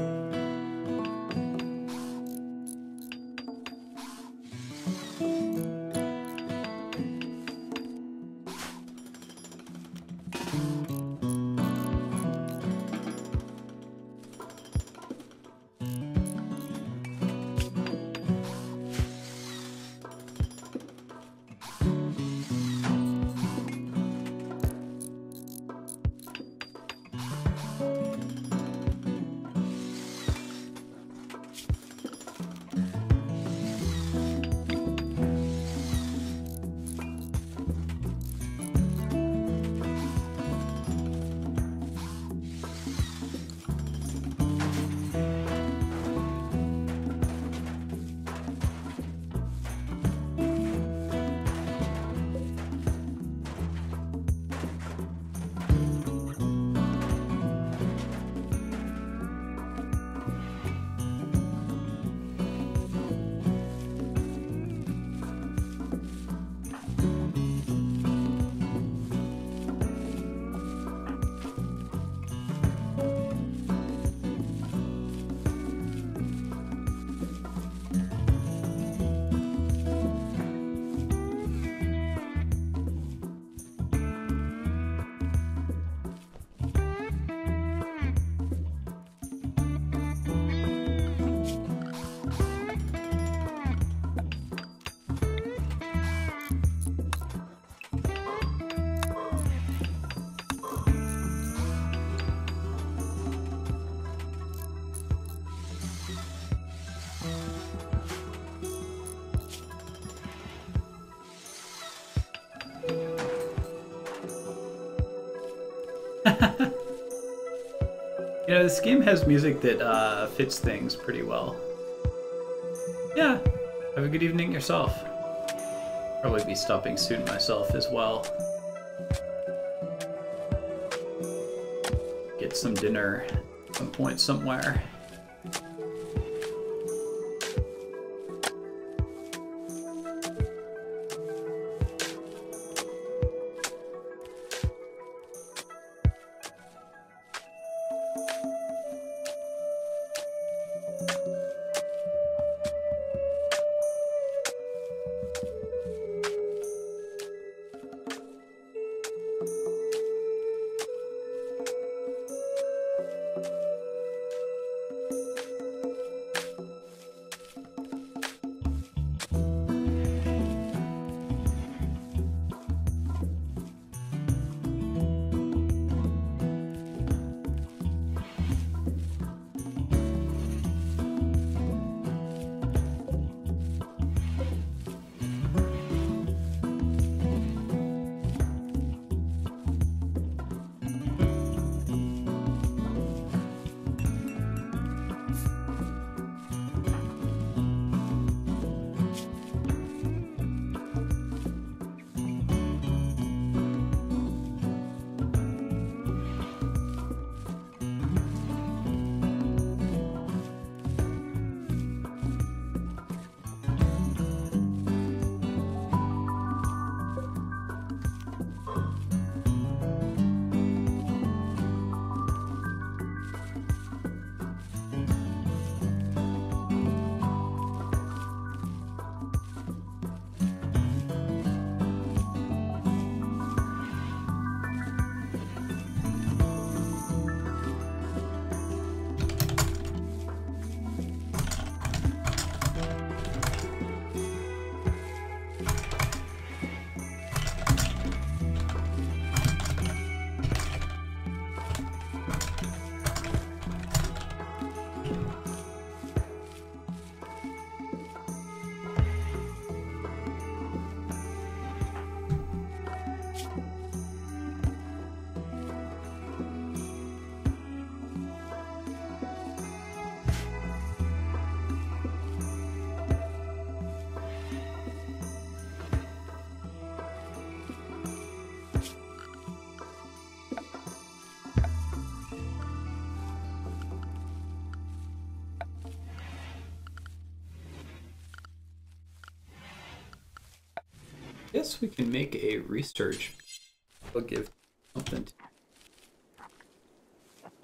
S1: You know, this game has music that fits things pretty well. Yeah, have a good evening yourself. Probably be stopping soon myself as well. Get some dinner at some point somewhere. guess we can make a research. We'll give something.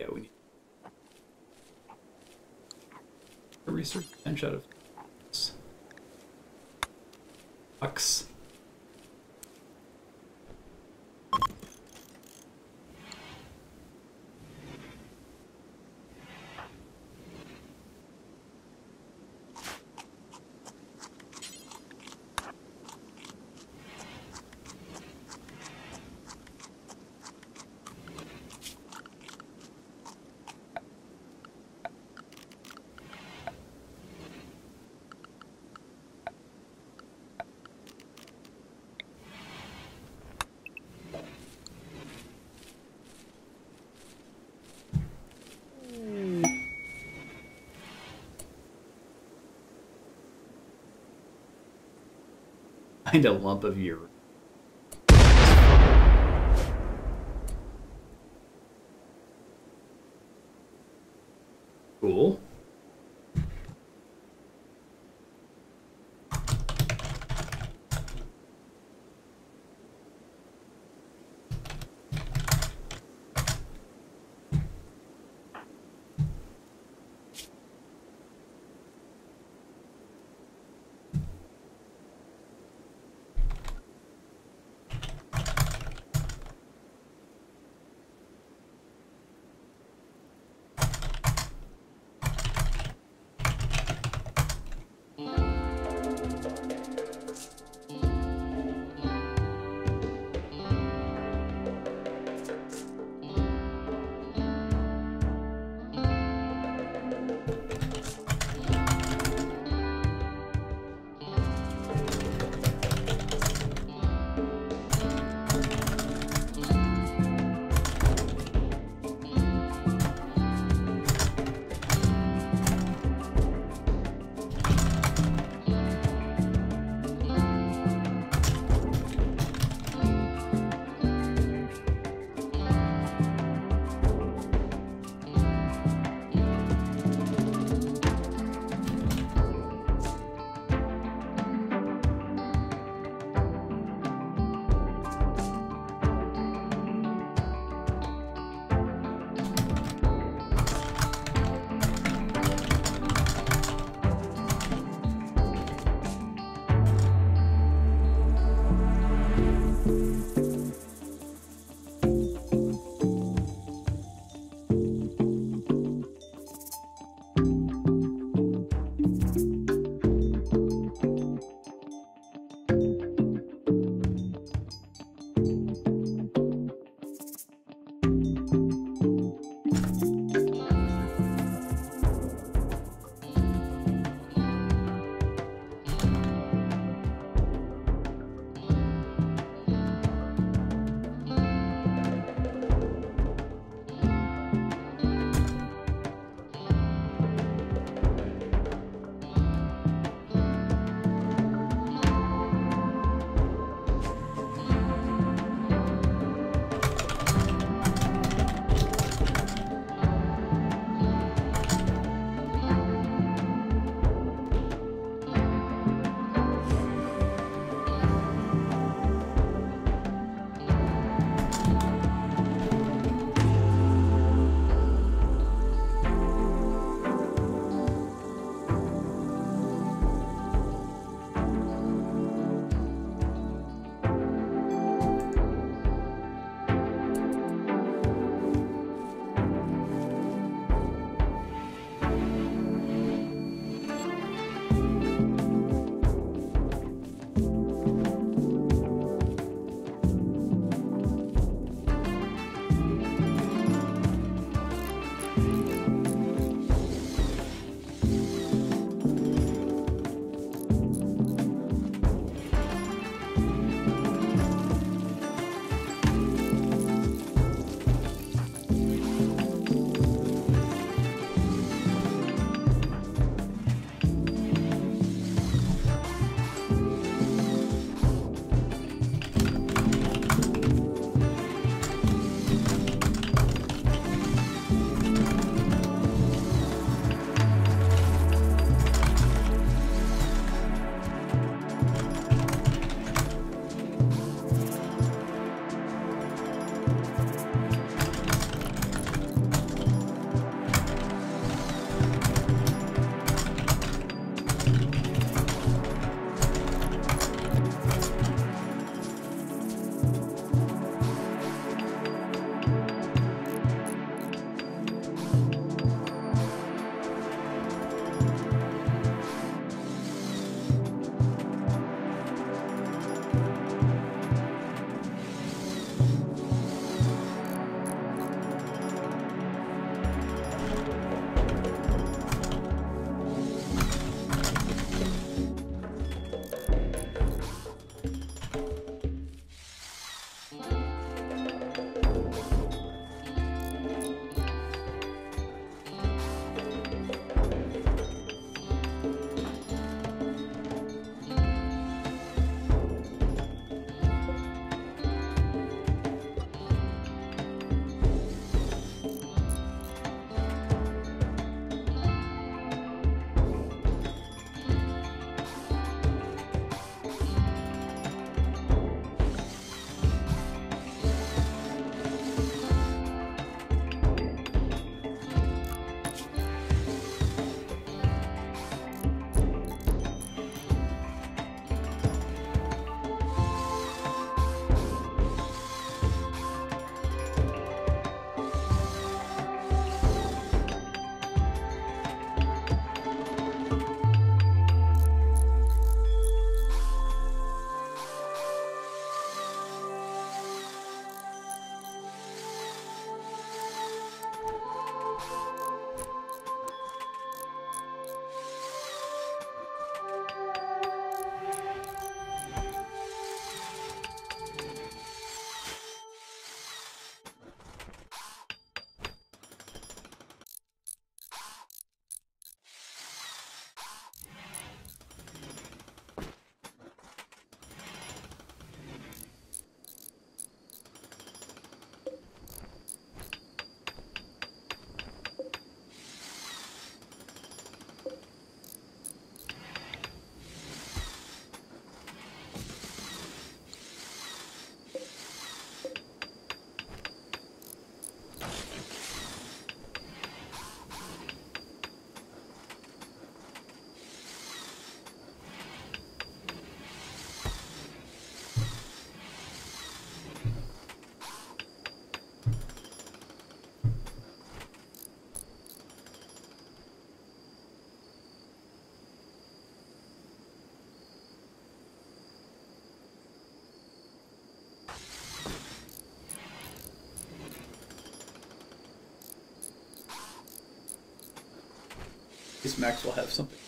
S1: Yeah, we need a research bench out of bucks. Find a lump of urine. Cool.
S2: Because Max will have something.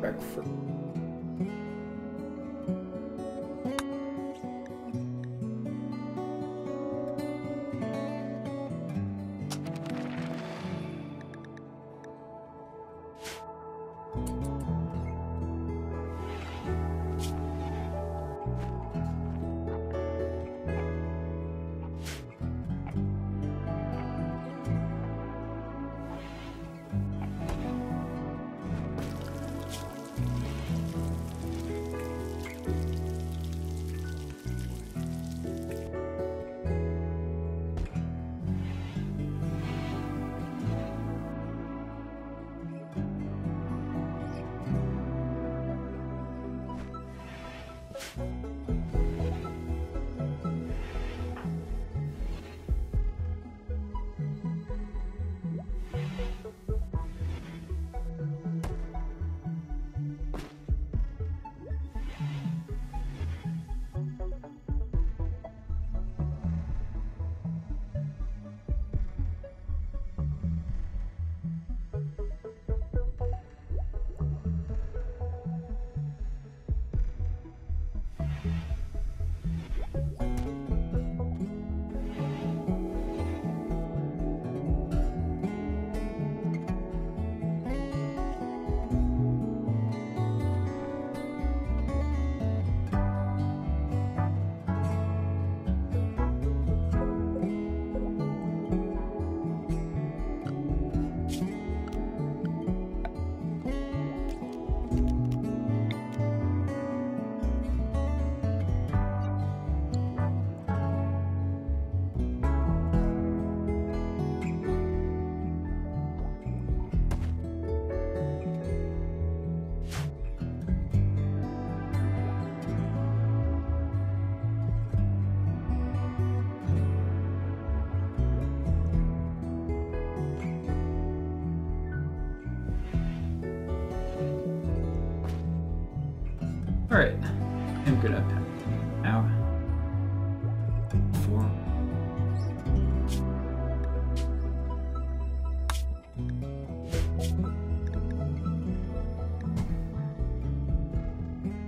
S2: Back for Alright, I'm gonna pack now.